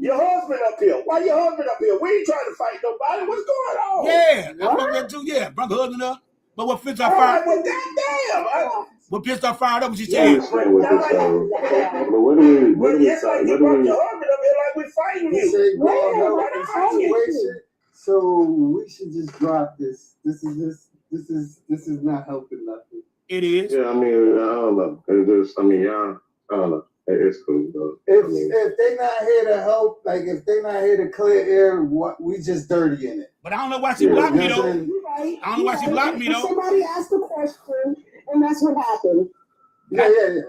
your husband up here. Why your husband up here? We ain't trying to fight nobody. What's going on? Yeah, I remember that too. Yeah, brought the husband up. But what pissed her fired? Well, goddamn. What pissed her fired up? What she said? But what do we say? You brought your husband up here like we fighting He you. said, "Well, no, situation." So we should just drop this. This is not helping nothing. It is. Yeah, I mean, I don't know. It's just, I mean, y'all, I don't know. It's cool though. If they're not here to help, if they're not here to clear air, we just dirty in it. But I don't know why she blocked me though. Right. I don't know why she blocked me though. Somebody asked a question, and that's what happened. Yeah.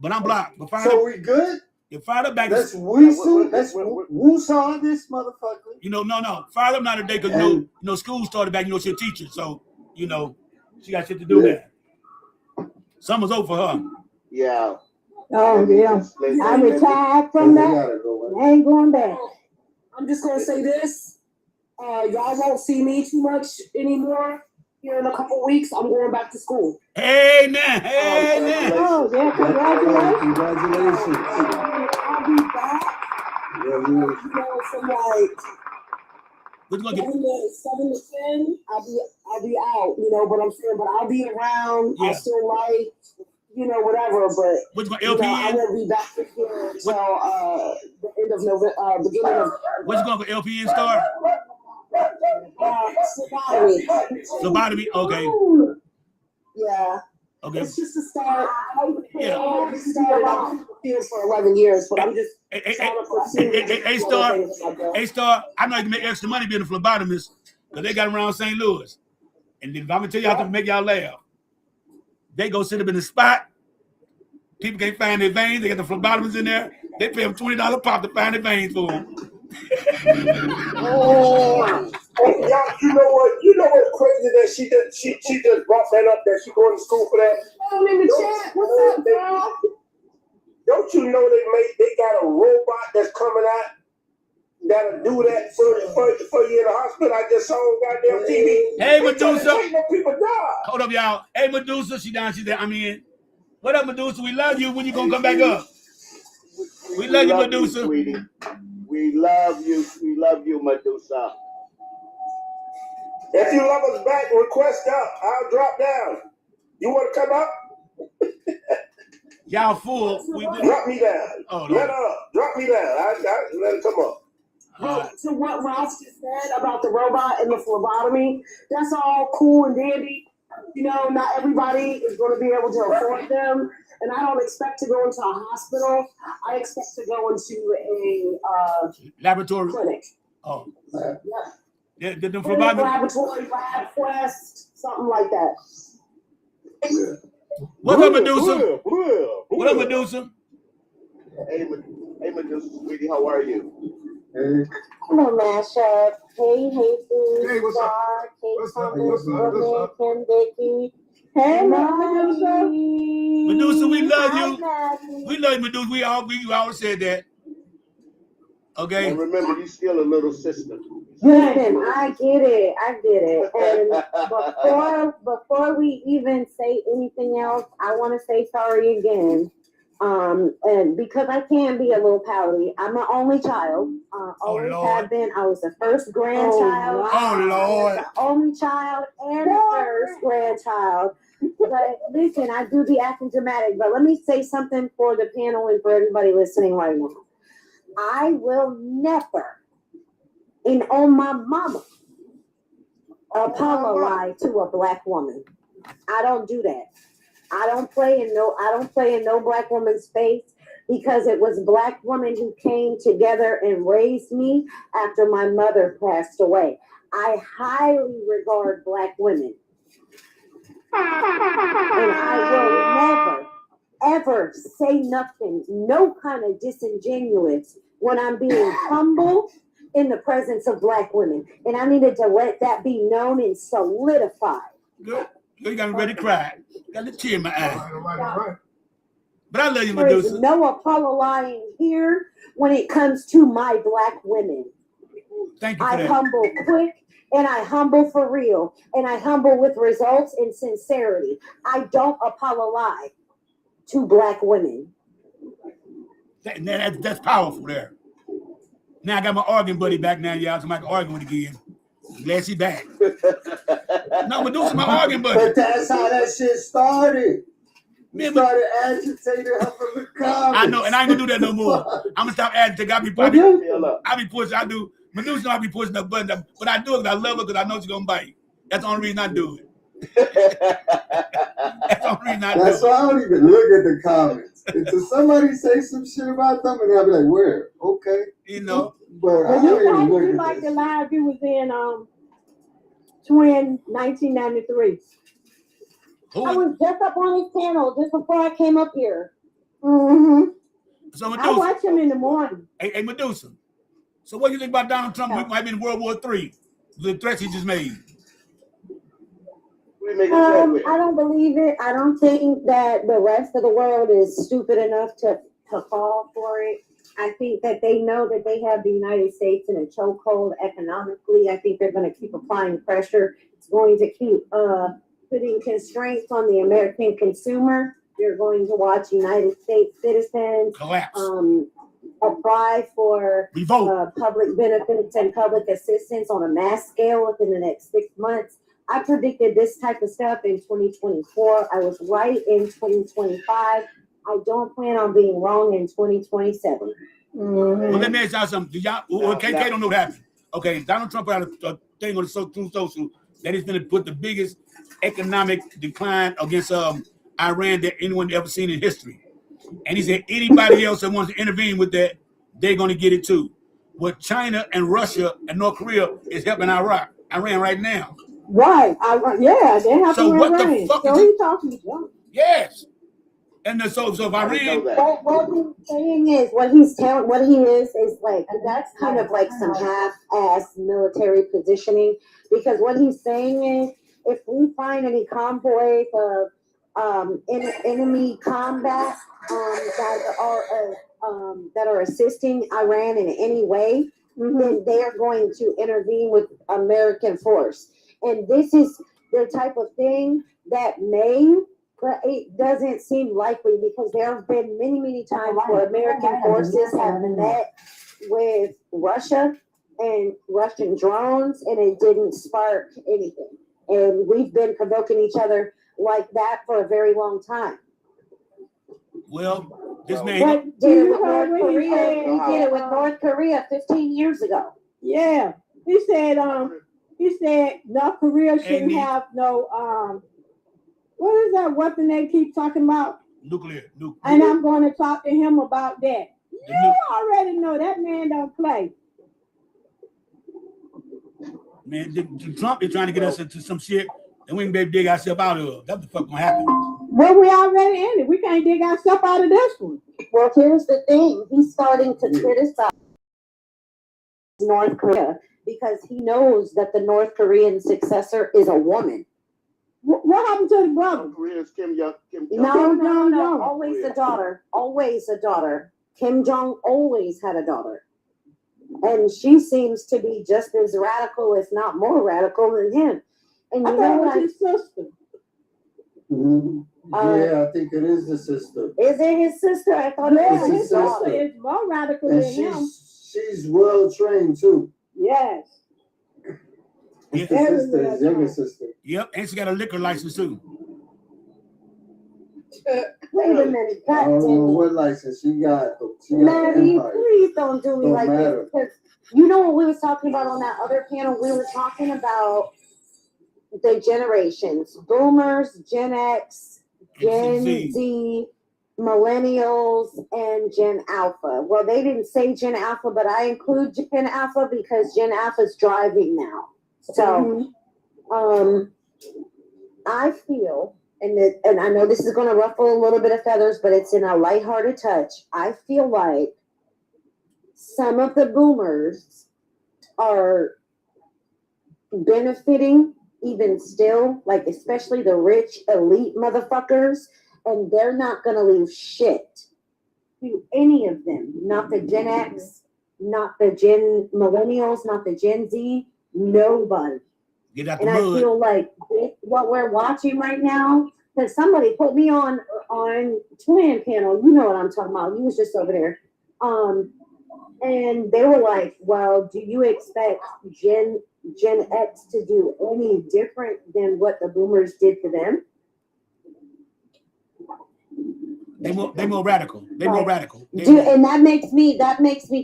But I'm blocked. But Fired So Up, we good? you Fired Up back. Let's woosah this motherfucker. No. Fired Up not today because you know, school started back. You know, she's a teacher, so she got shit to do there. Summer's over for her. Yeah. Oh, yeah. I retired from that. I ain't going back. I'm just going to say this. Y'all won't see me too much anymore. Here in a couple weeks, I'm going back to school. Hey, man. Oh, yeah, congratulations. I'll be back. From like 7 to 10, I'll be out, but I'm saying, but I'll be around. Yeah. I still whatever, but What's going LPN? I won't be back here until the end of November, beginning of. What's going for LPN start? Phlebotomy. Phlebotomy, okay. Yeah. Okay. It's just a start. Yeah. I've been field for 11 years, but I'm just trying to pursue. A-Star, I know you can make extra money being a phlebotomist because they got them around St. Louis. And if I'm going to tell you how to make y'all laugh, they go sit up in the spot. People can't find their veins. They got the phlebotomists in there. They pay them $20 pop to find their veins for them. Oh, y'all, you know what? You know what's crazy that she just brought that up that she going to school for that. I'm in the chat. What's up, girl? Don't you know they got a robot that's coming out that'll do that for you in the hospital? I just saw on goddamn TV. Hey, Medusa. People die. Hold up, y'all. Hey, Medusa, she down. She's there. I'm in. What up, Medusa? We love you. When you gonna come back up? We love you, Medusa. Sweetie. We love you. We love you, Medusa. If you love us back, request up. I'll drop down. You want to come up? Y'all fool. Drop me down. Oh, let her up. Drop me down. I let her come up. Well, to what Ralph just said about the robot and the phlebotomy, that's all cool and dandy. You know, not everybody is going to be able to afford them. And I don't expect to go into a hospital. I expect to go into a laboratory clinic. Oh. Yeah. The Clinic, phlebotomy. laboratory, lab, quest, something like that. What's up, Medusa? What up, Medusa? Hey, Medusa, sweetie, how are you? Hello, Mashup. Hey, Jesus. Hey, what's up? Hey, What's up? Thomas, What's up? Woodman, What's up? Kim Dickey. Hey, Medusa. Medusa, we love Hi, you. Maggie. We love you, Medusa. We always said that. Okay. And remember, you still a little sister. Listen, I get it. And before we even say anything else, I want to say sorry again. And because I can be a little pouty, I'm an only child. Always have been. I was the first grandchild. Oh, Lord. I was the only child and the first grandchild. But listen, I do be acting dramatic. But let me say something for the panel and for everybody listening right now. I will never, and on my mama, apologize to a black woman. I don't do that. I don't play in no black woman's face because it was black women who came together and raised me after my mother passed away. I highly regard black women. And I will never, ever say nothing, no kind of disingenuous when I'm being humble in the presence of black women. And I needed to let that be known and solidified. Good. You got me ready to cry. Got a tear in my eye. But I love you, Medusa. There's no apologizing here when it comes to my black women. Thank you for I that. humble quick and I humble for real. And I humble with results and sincerity. I don't apologize to black women. That's powerful there. Now I got my organ buddy back now, y'all. So I can argue with again. Glad she back. No, Medusa, my organ buddy. But that's how that shit started. You started agitating her from the comments. I know, and I ain't gonna do that no more. I'm gonna stop agitating. I be pushing. I do. Medusa, I be pushing the button, but I do it because I love her because I know she's gonna bite. That's the only reason I do it. That's the only reason I do it. That's why I don't even look at the comments. Until somebody say some shit about them, and I'll be like, "Where? Okay." You know. But I Well, don't even you look like at the live you was in 1993. I was just up on his channel just before I came up here. Mm-hmm. So I Medusa, watch him in the morning. hey Medusa. So what do you think about Donald Trump? We might be in World War III. The threats he just made. I don't believe it. I don't think that the rest of the world is stupid enough to fall for it. I think that they know that they have the United States in a chokehold economically. I think they're going to keep applying pressure. It's going to keep putting constraints on the American consumer. You're going to watch United States citizens apply for public benefits and public assistance on a mass scale within the next 6 months. I predicted this type of stuff in 2024. I was right in 2025. I don't plan on being wrong in 2027. Well, let me ask y'all something. Do y'all? Well, KK don't know what happened. Okay, Donald Trump put out a thing on the Truth Social that he's going to put the biggest economic decline against Iran that anyone ever seen in history. And he said anybody else that wants to intervene with that, they're going to get it too. Well, China and Russia and North Korea is helping Iran right now. Right. Yeah, they have So to what Iran. the fuck So is he it? talking junk. Yes. And then, so if Iran, What he's saying is, what he is like, that's kind of like some half-ass military positioning, because what he's saying is, if we find any convoys of enemy combat that are assisting Iran in any way, then they are going to intervene with American force. And this is the type of thing that may, but it doesn't seem likely, because there have been many, many times where American forces have met with Russia and Russian drones, and it didn't spark anything. And we've been provoking each other like that for a very long time. well, this man, But did it with North Korea. We did it with North Korea 15 years ago. Yeah. He said North Korea shouldn't Amy. have no what is that weapon they keep talking about? nuclear. And I'm going to talk to him about that. You already know that man don't play. Man, Trump is trying to get us into some shit and we can maybe dig ourselves out of. That's the fuck gonna happen. Well, we already in it. We can't dig ourselves out of this one. Well, here's the thing. He's starting to criticize North Korea because he knows that the North Korean successor is a woman. What happened to the brother? Korea's Kim Jong. No. Always a daughter. Always a daughter. Kim Jong always had a daughter. And she seems to be just as radical, if not more radical than him. And I you thought know it was what? his sister. Yeah, I think it is the sister. Is it his sister? I thought it Yeah, was his his sister sister. is more radical And than him. she's well trained too. Yes. It's the sister, his younger sister. Yep, and she got a liquor license too. Wait a minute. I God don't know damn it. what license she got. Maddie, Empire. please don't do me Don't like matter. this. Because you know what we was talking about on that other panel? We were talking about the generations. Boomers, Gen X, Gen Z, Millennials, and Gen Alpha. Well, they didn't say Gen Alpha, but I include Gen Alpha because Gen Alpha's driving now. So, I feel, and I know this is going to ruffle a little bit of feathers, but it's in a lighthearted touch. I feel like some of the boomers are benefiting even still, like especially the rich elite motherfuckers, and they're not going to leave shit to any of them. Not the Gen X, not the Gen Millennials, not the Gen Z, nobody. Get out And the I mud. feel like what we're watching right now, because somebody put me on Twin panel. You know what I'm talking about. You was just over there. And they were like, well, do you expect Gen X to do any different than what the boomers did to them? They more radical. They more radical. And that makes me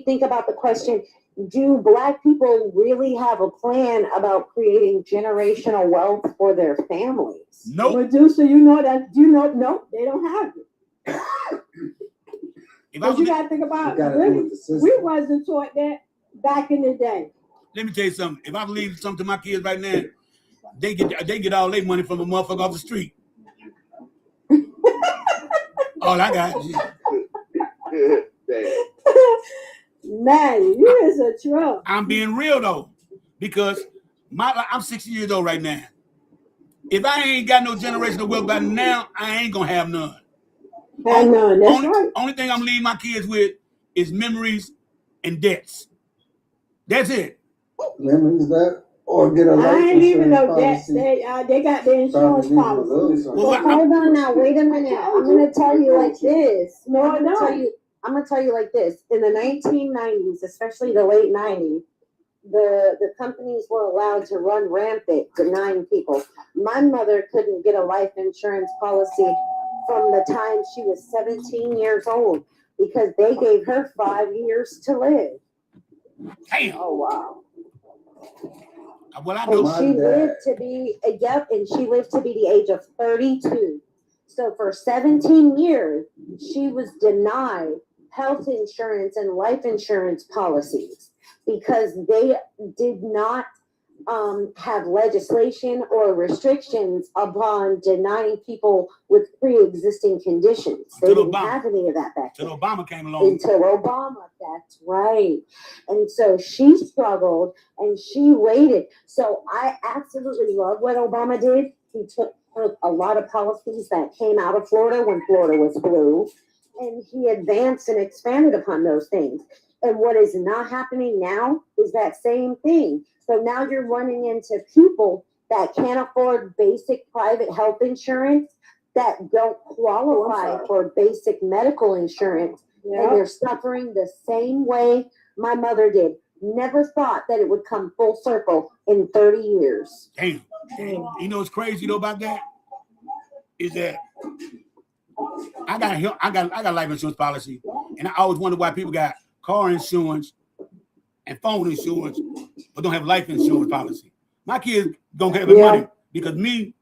think about the question: do Black people really have a plan about creating generational wealth for their families? Nope. Medusa, no, they don't have it. Because you got to think about really, we wasn't taught that back in the day. Let me tell you something. If I leave something to my kids right now, they get all their money from a motherfucker off the street. All I got. Man, you is a truck. I'm being real though, because I'm 60 years old right now. If I ain't got no generational wealth by now, I ain't gonna have none. Only thing I'm leaving my kids with is memories and debts. That's it. Memories that, or get a life I ain't even know insurance that policy. they got the insurance policy. Well, hold on now. Wait a minute. I'm gonna tell you like this. I'm gonna tell you like this. In the 1990s, especially the late 90s, the companies were allowed to run rampant, denying people. My mother couldn't get a life insurance policy from the time she was 17 years old because they gave her 5 years to live. Damn. Oh wow. Well, I And know. she lived to be, and she lived to be the age of 32. So for 17 years, she was denied health insurance and life insurance policies because they did not have legislation or restrictions upon denying people with pre-existing conditions. They didn't have any of that back then. Until Obama came along. Until Obama, that's right. And so she struggled and she waited. So I absolutely love what Obama did. He took a lot of policies that came out of Florida when Florida was blue, and he advanced and expanded upon those things. And what is not happening now is that same thing. So now you're running into people that can't afford basic private health insurance, that don't qualify for basic medical insurance, and they're suffering the same way my mother did. Never thought that it would come full circle in 30 years. Damn. You know what's crazy though about that? Is that I got life insurance policy, and I always wonder why people got car insurance and phone insurance, but don't have life insurance policy. My kids don't have the money because me,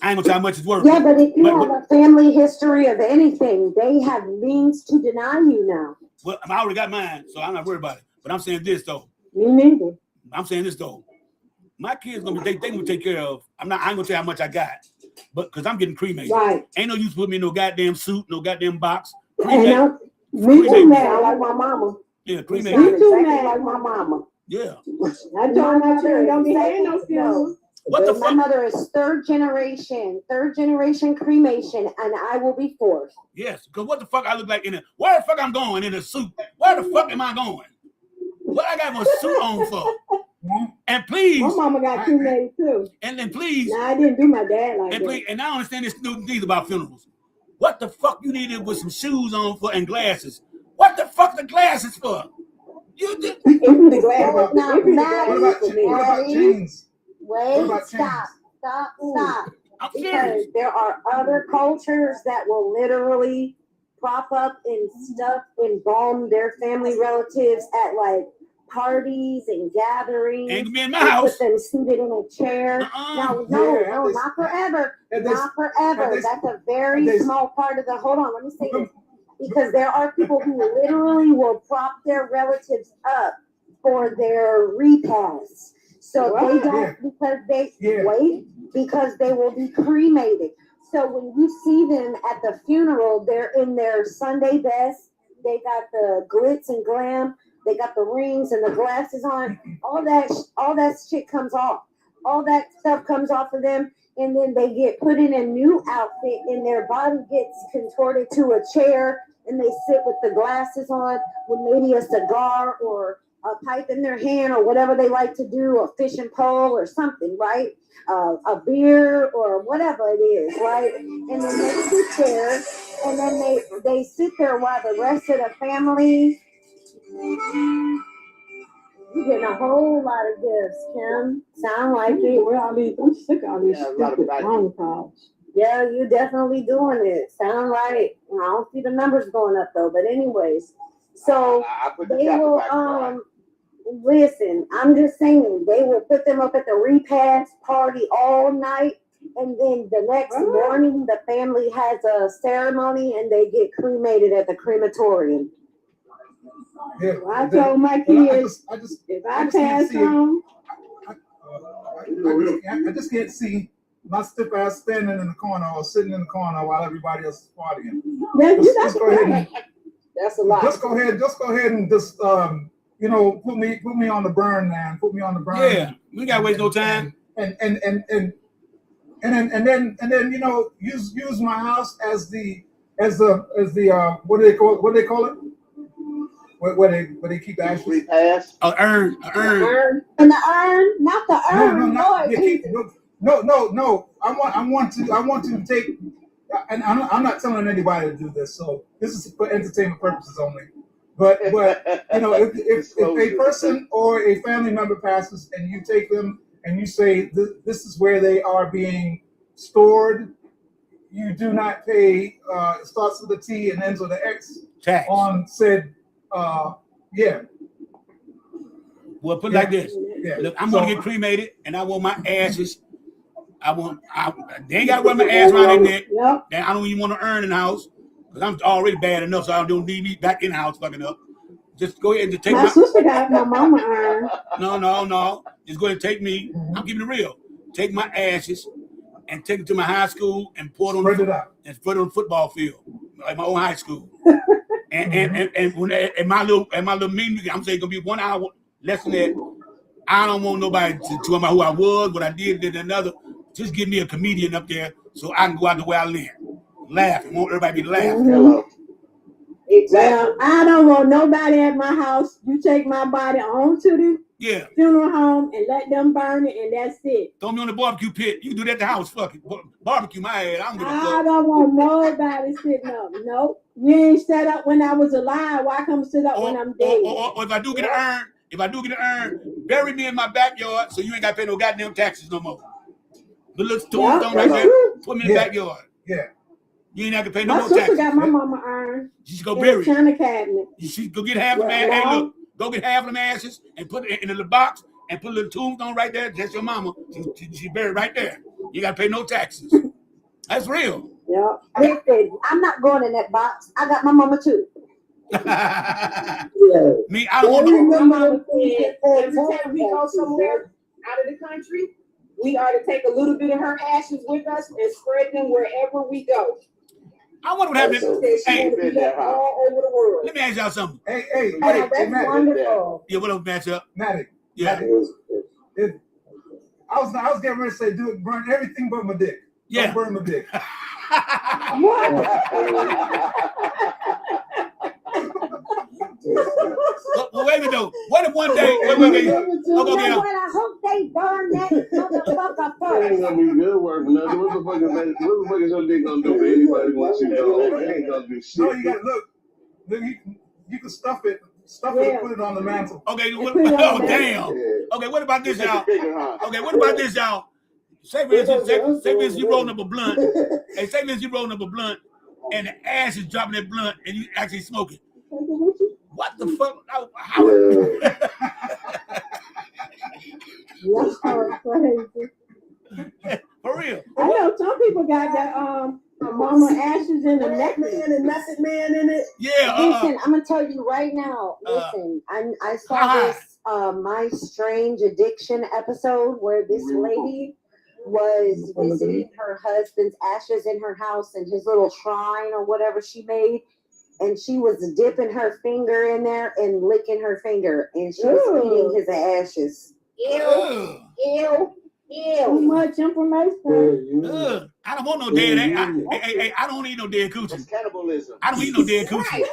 I ain't gonna tell how much it's worth. Yeah, but if you have a family history of anything, they have means to deny you now. Well, I already got mine, so I'm not worried about it. But I'm saying this though. Me neither. I'm saying this though. My kids gonna be they gonna take care of. I ain't gonna tell you how much I got, but because I'm getting cremated. Right. Ain't no use putting me in no goddamn suit, no goddamn box. And me too mad like my mama. Yeah, Me cremated. too mad like my mama. Yeah. I told my children don't be having no funerals. What the My fuck? mother is third generation cremation, and I will be fourth. Yes, because what the fuck I look like in a where the fuck I'm going in a suit? Where the fuck am I going? What I got my suit on for? And please, My mama got cremated too. And then please, Nah, I didn't do my dad like and that. please, and I don't understand this new things about funerals. What the fuck you needed with some shoes on for and glasses? What the fuck the glasses for? You did. The glasses. What about jeans? Wait, about stop. I'm Because serious. there are other cultures that will literally prop up and stuff and embalm their family relatives at like parties and gatherings. Ain't gonna be in my and house. Put them seated in a chair. No, not forever. Not forever. That's a very small part of the. Hold on, let me say this. Because there are people who literally will prop their relatives up for their repasts. So they don't because they will be cremated. So when you see them at the funeral, they're in their Sunday best. They got the glitz and glam. They got the rings and the glasses on. All that shit comes off. All that stuff comes off of them, and then they get put in a new outfit, and their body gets contorted to a chair, and they sit with the glasses on, with maybe a cigar or a pipe in their hand or whatever they like to do, a fishing pole or something, right? A beer or whatever it is, right? And then they sit there, and then they sit there while the rest of the family. You getting a whole lot of gifts, Kim. Sound like it. Well, I mean, I'm sick of all these stupid phone calls. Yeah, you definitely doing it. Sound right. I don't see the numbers going up though, but anyways. So they will listen, I'm just saying they will put them up at the repast party all night, and then the next morning the family has a ceremony and they get cremated at the crematorium. Yeah, I told my kids, if I pass on, I just can't see my stiff ass standing in the corner or sitting in the corner while everybody else is partying. Just go ahead and, that's a lot. Just go ahead and just put me on the burn, man. Put me on the burn. Yeah, we gotta waste no time. And then use my house as the what do they call it? Where they keep the ashes? Repass. An urn. And the urn, not the urn. No. I want to take, and I'm not telling anybody to do this. So this is for entertainment purposes only. But if a person or a family member passes and you take them and you say this is where they are being stored, you do not pay. It starts with a T and ends with an X tax on said. Well, Well, put it like this. Yeah. Look, I'm gonna get cremated, and I want my ashes. They ain't gotta wear my ass around their neck. Yep. Then I don't even want to earn in the house because I'm already bad enough, so I don't need me back in the house fucking up. Just go ahead and just take My sister got my mama urn. No. Just go ahead and take me. I'm keeping it real. Take my ashes and take it to my high school and pour it on Spread it out. and spread it on the football field, like my own high school. and when and my little meeting, I'm saying it's gonna be 1 hour less than that. I don't want nobody to talk about who I was, what I did another. Just give me a comedian up there so I can go out the way I live. Laugh. I want everybody to be laughing. Well, I don't want nobody at my house. You take my body on to the funeral home and let them burn it, and that's it. Throw me on the barbecue pit. You can do that at the house. Fuck it. Barbecue my ass. I don't give a fuck. I don't want nobody sitting up. Nope. You ain't set up when I was alive. Why come sit up when I'm dead? Or if I do get an urn, bury me in my backyard so you ain't got to pay no goddamn taxes no more. The little tombstone right there, put me in the backyard. Yeah. You ain't have to pay no My more sister taxes. got my mama urn. You should go bury it. China cabinet. You should go get half of them. Hey, look, go get half of them ashes and put it in a little box and put a little tombstone right there. That's your mama. She buried right there. You got to pay no taxes. That's real. Yeah. Listen, I'm not going in that box. I got my mama too. Me, I don't want no. My mama said every time we go somewhere out of the country, we are to take a little bit of her ashes with us and spread them wherever we go. I wonder what happened. Hey, all over the world. let me ask y'all something. Hey, that's Matt. wonderful. Yeah, what up, matchup? Maddie. Yeah. I was getting ready to say, burn everything but my dick. Yeah. Don't burn my dick. Well, wait a minute though. What if one day? You know what? I hope they burn that motherfucker It ain't first. gonna be good work for nothing. What the fuck is your dick gonna do for anybody once you go? It ain't gonna do shit. No, you gotta look. You can stuff it and put it on the mantle. Okay. Oh damn. Okay. What about this, y'all? Okay. What about this, y'all? Say for instance, you rolling up a blunt. Hey, say for instance, you rolling up a blunt, and the ash is dropping that blunt, and you actually smoke it. What the fuck? How? That's crazy. For real. I know some people got that mama ashes in the neck Man and Method Man in it. Yeah. Listen, I'm gonna tell you right now. Listen, I saw this My Strange Addiction episode where this lady was visiting her husband's ashes in her house and his little shrine or whatever she made. And she was dipping her finger in there and licking her finger, and she was eating his ashes. Ew. Too much information. I don't want no dead. Hey, I don't eat no dead coochie. That's cannibalism. I don't eat no dead coochie.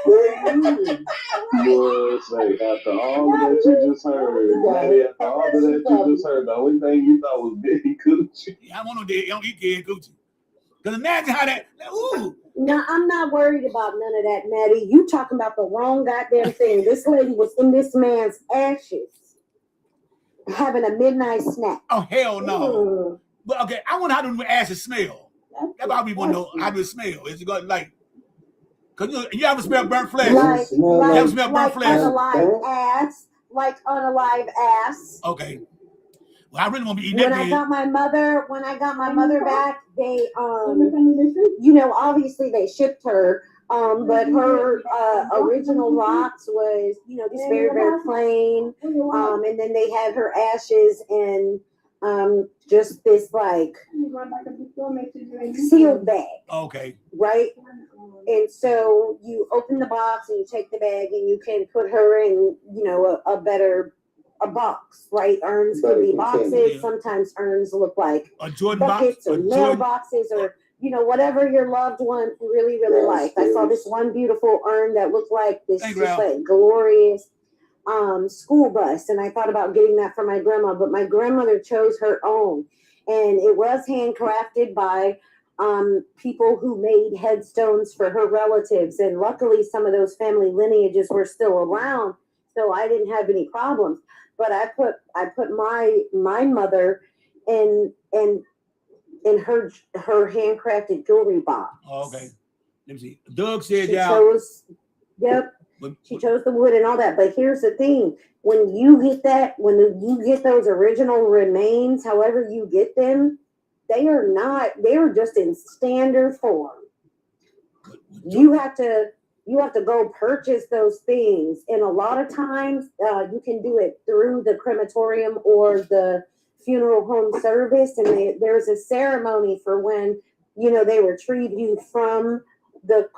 Well, say after all that you just heard, after all that you just heard, the only thing you thought was dead coochie. I don't want no dead. I don't eat dead coochie. Cause imagine how that. Ooh. No, I'm not worried about none of that, Maddie. You talking about the wrong goddamn thing. This lady was in this man's ashes, having a midnight snack. Oh hell no! But okay, I wonder how the ashes smell. That's why we want to know how do it smell. Is it going like? Cause you ever smell burnt flesh? You ever smell burnt flesh? Like unalive ass. Okay. Well, I really want to be eating When that. I got my mother back, they obviously they shipped her. But her original rocks was, just very, very plain. And then they had her ashes in just this like sealed bag. Okay. Right? And so you open the box and you take the bag and you can put her in, a box, right? Urns can be boxes. Sometimes urns look like buckets or mailboxes or whatever your loved one really, really liked. I saw this one beautiful urn that looked like this like glorious school bus, and I thought about getting that for my grandma, but my grandmother chose her own, and it was handcrafted by people who made headstones for her relatives, and luckily some of those family lineages were still around, so I didn't have any problems. But I put my mother in her handcrafted jewelry box. Oh, okay. Let me see. Doug said, Yep. She chose the wood and all that. But here's the thing: when you get those original remains, however you get them, they are just in standard form. You have to go purchase those things, and a lot of times you can do it through the crematorium or the funeral home service, and there's a ceremony for when they retrieve you from the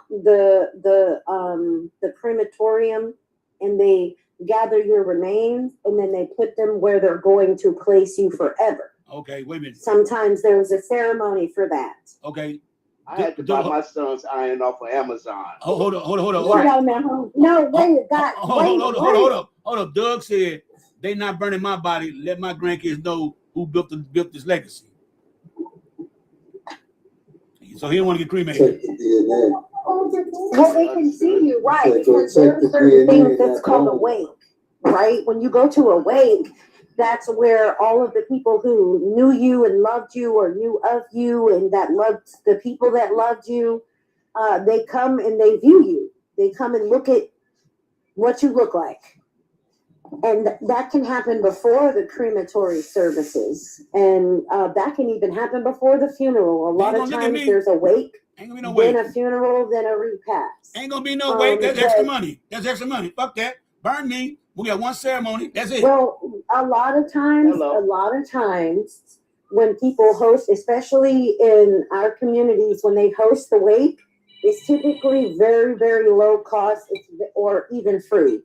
crematorium, and they gather your remains, and then they put them where they're going to place you forever. Okay, wait a minute. Sometimes there's a ceremony for that. Okay. I had to buy my son's iron off of Amazon. Hold on. No, wait, God. Hold up. Doug said they not burning my body. Let my grandkids know who built this legacy. So he don't want to get cremated. Well, they can see you, right? Because there's certain things that's called a wake, right? When you go to a wake, that's where all of the people who knew you and loved you or knew of you and that loved the people that loved you, they come and they view you. They come and look at what you look like. And that can happen before the crematory services. And that can even happen before the funeral. A lot of times there's a wake, then a funeral, then a repast. Ain't gonna be no wake. That's extra money. That's extra money. Fuck that. Burn me. We got one ceremony. That's it. Well, a lot of times when people host, especially in our communities, when they host the wake, it's typically very, very low cost or even free.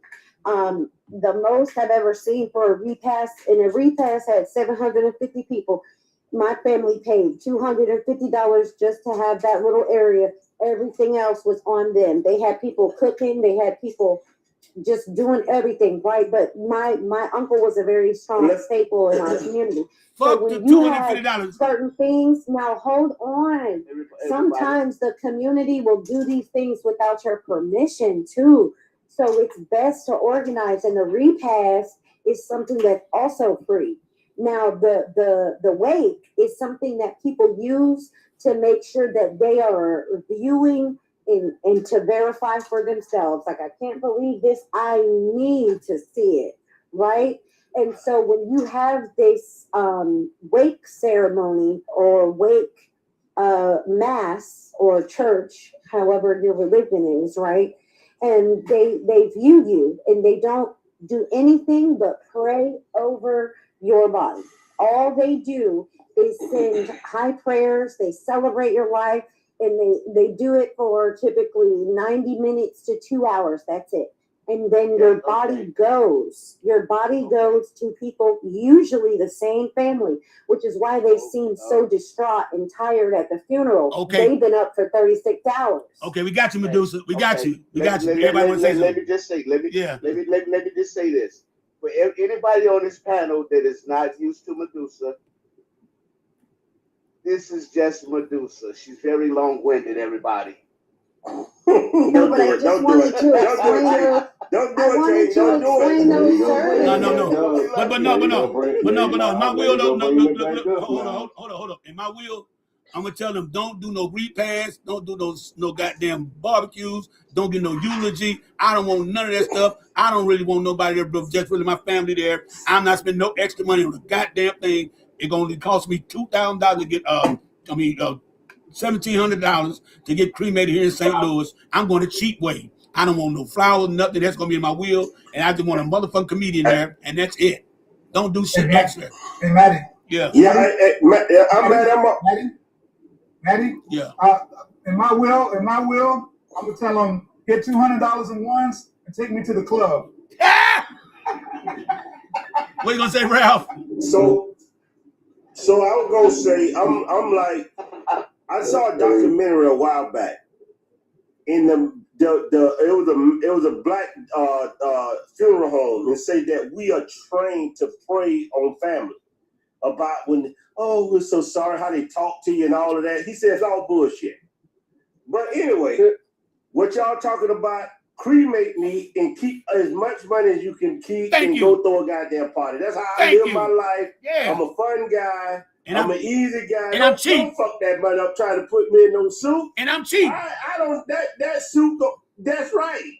The most I've ever seen for a repast, and a repast had 750 people. My family paid $250 just to have that little area. Everything else was on them. They had people cooking. They had people just doing everything, right? But my uncle was a very strong staple in our community. So when you have certain things, now hold on. Sometimes the community will do these things without your permission too. So it's best to organize, and the repast is something that's also free. Now the wake is something that people use to make sure that they are viewing and to verify for themselves. Like, I can't believe this. I need to see it, right? And so when you have this wake ceremony or wake mass or church, however your religion is, right? And they view you, and they don't do anything but pray over your body. All they do is send high prayers. They celebrate your life, and they do it for typically 90 minutes to 2 hours. That's it. And then your body goes to people, usually the same family, which is why they seem so distraught and tired at the funeral. Okay. They've been up for 36 hours. Okay, we got you, Medusa. We got you. Everybody want to say something. Let me just say this. For anybody on this panel that is not used to Medusa, this is just Medusa. She's very long-winded, everybody. No, but I just wanted to explain those. Don't do it, Jay. Don't do it. No. But no. My will, look. Hold on. In my will, I'm gonna tell them, don't do no repast, don't do no goddamn barbecues, don't get no eulogy. I don't want none of that stuff. I don't really want nobody there, but just really my family there. I'm not spending no extra money on the goddamn thing. It gonna cost me $2,000 to get $1,700 to get cremated here in St. Louis. I'm going to cheap way. I don't want no flowers, nothing. That's going to be in my will. And I just want a motherfucking comedian there, and that's it. Don't do shit extra. Hey, Maddie. Yeah. I'm Maddie? Yeah. In my will, I'm going to tell them, get $200 in ones and take me to the club. What you going to say, Ralph? So I was going to say, I'm like, I saw a documentary a while back. In it was a black funeral home, and say that we are trained to prey on family about when, oh, we're so sorry, how they talk to you and all of that. He says all bullshit. But anyway, what y'all talking about? Cremate me and keep as much money as you can keep go throw a goddamn party. That's how I live my life. Yeah. I'm a fun guy. And I'm an easy guy. And I'm cheap. Don't fuck that money up trying to put me in no suit. And I'm cheap. I don't that suit. That's right.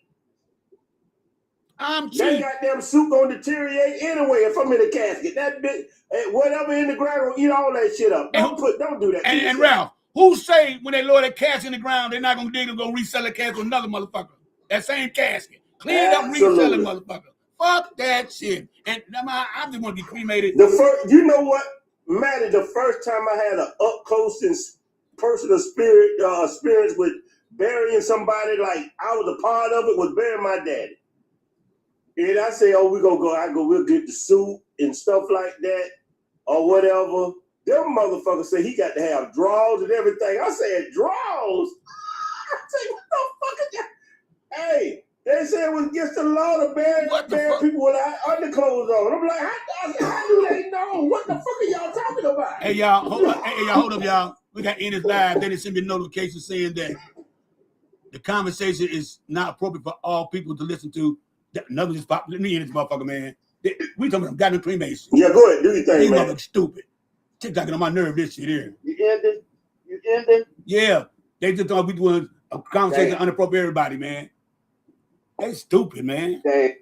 I'm cheap. That goddamn suit gonna deteriorate anyway if I'm in a casket. That bitch, whatever in the ground will eat all that shit up. Don't do that. And Ralph, who say when they lower that casket in the ground, they're not gonna dig and go resell the casket to another motherfucker? That same casket. Clean it up, resell it, motherfucker. Fuck that shit. And I just want to be cremated. You know what, Matty? The first time I had an up close and personal experience with burying somebody, like I was a part of it, was burying my daddy. And I say, oh, we'll get the suit and stuff like that, or whatever. Them motherfuckers say he got to have drawers and everything. I said, drawers? I say, what the fuck is that? Hey, they said it was against the law to bury people with underclothes on. I'm like, how do they know? What the fuck are y'all talking about? Hey, y'all, hold up, y'all. We got in this live. Then it sent me a notification saying that the conversation is not appropriate for all people to listen to. Another just pop. Let me in this motherfucker, man. We talking about goddamn cremation. Yeah, go ahead. Do your thing, These man. motherfuckers stupid. TikToking on my nerve, this shit here. You ended? Yeah. They just thought we doing a conversation inappropriate everybody, man. They stupid, man. Dang.